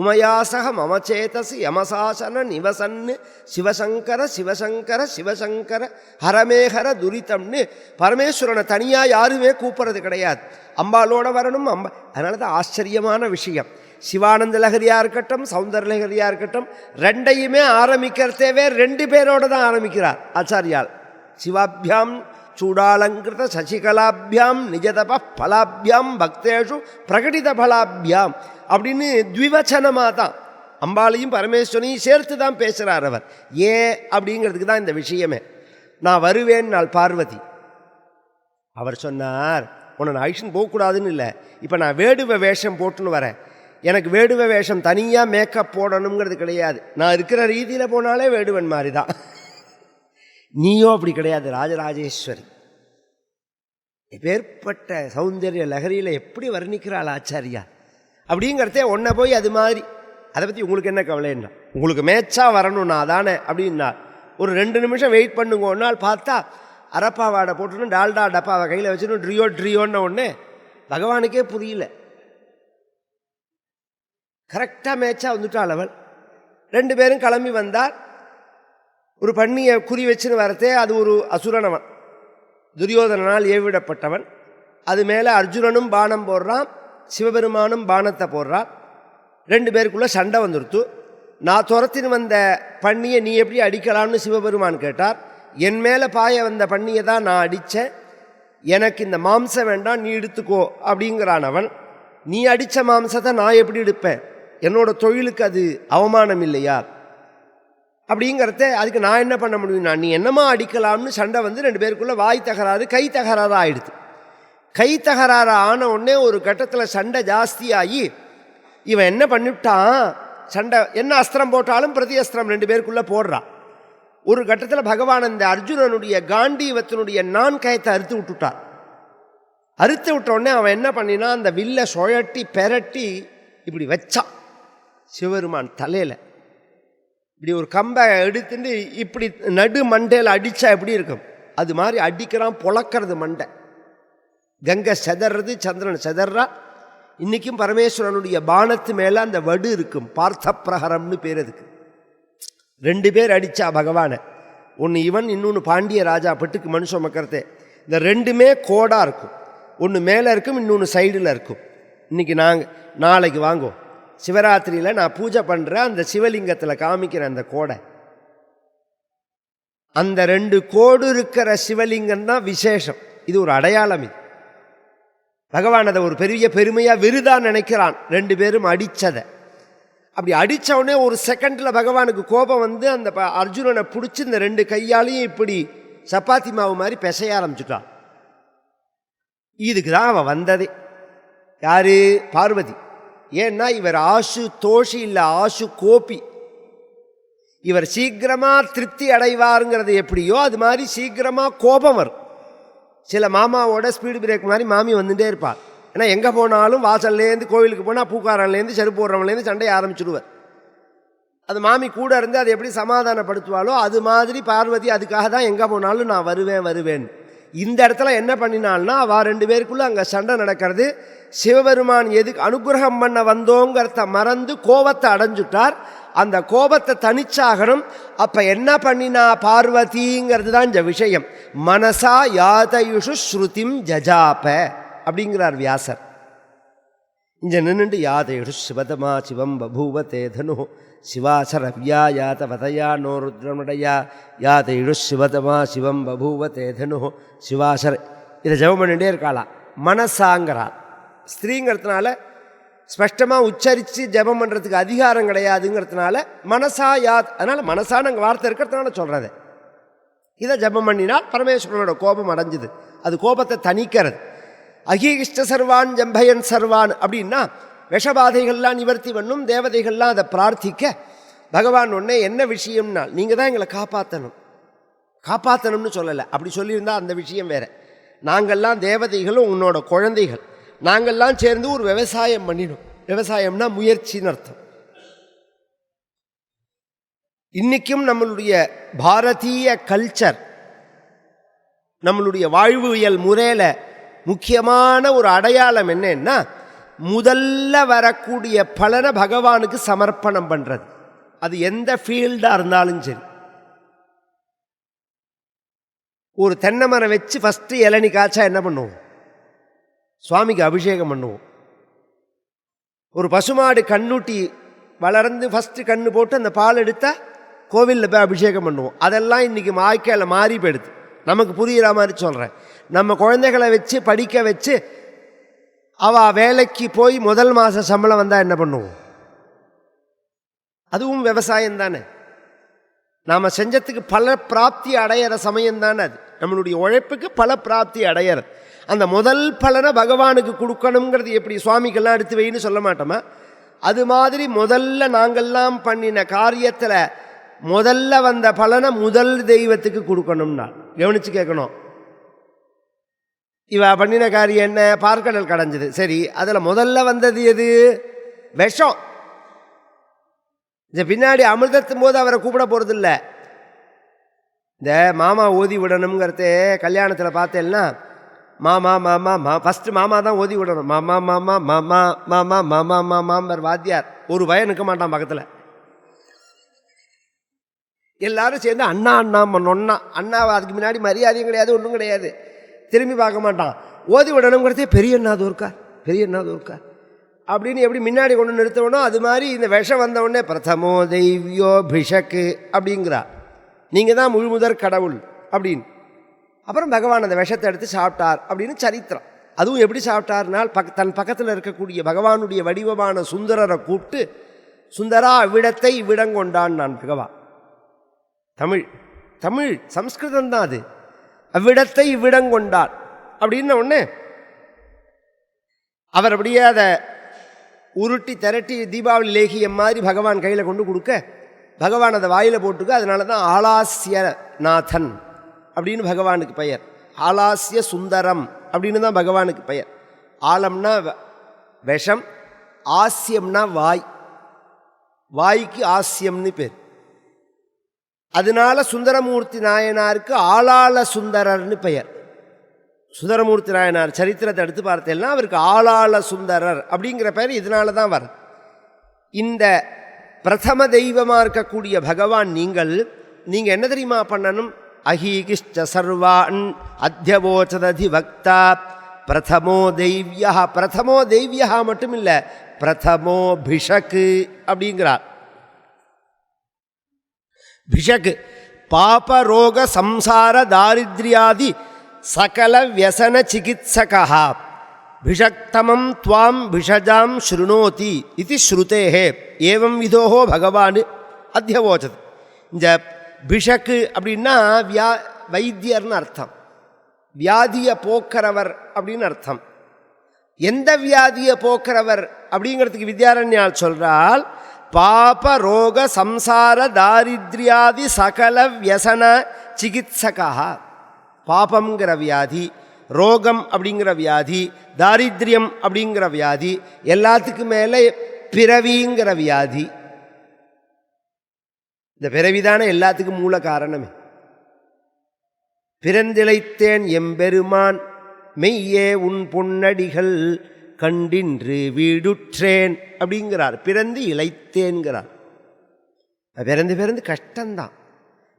உமயாசக மமச்சேதசி யமசாசன நிவசன்னு சிவசங்கர சிவசங்கர சிவசங்கர ஹரமேஹர துரிதம்னு பரமேஸ்வரனை தனியாக யாருமே கூப்பிட்றது கிடையாது. அம்பாலோட வரணும் அம்பா. அதனால தான் ஆச்சரியமான விஷயம். சிவானந்த லஹரியாக இருக்கட்டும், சௌந்தர லஹரியாக இருக்கட்டும், ரெண்டையுமே ஆரம்பிக்கிறதேவே 2 பேரோட தான் ஆரம்பிக்கிறார் ஆச்சாரியால். சிவாபியாம் சூடாலங்கிருத சசிகலாபியாம் நிஜதப பலாபியாம் பக்தேஷு பிரகடித பலாபியாம் அப்படின்னு த்விவச்சனமாக தான் அம்பாளையும் பரமேஸ்வரனையும் சேர்த்து தான் பேசுகிறார் அவர். ஏன் அப்படிங்கிறதுக்கு தான் இந்த விஷயமே. நான் வருவேன் நாள் பார்வதி. அவர் சொன்னார், உன்னை நான் ஐஷன் போகக்கூடாதுன்னு இல்லை, இப்போ நான் வேடுவ வேஷம் போட்டுன்னு வரேன். எனக்கு வேடுவ வேஷம் தனியாக மேக்கப் போடணுங்கிறது கிடையாது. நான் இருக்கிற ரீதியில் போனாலே வேடுவன் மாதிரி தான். நீயோ அப்படி கிடையாது, ராஜராஜேஸ்வரி. எப்பேற்பட்ட சௌந்தர்ய லகரியில் எப்படி வர்ணிக்கிறாள் ஆச்சாரியா அப்படிங்கிறதே. ஒன்றை போய் அது மாதிரி அதை பற்றி உங்களுக்கு என்ன கவலைன்னா, உங்களுக்கு மேட்சா வரணும்னா அதானே அப்படின்னா. ஒரு 2 நிமிஷம் வெயிட் பண்ணுங்க. ஒரு நாள் பார்த்தா அரப்பாவாடை போட்டுன்னு டால்டா டப்பாவை கையில் வச்சுன்னு ட்ரியோன்னு ஒன்று பகவானுக்கே புரியல. கரெக்டாக மேட்சா வந்துட்டாள் அவள். 2 பேரும் கிளம்பி வந்தார். ஒரு பண்ணியை குறி வச்சுன்னு வரத்தே அது ஒரு அசுரனவன், துரியோதனால் ஏவிடப்பட்டவன். அது மேலே அர்ஜுனனும் பானம் போடுறான், சிவபெருமானும் பானத்தை போடுறான். 2 பேருக்குள்ளே சண்டை வந்துடுத்து. நான் துரத்தின்னு வந்த பண்ணியை நீ எப்படி அடிக்கலாம்னு சிவபெருமான் கேட்டார். என் மேலே பாய வந்த பண்ணியை தான் நான் அடித்தேன், எனக்கு இந்த மாம்சம் வேண்டாம், நீ எடுத்துக்கோ அப்படிங்கிறான் அவன். நீ அடித்த மாம்சத்தை நான் எப்படி எடுப்பேன், என்னோட தொழிலுக்கு அது அவமானம் இல்லையா அப்படிங்கிறத. அதுக்கு நான் என்ன பண்ண முடியும், நான் நீ என்னமா அடிக்கலாம்னு சண்டை வந்து 2 பேருக்குள்ளே வாய் தகராறு, கை தகராறு ஆகிடுது. கை தகராறு ஆன உடனே ஒரு கட்டத்தில் சண்டை ஜாஸ்தியாகி இவன் என்ன பண்ணிவிட்டான், சண்டை என்ன அஸ்திரம் போட்டாலும் பிரதி அஸ்திரம் 2 பேருக்குள்ளே போடுறான். ஒரு கட்டத்தில் பகவான் இந்த அர்ஜுனனுடைய காண்டீவத்தினுடைய கயத்தை அறுத்து விட்டுட்டார். அறுத்து விட்ட உடனே அவன் என்ன பண்ணினா, அந்த வில்லை சுழட்டி பெரட்டி இப்படி வச்சான் சிவபெருமான் தலையில். இப்படி ஒரு கம்பை எடுத்துட்டு இப்படி நடு மண்டையில் அடித்தா எப்படி இருக்கும், அது மாதிரி அடிக்கிறான், பொழக்கிறது மண்டை. கங்கை செதறது, சந்திரன் செதறா. இன்றைக்கும் பரமேஸ்வரனுடைய பானத்து மேலே அந்த வடு இருக்கும், பார்த்த பிரகரம்னு பேர். அதுக்கு 2 பேர் அடித்தா பகவானை. ஒன்று இவன், இன்னொன்று பாண்டிய ராஜா பட்டுக்கு மனுஷ மக்கரத்தே. இந்த 2மே கோடாக இருக்கும். ஒன்று மேலே இருக்கும், இன்னொன்று சைடில் இருக்கும். இன்றைக்கி நாளைக்கு வாங்குவோம், சிவராத்திரியில் நான் பூஜை பண்ணுறேன், அந்த சிவலிங்கத்தில் காமிக்கிறேன் அந்த கோடை. அந்த 2 கோடு இருக்கிற சிவலிங்கம் தான் விசேஷம். இது ஒரு அடையாளம். இது பகவான் அதை ஒரு பெரிய பெருமையாக விருதாக நினைக்கிறான். 2 பேரும் அடித்ததை அப்படி அடித்த உடனே ஒரு செகண்டில் பகவானுக்கு கோபம் வந்து அந்த அர்ஜுனனை பிடிச்சி இந்த 2 கையாலையும் இப்படி சப்பாத்தி மாவு மாதிரி பிசைய ஆரம்பிச்சுட்டான். இதுக்கு தான் அவன் வந்ததே. யாரு? பார்வதி. ஏன்னா இவர் ஆசு தோஷி இல்லை, ஆசு கோபி. இவர் சீக்கிரமாக திருப்தி அடைவாருங்கிறது எப்படியோ அது மாதிரி சீக்கிரமாக கோபம் வரும். சில மாமாவோட ஸ்பீடு பிரேக் மாதிரி மாமி வந்துட்டே இருப்பாள். ஏன்னா எங்கே போனாலும் வாசல்லேருந்து கோவிலுக்கு போனால் பூக்காரன்லேருந்து செருப்பு போடுறவன்லேருந்து சண்டையை ஆரம்பிச்சுடுவார். அது மாமி கூட இருந்து அதை எப்படி சமாதானப்படுத்துவாளோ அது மாதிரி பார்வதி அதுக்காக தான் எங்கே போனாலும் நான் வருவேன். இந்த இடத்துல என்ன பண்ணினால்னா அவள் 2 பேருக்குள்ளே அங்கே சண்டை நடக்கிறது. சிவபெருமான் எதுக்கு அனுகிரகம் பண்ண வந்தோங்கிறத மறந்து கோபத்தை அடைஞ்சுட்டார். அந்த கோபத்தை தனிச்சாகணும். அப்போ என்ன பண்ணினா பார்வதிங்கிறது தான் இந்த விஷயம். மனசா யாதயுஷு ஸ்ருதிம் ஜஜாப அப்படிங்கிறார் வியாசர். இங்கே நின்றுண்டு யாதயுஷு சிவதமா சிவம் பபூவ தேதனு சிவாசரவ்யா யாத வதயா நோ ருத்ரமடையா யாதயுஷு சிவதமா சிவம் பபூவ தேதனு சிவாசர. இதை ஜெபம் பண்ணிகிட்டே இருக்காளாம். மனசாங்கிறாள். ஸ்திரீங்கிறதுனால ஸ்பஷ்டமாக உச்சரித்து ஜெபம் பண்ணுறதுக்கு அதிகாரம் கிடையாதுங்கிறதுனால மனசா யாத். அதனால் மனசான அங்கே வார்த்தை இருக்கிறதுனால சொல்கிறது. இதை ஜெபம் பண்ணினால் பரமேஸ்வரனோட கோபம் அடைஞ்சுது. அது கோபத்தை தணிக்கிறது. அகீகிஷ்ட சர்வான் ஜம்பயன் சர்வான் அப்படின்னா விஷபாதைகள்லாம் நிவர்த்தி பண்ணும். தேவதைகள்லாம் அதை பிரார்த்திக்க பகவான் ஒன்றே என்ன விஷயம்னா நீங்கள் தான் எங்களை காப்பாற்றணும்னு சொல்லலை. அப்படி சொல்லியிருந்தால் அந்த விஷயம் வேறு. நாங்கள்லாம் தேவதைகளும் உன்னோட குழந்தைகள், நாங்கள்லாம் சேர்ந்து ஒரு விவசாயம் பண்ணிடும். விவசாயம்னா முயற்சின்னு அர்த்தம். இன்றைக்கும் நம்மளுடைய பாரதிய கல்ச்சர், நம்மளுடைய வாழ்வியல் முறையில் முக்கியமான ஒரு அடையாளம் என்னன்னா முதல்ல வரக்கூடிய பலனை பகவானுக்கு சமர்ப்பணம் பண்ணுறது. அது எந்த ஃபீல்டாக இருந்தாலும் சரி. ஒரு தென்னை மரம் வச்சு ஃபஸ்ட்டு இளநி காய்ச்சா என்ன பண்ணுவோம்? சுவாமிக்கு அபிஷேகம் பண்ணுவோம். ஒரு பசுமாடு கண்ணுட்டி வளர்ந்து ஃபஸ்ட்டு கண்ணு போட்டு அந்த பால் எடுத்தால் கோவிலில் போய் அபிஷேகம் பண்ணுவோம். அதெல்லாம் இன்றைக்கி வாழ்க்கையில் மாறி போயிடுது. நமக்கு புரிகிற மாதிரி சொல்கிறேன். நம்ம குழந்தைகளை வச்சு படிக்க வச்சு அவள் வேலைக்கு போய் முதல் மாத சம்பளம் வந்தால் என்ன பண்ணுவோம்? அதுவும் விவசாயம் தானே. நாம் செஞ்சதுக்கு பல பிராப்தி அடையிற சமயம் தானே அது. நம்மளுடைய உழைப்புக்கு பல பிராப்தி அடையிறது. அந்த முதல் பலனை பகவானுக்கு கொடுக்கணுங்கிறது எப்படி? சுவாமிக்கெல்லாம் எடுத்து வைன்னு சொல்ல மாட்டோமா? அது மாதிரி முதல்ல நாங்கள்லாம் பண்ணின காரியத்தில் முதல்ல வந்த பலனை முதல் தெய்வத்துக்கு கொடுக்கணும்னா கவனித்து கேட்கணும். இவ பண்ணின காரியம் என்ன? பார்க்கடல் கடைஞ்சது. சரி, அதில் முதல்ல வந்தது எது? விஷம். இந்த பின்னாடி அமிர்தத்தும் போது அவரை கூப்பிட போகிறதில்ல. இந்த மாமா ஓதி விடணுங்கிறத கல்யாணத்தில் பார்த்தேன்னா மாமா ஃபஸ்ட்டு மாமா தான் ஓதி விடணும். மாமா மாமா மாமா மாமா மாமா மாமாம்பர் வாத்தியார் ஒரு பயம் நிற்க மாட்டான் பக்கத்தில். எல்லாரும் சேர்ந்து அண்ணா அண்ணா நொன்னா அண்ணாவை அதுக்கு முன்னாடி மரியாதையும் கிடையாது, ஒன்றும் கிடையாது. திரும்பி பார்க்க மாட்டான். ஓதி விடணுங்கிறதே பெரிய அண்ணா தோற்கார் அப்படின்னு எப்படி முன்னாடி கொண்டு நிறுத்தவனோ அது மாதிரி இந்த விஷம் வந்தவுடனே பிரதமோ தெய்வியோ பிஷக்கு அப்படிங்கிறா. நீங்கள் தான் முழுமுதற் கடவுள் அப்படின்னு. அப்புறம் பகவான் அந்த விஷத்தை எடுத்து சாப்பிட்டார் அப்படின்னு சரித்திரம். அதுவும் எப்படி சாப்பிட்டார்னால் தன் பக்கத்தில் இருக்கக்கூடிய பகவானுடைய வடிவமான சுந்தரரை கூப்பிட்டு சுந்தரா இவ்விடத்தை இவ்விடங்கொண்டான் நான் பகவான். தமிழ் சம்ஸ்கிருதம் தான் அது. அவ்விடத்தை இவ்விடங்கொண்டான் அப்படின்ன உடனே அவர் அப்படியே அதை உருட்டி திரட்டி தீபாவளி லேகியம் மாதிரி பகவான் கையில் கொண்டு கொடுக்க பகவான் அதை வாயில் போட்டுக்க. அதனால தான் ஆலாசிய நாதன் அப்படின்னு பகவானுக்கு பெயர். ஆலாசிய சுந்தரம் அப்படின்னு தான் பகவானுக்கு பெயர். ஆலம்னா விஷம், ஆசியம்னா வாய்க்கு ஆசியம்னு பேர். அதனால சுந்தரமூர்த்தி நாயனாருக்கு ஆளாள சுந்தரர்னு பெயர். சுந்தரமூர்த்தி நாயனார் சரித்திரத்தை எடுத்து பார்த்தேன்னா அவருக்கு ஆளாள சுந்தரர் அப்படிங்கிற பெயர் இதனால தான் வரும். இந்த பிரதம தெய்வமாக இருக்கக்கூடிய பகவான் நீங்கள் என்ன தெரியுமா பண்ணணும்? அஹீகிஷ்ட சர்வான் அத்தியவோச்சததி பக்தா பிரதமோ தெய்வியா. பிரதமோ தெய்வியா மட்டும் இல்லை, பிரதமோ பிஷக்கு அப்படிங்கிறார். பிஷக்கு பாப ரோக சம்சார தாரித்ரியாதி சகல வியசன சிகித்சகா பிஷக்தமம் துவாம் பிஷஜாம் ஸ்ருணோதி இது ஸ்ருதேஹே ஏவம் விதோஹோ பகவான் அத்தியவோச்சது. இந்த பிஷக்கு அப்படின்னா வைத்தியர்னு அர்த்தம், வியாதியை போக்கிறவர் அப்படின்னு அர்த்தம். எந்த வியாதியை போக்கிறவர் அப்படிங்கிறதுக்கு வித்யாரண்யால் சொல்றால் பாப ரோக சம்சார தாரித்ரியாதி சகல வியசன சிகித்சகா. பாபங்கிற வியாதி, ரோகம் அப்படிங்கிற வியாதி, தாரித்ரியம் அப்படிங்கிற வியாதி, எல்லாத்துக்கும் மேலே பிறவிங்கிற வியாதி. இந்த பிறவிதானே எல்லாத்துக்கும் மூல காரணமே. பிறந்திழைத்தேன் எம்பெருமான் மெய்யே உன் பொன்னடிகள் கண்டின்று வீடுற்றேன் அப்படிங்கிறார். பிறந்து இழைத்தேன்கிறார். பிறந்து கஷ்டம்தான்.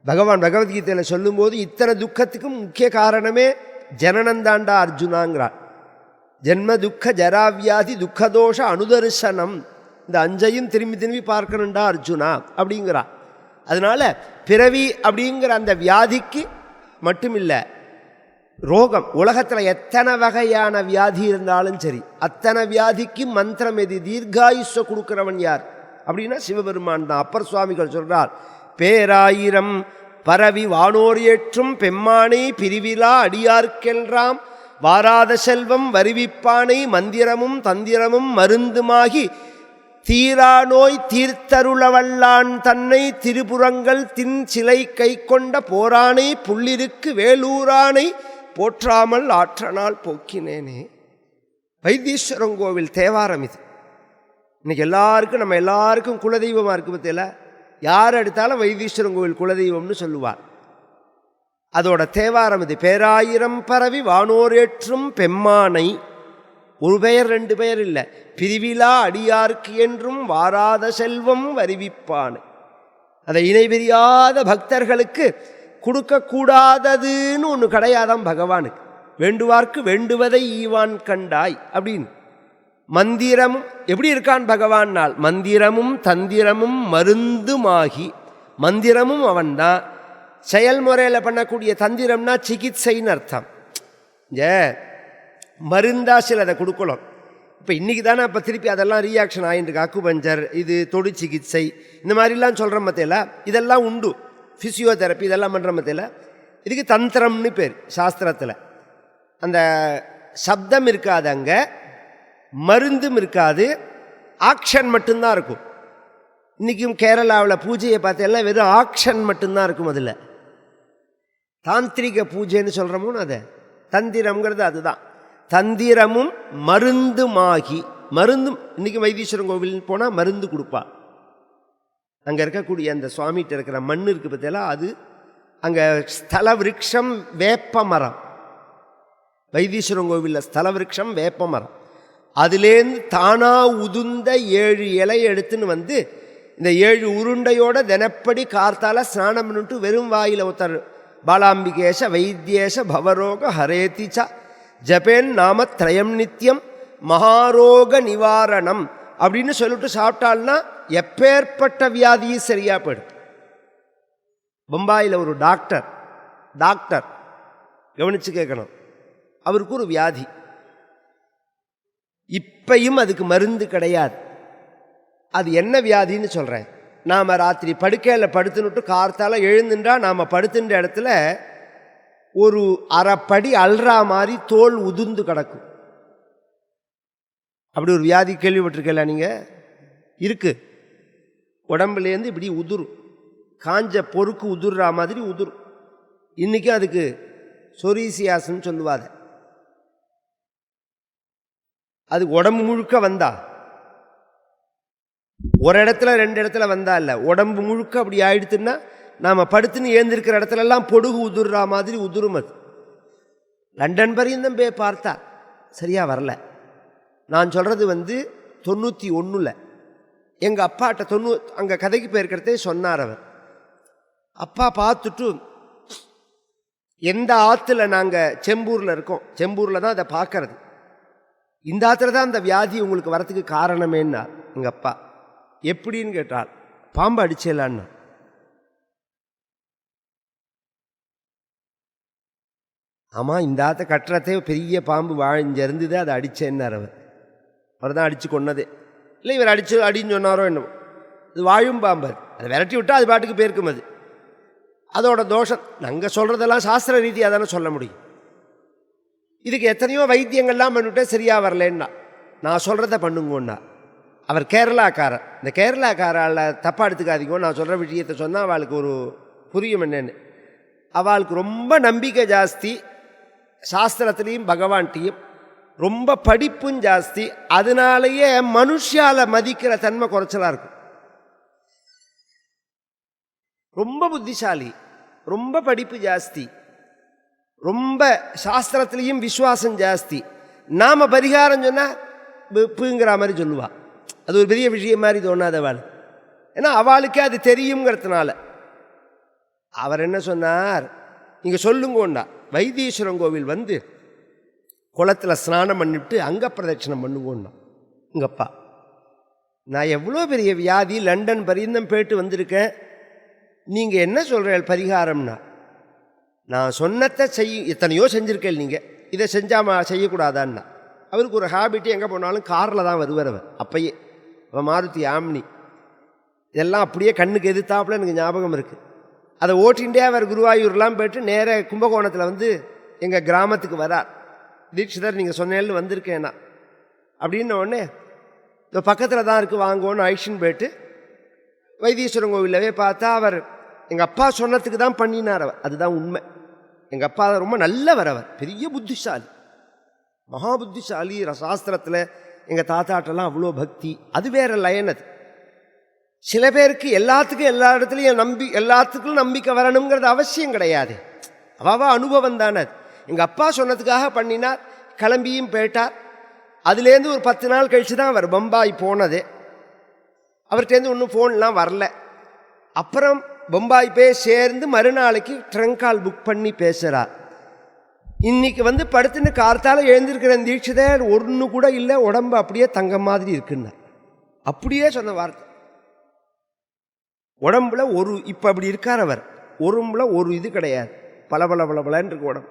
பகவான் பகவத்கீதையில் சொல்லும்போது இத்தனை துக்கத்துக்கும் முக்கிய காரணமே ஜனனந்தாண்டா அர்ஜுனாங்கிறார். ஜென்ம துக்க ஜராவியாதி துக்கதோஷ அனுதர்சனம். இந்த அஞ்சையும் திரும்பி பார்க்கணுண்டா அர்ஜுனா அப்படிங்கிறார். அதனால பிறவி அப்படிங்கிற அந்த வியாதிக்கு மட்டுமில்லை, ரோகம் உலகத்தில் எத்தனை வகையான வியாதி இருந்தாலும் சரி அத்தனை வியாதிக்கு மந்திரம் எது? தீர்காயுஷ கொடுக்கிறவன் யார் அப்படின்னா சிவபெருமான் தான். அப்பர் சுவாமிகள் சொல்றார், பேராயிரம் பரவி வானோர் ஏற்றும் பெம்மானை பிரிவிலா அடியார்க்கென்றாம் வாராத செல்வம் வருவிப்பானை மந்திரமும் தந்திரமும் மருந்துமாகி தீரா நோய் தீர்த்தருளவல்லான் தன்னை திருப்புறங்கள் தின் சிலை கை கொண்ட போரானை புள்ளிருக்கு வேலூரானை போற்றாமல் ஆற்றனால் போக்கினேனே. வைத்தீஸ்வரங்கோவில் தேவாரம் இது. இன்னைக்கு எல்லாருக்கும் நம்ம எல்லாருக்கும் குலதெய்வமாக இருக்கு. பற்றியில யார் எடுத்தாலும் வைத்தீஸ்வரங்கோவில் குலதெய்வம்னு சொல்லுவார். அதோட தேவாரம் இது. பேராயிரம் பரவி வானோரேற்றும் பெம்மானை, ஒரு பெயர் ரெண்டு பெயர் இல்லை, பிரிவிலா அடியார்க்கு என்றும் வாராத செல்வம் வருவிப்பானை. அதை இணை பிரியாத பக்தர்களுக்கு கொடுக்கக்கூடாததுன்னு ஒன்று கிடையாதான் பகவானுக்கு. வேண்டுவார்க்கு வேண்டுவதை ஈவான் கண்டாய் அப்படின்னு. மந்திரமும் எப்படி இருக்கான் பகவானால்? மந்திரமும் தந்திரமும் மருந்துமாகி. மந்திரமும் அவன்தான், செயல்முறையில் பண்ணக்கூடிய தந்திரம்னா சிகிச்சைன்னு அர்த்தம். மருந்தா சிலதை கொடுக்கலாம். இப்போ இன்றைக்கி தானே இப்போ திருப்பி அதெல்லாம் ரியாக்ஷன் ஆகிட்டு அக்குபஞ்சர், இது தொடு சிகிச்சை, இந்த மாதிரிலாம் சொல்கிற மத்தியில் இதெல்லாம் உண்டு. ஃபிசியோதெரப்பி இதெல்லாம் பண்ணுற மத்தியில் இதுக்கு தந்திரம்னு பேர் சாஸ்திரத்தில். அந்த சப்தம் இருக்காது, அங்கே மருந்தும் இருக்காது, ஆக்ஷன் மட்டும்தான் இருக்கும். இன்றைக்கும் கேரளாவில் பூஜையை பார்த்தெல்லாம் வெறும் ஆக்ஷன் மட்டும்தான் இருக்கும். அதில் தாந்திரிக பூஜைன்னு சொல்கிறோமோ அதை தந்திரம்ங்கிறது அதுதான். தந்திரமும் மருந்துமாகி. மருந்தும் இன்றைக்கி வைத்தீஸ்வரன் கோவில் போனால் மருந்து கொடுப்பா. அங்கே இருக்கக்கூடிய அந்த சுவாமிகிட்ட இருக்கிற மண் இருக்குது பார்த்தீங்களா, அது அங்கே ஸ்தல விருட்சம் வேப்ப மரம். வைத்தீஸ்வரன் கோவிலில் ஸ்தல விருட்சம் வேப்ப மரம். அதுலேருந்து தானாக உதுந்த 7 இலையை எடுத்துன்னு வந்து இந்த 7 உருண்டையோட தினப்படி கார்த்தால ஸ்நானம் பண்ணிட்டு வெறும் வாயில் ஒருத்தர் பாலாம்பிகேஷ வைத்தியேஷ பவரோக ஹரேதிச்ச ஜபேன் நாமத்ரயம் நித்தியம் மகாரோக நிவாரணம் அப்படின்னு சொல்லிட்டு சாப்பிட்டால்னா எப்பேற்பட்ட வியாதியும் சரியாக போயிடும். பம்பாயில் ஒரு டாக்டர் கவனித்து கேட்கணும், அவருக்கு ஒரு வியாதி, இப்பையும் அதுக்கு மருந்து கிடையாது. அது என்ன வியாதின்னு சொல்கிறேன். நாம் ராத்திரி படுக்கையில் படுத்துனுட்டு கார்த்தால எழுந்துன்றா நாம் படுத்துன்ற இடத்துல ஒரு அரைப்படி அல்றா மாதிரி தோல் உதிர்ந்து கிடக்கும். அப்படி ஒரு வியாதி கேள்விப்பட்டிருக்கல நீங்கள்? இருக்குது. உடம்புலேருந்து இப்படி உதிரும், காஞ்ச பொறுக்கு உதிர்றா மாதிரி உதிரும். இன்றைக்கும் அதுக்கு சொரீசியாஸ்ன்னு சொல்லுவாத. அது உடம்பு முழுக்க வந்தா, ஒரு இடத்துல 2 இடத்துல வந்தா இல்லை, உடம்பு முழுக்க அப்படி ஆயிடுத்துன்னா நாம் படுத்துன்னு ஏந்திருக்கிற இடத்துலலாம் பொடுகு உதுர்றா மாதிரி உதுரும். அது லண்டன் பரியந்தம் போய் பார்த்தா சரியாக வரல. நான் சொல்கிறது 91 எங்கள் அப்பாட்ட அங்கே கதைக்கு போயிருக்கிறதே சொன்னார் அவர். அப்பா பார்த்துட்டு எந்த ஆற்றுல நாங்கள் செம்பூரில் இருக்கோம், செம்பூரில் தான் அதை பார்க்கறது, இந்த ஆற்றுல தான் அந்த வியாதி உங்களுக்கு வரத்துக்கு காரணமேன்னா எங்கள் அப்பா. எப்படின்னு கேட்டால் பாம்பு அடிச்சேலான்னு. ஆமாம், இந்த ஆற்றை கட்டுறதே பெரிய பாம்பு இங்கே இருந்தது, அதை அடித்தேன்னார் அவர். அவர் தான் அடித்து கொன்னதே. இல்லை இவர் அடின்னு சொன்னாரோ என்னவோ. இது வாழும் பாம்பு, அதை விரட்டி விட்டால் அது பாட்டுக்கு போயிருக்கும். அது அதோட தோஷம். நாங்கள் சொல்கிறதெல்லாம் சாஸ்திர ரீதியாக தானே சொல்ல முடியும். இதுக்கு எத்தனையோ வைத்தியங்கள்லாம் பண்ணிவிட்டே சரியாக வரலன்னா நான் சொல்கிறத பண்ணுங்கண்ணா. அவர் கேரளாக்காரர். இந்த கேரளாக்காரால் தப்பாக எடுத்துக்காதீங்க, நான் சொல்கிற விஷயத்தை சொன்னால் அவளுக்கு ஒரு புரியும் என்னென்னு. அவளுக்கு ரொம்ப நம்பிக்கை ஜாஸ்தி, சாஸ்திரத்துலேயும் பகவான்கிட்டையும் ரொம்ப படிப்பும் ஜாஸ்தி. அதனாலேயே மனுஷால மதிக்கிற தன்மை குறைச்சலாக இருக்கும். ரொம்ப புத்திசாலி, ரொம்ப படிப்பு ஜாஸ்தி, ரொம்ப சாஸ்திரத்துலேயும் விசுவாசம் ஜாஸ்தி. நாம் பரிகாரம் சொன்னால் வெப்புங்கிற மாதிரி சொல்லுவாள். அது ஒரு பெரிய விஷயம் மாதிரி தோணாத அவள். ஏன்னா அவளுக்கே அது தெரியுங்கிறதுனால. அவர் என்ன சொன்னார், நீங்கள் சொல்லுங்கோண்டா, வைத்தீஸ்வரன் கோவில் குளத்தில் ஸ்நானம் பண்ணிவிட்டு அங்க பிரதட்சணம் பண்ணுவோன்னா. எங்கப்பா, நான் எவ்வளோ பெரிய வியாதி லண்டன் பரியந்தம் போயிட்டு வந்திருக்கேன், நீங்கள் என்ன சொல்கிறீர்கள் பரிகாரம்னா? நான் சொன்னத்தை எத்தனையோ செஞ்சுருக்கேன், நீங்கள் இதை செஞ்சால் செய்யக்கூடாதான்னா. அவருக்கு ஒரு ஹேபிட்டு, எங்கே போனாலும் காரில் தான் வருவார் அவர். அப்பயே அவன் மாருதி ஆம்னி, இதெல்லாம் அப்படியே கண்ணுக்கு எதிர்த்தாப்புல எனக்கு ஞாபகம் இருக்குது. அதை ஓட்டிகிட்டே அவர் குருவாயூர்லாம் போய்ட்டு நேர கும்பகோணத்தில் எங்கள் கிராமத்துக்கு வரார். தீட்சிதர் நீங்கள் சொன்னேன்னு வந்திருக்கேன்னா அப்படின்ன உடனே இந்த பக்கத்தில் தான் இருக்குது வாங்குவோன்னு ஐஷன் போய்ட்டு வைத்தீஸ்வரன் கோவிலவே பார்த்தா அவர் எங்கள் அப்பா சொன்னதுக்கு தான் பண்ணினார் அவர். அதுதான் உண்மை. எங்கள் அப்பா ரொம்ப நல்லவர், அவர் பெரிய புத்திசாலி, மகா புத்திசாலி. சாஸ்திரத்தில் எங்கள் தாத்தாட்டெல்லாம் அவ்வளோ பக்தி. அது வேறு லைன். அது சில பேருக்கு எல்லாத்துக்கும் எல்லா இடத்துலையும் எல்லாத்துக்கும் நம்பிக்கை வரணுங்கிறது அவசியம் கிடையாது. அவாவா அனுபவம் தானே. அது எங்கள் அப்பா சொன்னதுக்காக பண்ணினார், கிளம்பியும் போயிட்டார். அதுலேருந்து ஒரு 10 நாள் கழித்து தான் அவர் பம்பாய் போனது. அவர்கிட்டேருந்து ஒன்றும் ஃபோன்லாம் வரல. அப்புறம் பம்பாய் போய் சேர்ந்து மறுநாளைக்கு ட்ரங்கால் புக் பண்ணி பேசுகிறார். இன்னைக்கு படுத்துன்னு கார்த்தால் எழுந்திருக்கிற தீட்சிதர் ஒன்று கூட இல்லை, உடம்பு அப்படியே தங்கம் மாதிரி இருக்குன்னு அப்படியே சொன்ன வார்த்தை. உடம்புல இப்போ அப்படி இருக்கார் அவர். உடம்புல ஒரு இது கிடையாது, பலன்னு இருக்கு உடம்பு.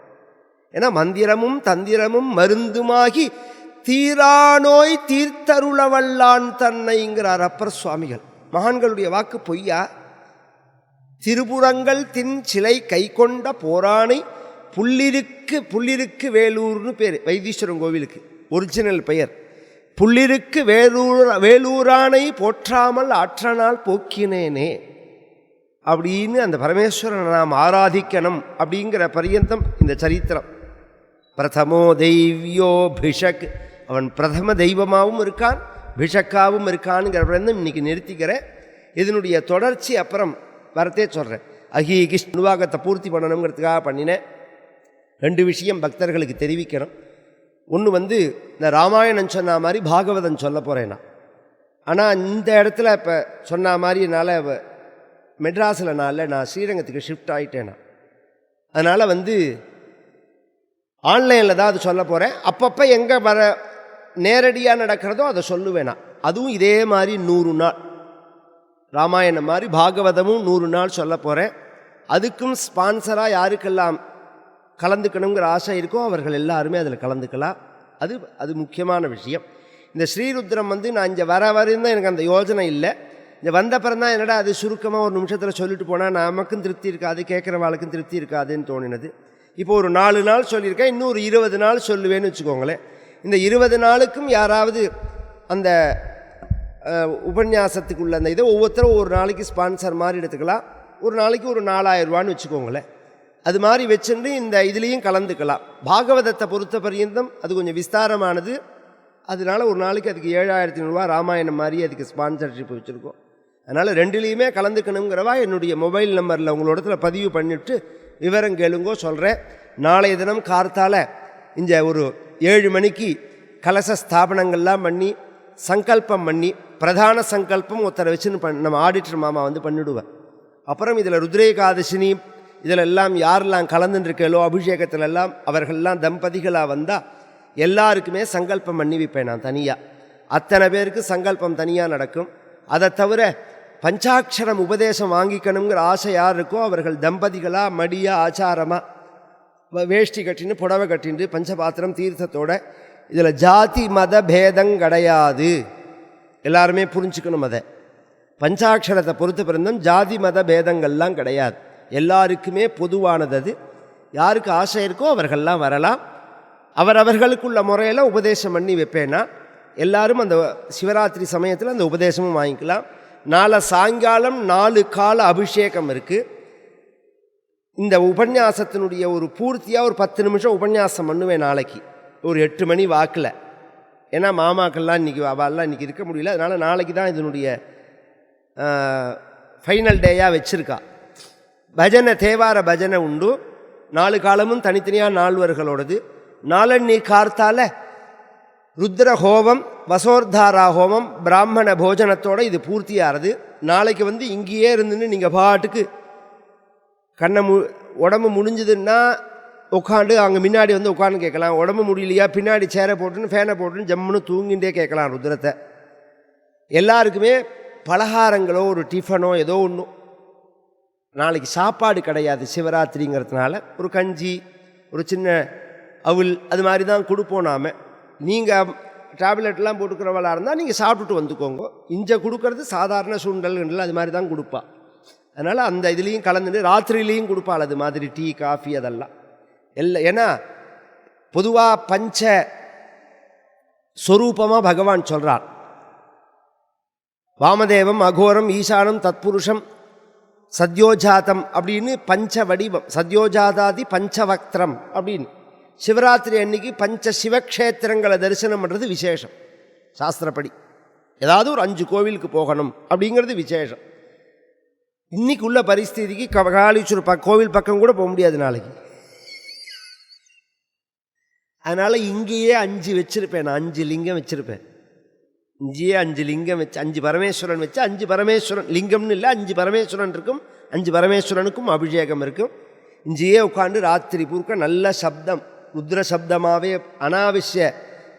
ஏன்னா மந்திரமும் தந்திரமும் மருந்துமாகி தீரானோய் தீர்த்தருளவல்லான் தன்னைங்கிறார் அப்பர் சுவாமிகள். மகான்களுடைய வாக்கு பொய்யா? திருப்புறங்கள் தின் சிலை கை கொண்ட போரானை புள்ளிருக்கு வேலூர்னு பேர் வைத்தீஸ்வரன் கோவிலுக்கு ஒரிஜினல் பெயர். புள்ளிருக்கு வேலூரானை போற்றாமல் ஆற்றனால் போக்கினேனே அப்படின்னு அந்த பரமேஸ்வரனை நாம் ஆராதிக்கணும் அப்படிங்கிற பரியந்தம் இந்த சரித்திரம். பிரதமோ தெய்வியோ பிஷக், அவன் பிரதம தெய்வமாகவும் இருக்கான், பிஷக்காவும் இருக்கானுங்கிற பரியந்தம் இன்னைக்கு நிறுத்திக்கிறேன். இதனுடைய தொடர்ச்சி அப்புறம் வரத்தே சொல்கிறேன். அகீகிஷ் நிர்வாகத்தை பூர்த்தி பண்ணணுங்கிறதுக்காக பண்ணினேன். 2 விஷயம் பக்தர்களுக்கு தெரிவிக்கணும். ஒன்று இந்த ராமாயணம் சொன்ன மாதிரி பாகவதம் சொல்ல போகிறேன். ஆனால் இந்த இடத்துல இப்போ சொன்ன மாதிரி என்னால் மெட்ராஸில் நான் ஸ்ரீரங்கத்துக்கு ஷிஃப்ட் ஆகிட்டேன். அதனால் ஆன்லைனில் தான் அது சொல்ல போகிறேன். அப்பப்போ எங்கே நேரடியாக நடக்கிறதோ அதை சொல்லுவேன். அதுவும் இதே மாதிரி 100 நாள் ராமாயணம் மாதிரி பாகவதமும் 100 நாள் சொல்ல போகிறேன். அதுக்கும் ஸ்பான்சராக யாருக்கெல்லாம் கலந்துக்கணுங்கிற ஆசை இருக்கோ அவர்கள் எல்லாருமே அதில் கலந்துக்கலாம். அது முக்கியமான விஷயம். இந்த ஸ்ரீருத்ரம் நான் இங்கே வரையும் எனக்கு அந்த யோஜனை இல்லை. இங்கே வந்த பிறகு தான் என்னடா அது சுருக்கமாக ஒரு நிமிஷத்தில் சொல்லிட்டு போனால் நமக்கும் திருப்தி இருக்காது, கேட்குறவாளுக்கும் திருப்தி இருக்காதுன்னு தோணினது. இப்போ ஒரு 4 நாள் சொல்லியிருக்கேன், இன்னும் ஒரு 20 நாள் சொல்லுவேன்னு வச்சுக்கோங்களேன். இந்த 20 நாளுக்கும் யாராவது அந்த உபன்யாசத்துக்குள்ள அந்த இதை ஒவ்வொருத்தரும் ஒரு நாளைக்கு ஸ்பான்சர் மாதிரி எடுத்துக்கலாம். ஒரு நாளைக்கு ஒரு 4000 ரூபான்னு வச்சுக்கோங்களேன். அது மாதிரி வச்சுட்டு இந்த இதுலேயும் கலந்துக்கலாம். பாகவதத்தை பொறுத்த பரியந்தம் அது கொஞ்சம் விஸ்தாரமானது. அதனால ஒரு நாளைக்கு அதுக்கு 7500 ரூபா ராமாயணம் மாதிரி அதுக்கு ஸ்பான்சர்ஷிப் வச்சுருக்கோம். அதனால் ரெண்டுலேயுமே கலந்துக்கணுங்கிறவா என்னுடைய மொபைல் நம்பரில் உங்களோடத்தில் பதிவு பண்ணிவிட்டு விவரம் கேளுங்கோ சொல்கிறேன். நாளைய தினம் கார்த்தால இந்த ஒரு 7 மணிக்கு கலச ஸ்தாபனங்கள்லாம் பண்ணி சங்கல்பம் பண்ணி பிரதான சங்கல்பம் ஒருத்தரை வச்சுன்னு நம்ம ஆடிட்டர் மாமா வந்து பண்ணிவிடுவேன். அப்புறம் இதில் ருத்ரேகாதசினி இதில் எல்லாம் யாரெல்லாம் கலந்துருக்கலோ அபிஷேகத்திலெல்லாம் அவர்கள்லாம் தம்பதிகளாக வந்தால் எல்லாருக்குமே சங்கல்பம் பண்ணி வைப்பேன் நான் தனியாக. அத்தனை பேருக்கு சங்கல்பம் தனியாக நடக்கும். அதை தவிர பஞ்சாட்சரம் உபதேசம் வாங்கிக்கணுங்கிற ஆசை யார் இருக்கோ அவர்கள் தம்பதிகளாக மடியாக ஆச்சாரமாக வேஷ்டி கட்டின்னு புடவை கட்டின்னு பஞ்சபாத்திரம் தீர்த்தத்தோட இதில் ஜாதி மத பேதம் கிடையாது. எல்லாருமே புரிஞ்சுக்கணும். அதை பஞ்சாட்சரத்தை பொறுத்த பிறந்தும் ஜாதி மத பேதங்கள்லாம் கிடையாது, எல்லாருக்குமே பொதுவானது. அது யாருக்கு ஆசை இருக்கோ அவர்கள்லாம் வரலாம். அவர்களுக்குள்ள முறையில் உபதேசம் பண்ணி வைப்பேன்னா எல்லாரும் அந்த சிவராத்திரி சமயத்தில் அந்த உபதேசமும் வாங்கிக்கலாம். நாளை சாயங்காலம் 4 கால அபிஷேகம் இருக்குது. இந்த உபன்யாசத்தினுடைய ஒரு பூர்த்தியாக ஒரு 10 நிமிஷம் உபன்யாசம் பண்ணுவேன் நாளைக்கு ஒரு 8 மணி வாக்கில். ஏன்னா மாமாக்கள்லாம் இன்றைக்கி அவெல்லாம் இன்றைக்கி இருக்க முடியல, அதனால் நாளைக்கு தான் இதனுடைய ஃபைனல் டேயாக வச்சுருக்கா. பஜனை தேவார பஜனை உண்டு. 4 காலமும் தனித்தனியாக நால்வர்களோடது. நாளன்னி கார்த்தால ருத்ர ஹோமம் வசோர்தாரா ஹோமம் பிராமண போஜனத்தோடு இது பூர்த்தியாகிறது. நாளைக்கு வந்து இங்கேயே இருந்துன்னு நீங்கள் பாட்டுக்கு கண்ணை உடம்பு முடிஞ்சதுன்னா உட்காந்து அங்கே முன்னாடி வந்து உட்காந்து கேட்கலாம். உடம்பு முடியலையா பின்னாடி சேரை போட்டுன்னு ஃபேனை போட்டுன்னு ஜம்முன்னு தூங்கிகிட்டே கேட்கலாம் ருத்ரத்தை. எல்லாருக்குமே பலகாரங்களோ ஒரு டிஃபனோ ஏதோ ஒன்றும். நாளைக்கு சாப்பாடு கிடையாது சிவராத்திரிங்கிறதுனால ஒரு கஞ்சி ஒரு சின்ன அவுல் அது மாதிரி தான் கொடுப்போம் நாம். நீங்கள் டேப்லெட்லாம் போட்டுக்கிறவளாக இருந்தால் நீங்கள் சாப்பிட்டுட்டு வந்துக்கோங்க. இங்கே கொடுக்கறது சாதாரண சுண்டல்கள் அது மாதிரி தான் கொடுப்பா. அதனால் அந்த இதுலேயும் கலந்துட்டு ராத்திரிலேயும் கொடுப்பாள் அது மாதிரி டீ காஃபி அதெல்லாம் எல்லாம். ஏன்னா பொதுவாக பஞ்ச ஸ்வரூபமாக பகவான் சொல்கிறார். வாமதேவம் அகோரம் ஈசானம் தத்புருஷம் சத்யோஜாதம் அப்படின்னு பஞ்ச வடிவம், சத்யோஜாதாதி பஞ்சவக்திரம் அப்படின்னு. சிவராத்திரி அன்னைக்கு பஞ்ச சிவக்ஷேத்திரங்களை தரிசனம் பண்ணுறது விசேஷம். சாஸ்திரப்படி ஏதாவது ஒரு 5 கோவிலுக்கு போகணும் அப்படிங்கிறது விசேஷம். இன்னைக்கு உள்ள பரிஸ்திதிக்கு காளீஸ்வரர் கோவில் பக்கம் கூட போக முடியாது நாளைக்கு. அதனால் இங்கேயே 5 வச்சுருப்பேன் நான், 5 லிங்கம் வச்சுருப்பேன். இங்கேயே 5 லிங்கம் வச்சு 5 பரமேஸ்வரன் வச்சு 5 பரமேஸ்வரன் லிங்கம்னு இல்லை 5 பரமேஸ்வரன் இருக்கும். 5 பரமேஸ்வரனுக்கும் அபிஷேகம் இருக்கும். இங்கேயே உட்காந்து ராத்திரி பூர்க்க நல்ல சப்தம் ருத்ர சப்தமாகவே அனாவசிய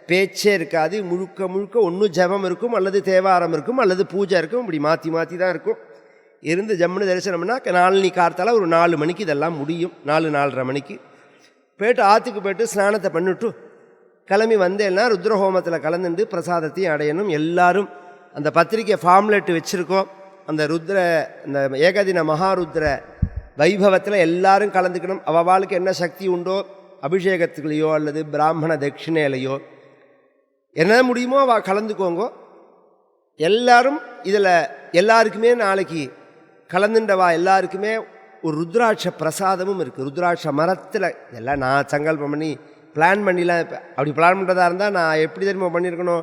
பேச்சே இருக்காது. முழுக்க முழுக்க ஒன்று ஜபம் இருக்கும் அல்லது தேவாரம் இருக்கும் அல்லது பூஜை இருக்கும். இப்படி மாற்றி மாற்றி தான் இருக்கும். இருந்து ஜம்முன்னு தரிசனம்னா நாளை கார்த்தால ஒரு 4 மணிக்கு இதெல்லாம் முடியும். 4-4:30 மணிக்கு போய்ட்டு ஆற்றுக்கு போய்ட்டு ஸ்நானத்தை பண்ணிவிட்டு கிளம்பி வந்தேன்னா ருத்ரஹோமத்தில் கலந்துட்டு பிரசாதத்தையும் அடையணும். எல்லாரும் அந்த பத்திரிக்கை ஃபார்ம்லெட் வச்சுருக்கோம். அந்த ருத்ர இந்த ஏகதின மகாருத்ர வைபவத்தில் எல்லாரும் கலந்துக்கணும். அவளுக்கு என்ன சக்தி உண்டோ அபிஷேகத்துலையோ அல்லது பிராமண தட்சிணையிலையோ என்ன முடியுமோ அவள் கலந்துக்கோங்க. எல்லாரும் இதில் எல்லாருக்குமே நாளைக்கு கலந்துண்டவா எல்லாருக்குமே ஒரு ருத்ராட்ச பிரசாதமும் இருக்குது. ருத்ராட்ச மரத்தில் இதெல்லாம் நான் சங்கல்பம் பண்ணி பிளான் பண்ணிலாம் அப்படி பிளான் பண்ணுறதா இருந்தால் நான் எப்படி தெரியுமா பண்ணியிருக்கணும்,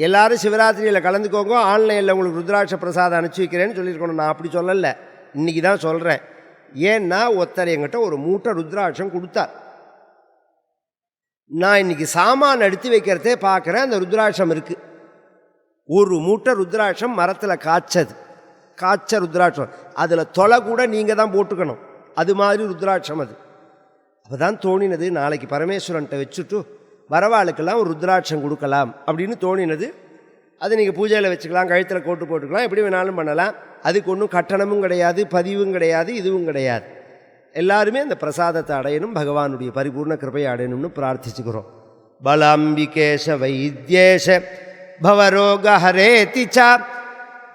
எல்லோரும் சிவராத்திரியில் கலந்துக்கோங்க, ஆன்லைனில் உங்களுக்கு ருத்ராட்ச பிரசாதம் அனுப்பிச்சி வைக்கிறேன்னு சொல்லியிருக்கணும். நான் அப்படி சொல்லலை, இன்றைக்கி தான் சொல்கிறேன். ஏன்னா ஒருத்தர் என்கிட்ட ஒரு மூட்டை ருத்ராட்சம் கொடுத்தார். நான் இன்றைக்கி சாமான் எடுத்து வைக்கிறதே பார்க்குறேன், அந்த ருத்ராட்சம் இருக்குது. ஒரு மூட்டை ருத்ராட்சம் மரத்தில் காய்ச்ச ருத்ராட்சம், அதில் தொலை கூட நீங்கள் தான் போட்டுக்கணும். அது மாதிரி ருத்ராட்சம் அது. அப்போ தான் தோணினது நாளைக்கு பரமேஸ்வரன்ட்ட வச்சுட்டு வரவாளுக்கெல்லாம் ஒரு ருத்ராட்சம் கொடுக்கலாம் அப்படின்னு தோணினது. அது நீங்கள் பூஜையில் வச்சுக்கலாம், கழுத்தில் கோட்டு போட்டுக்கலாம், எப்படி வேணாலும் பண்ணலாம். அதுக்கு ஒன்றும் கட்டணமும் கிடையாது, பதிவும் கிடையாது, இதுவும் கிடையாது. எல்லாருமே அந்த பிரசாதத்தை அடையணும், பகவானுடைய பரிபூர்ண கிருபையை அடையணும்னு பிரார்த்திச்சுக்கிறோம். பலாம்பிகேஷ வைத்யேஷ பவரோக ஹரேதி ச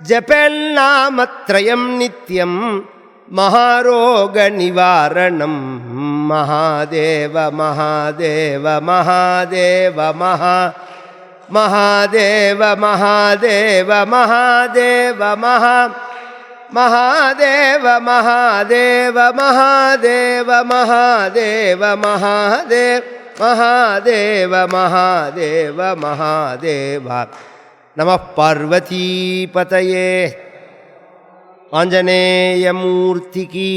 ஜபேல்நாமத்ரயம் நித்யம் மகாரோக நிவாரணம். மகாதேவ மகாதேவ மகாதேவ மகா மகாதேவ மகாதேவ மகாதேவ மகா மகாதேவ மகாதேவ மகாதேவ மகாதேவ மகாதேவ மகாதேவ மகாதேவ மகாதேவ. நம பார்வதி பதயே. ஆஞ்சநேயமூர்த்திக்கு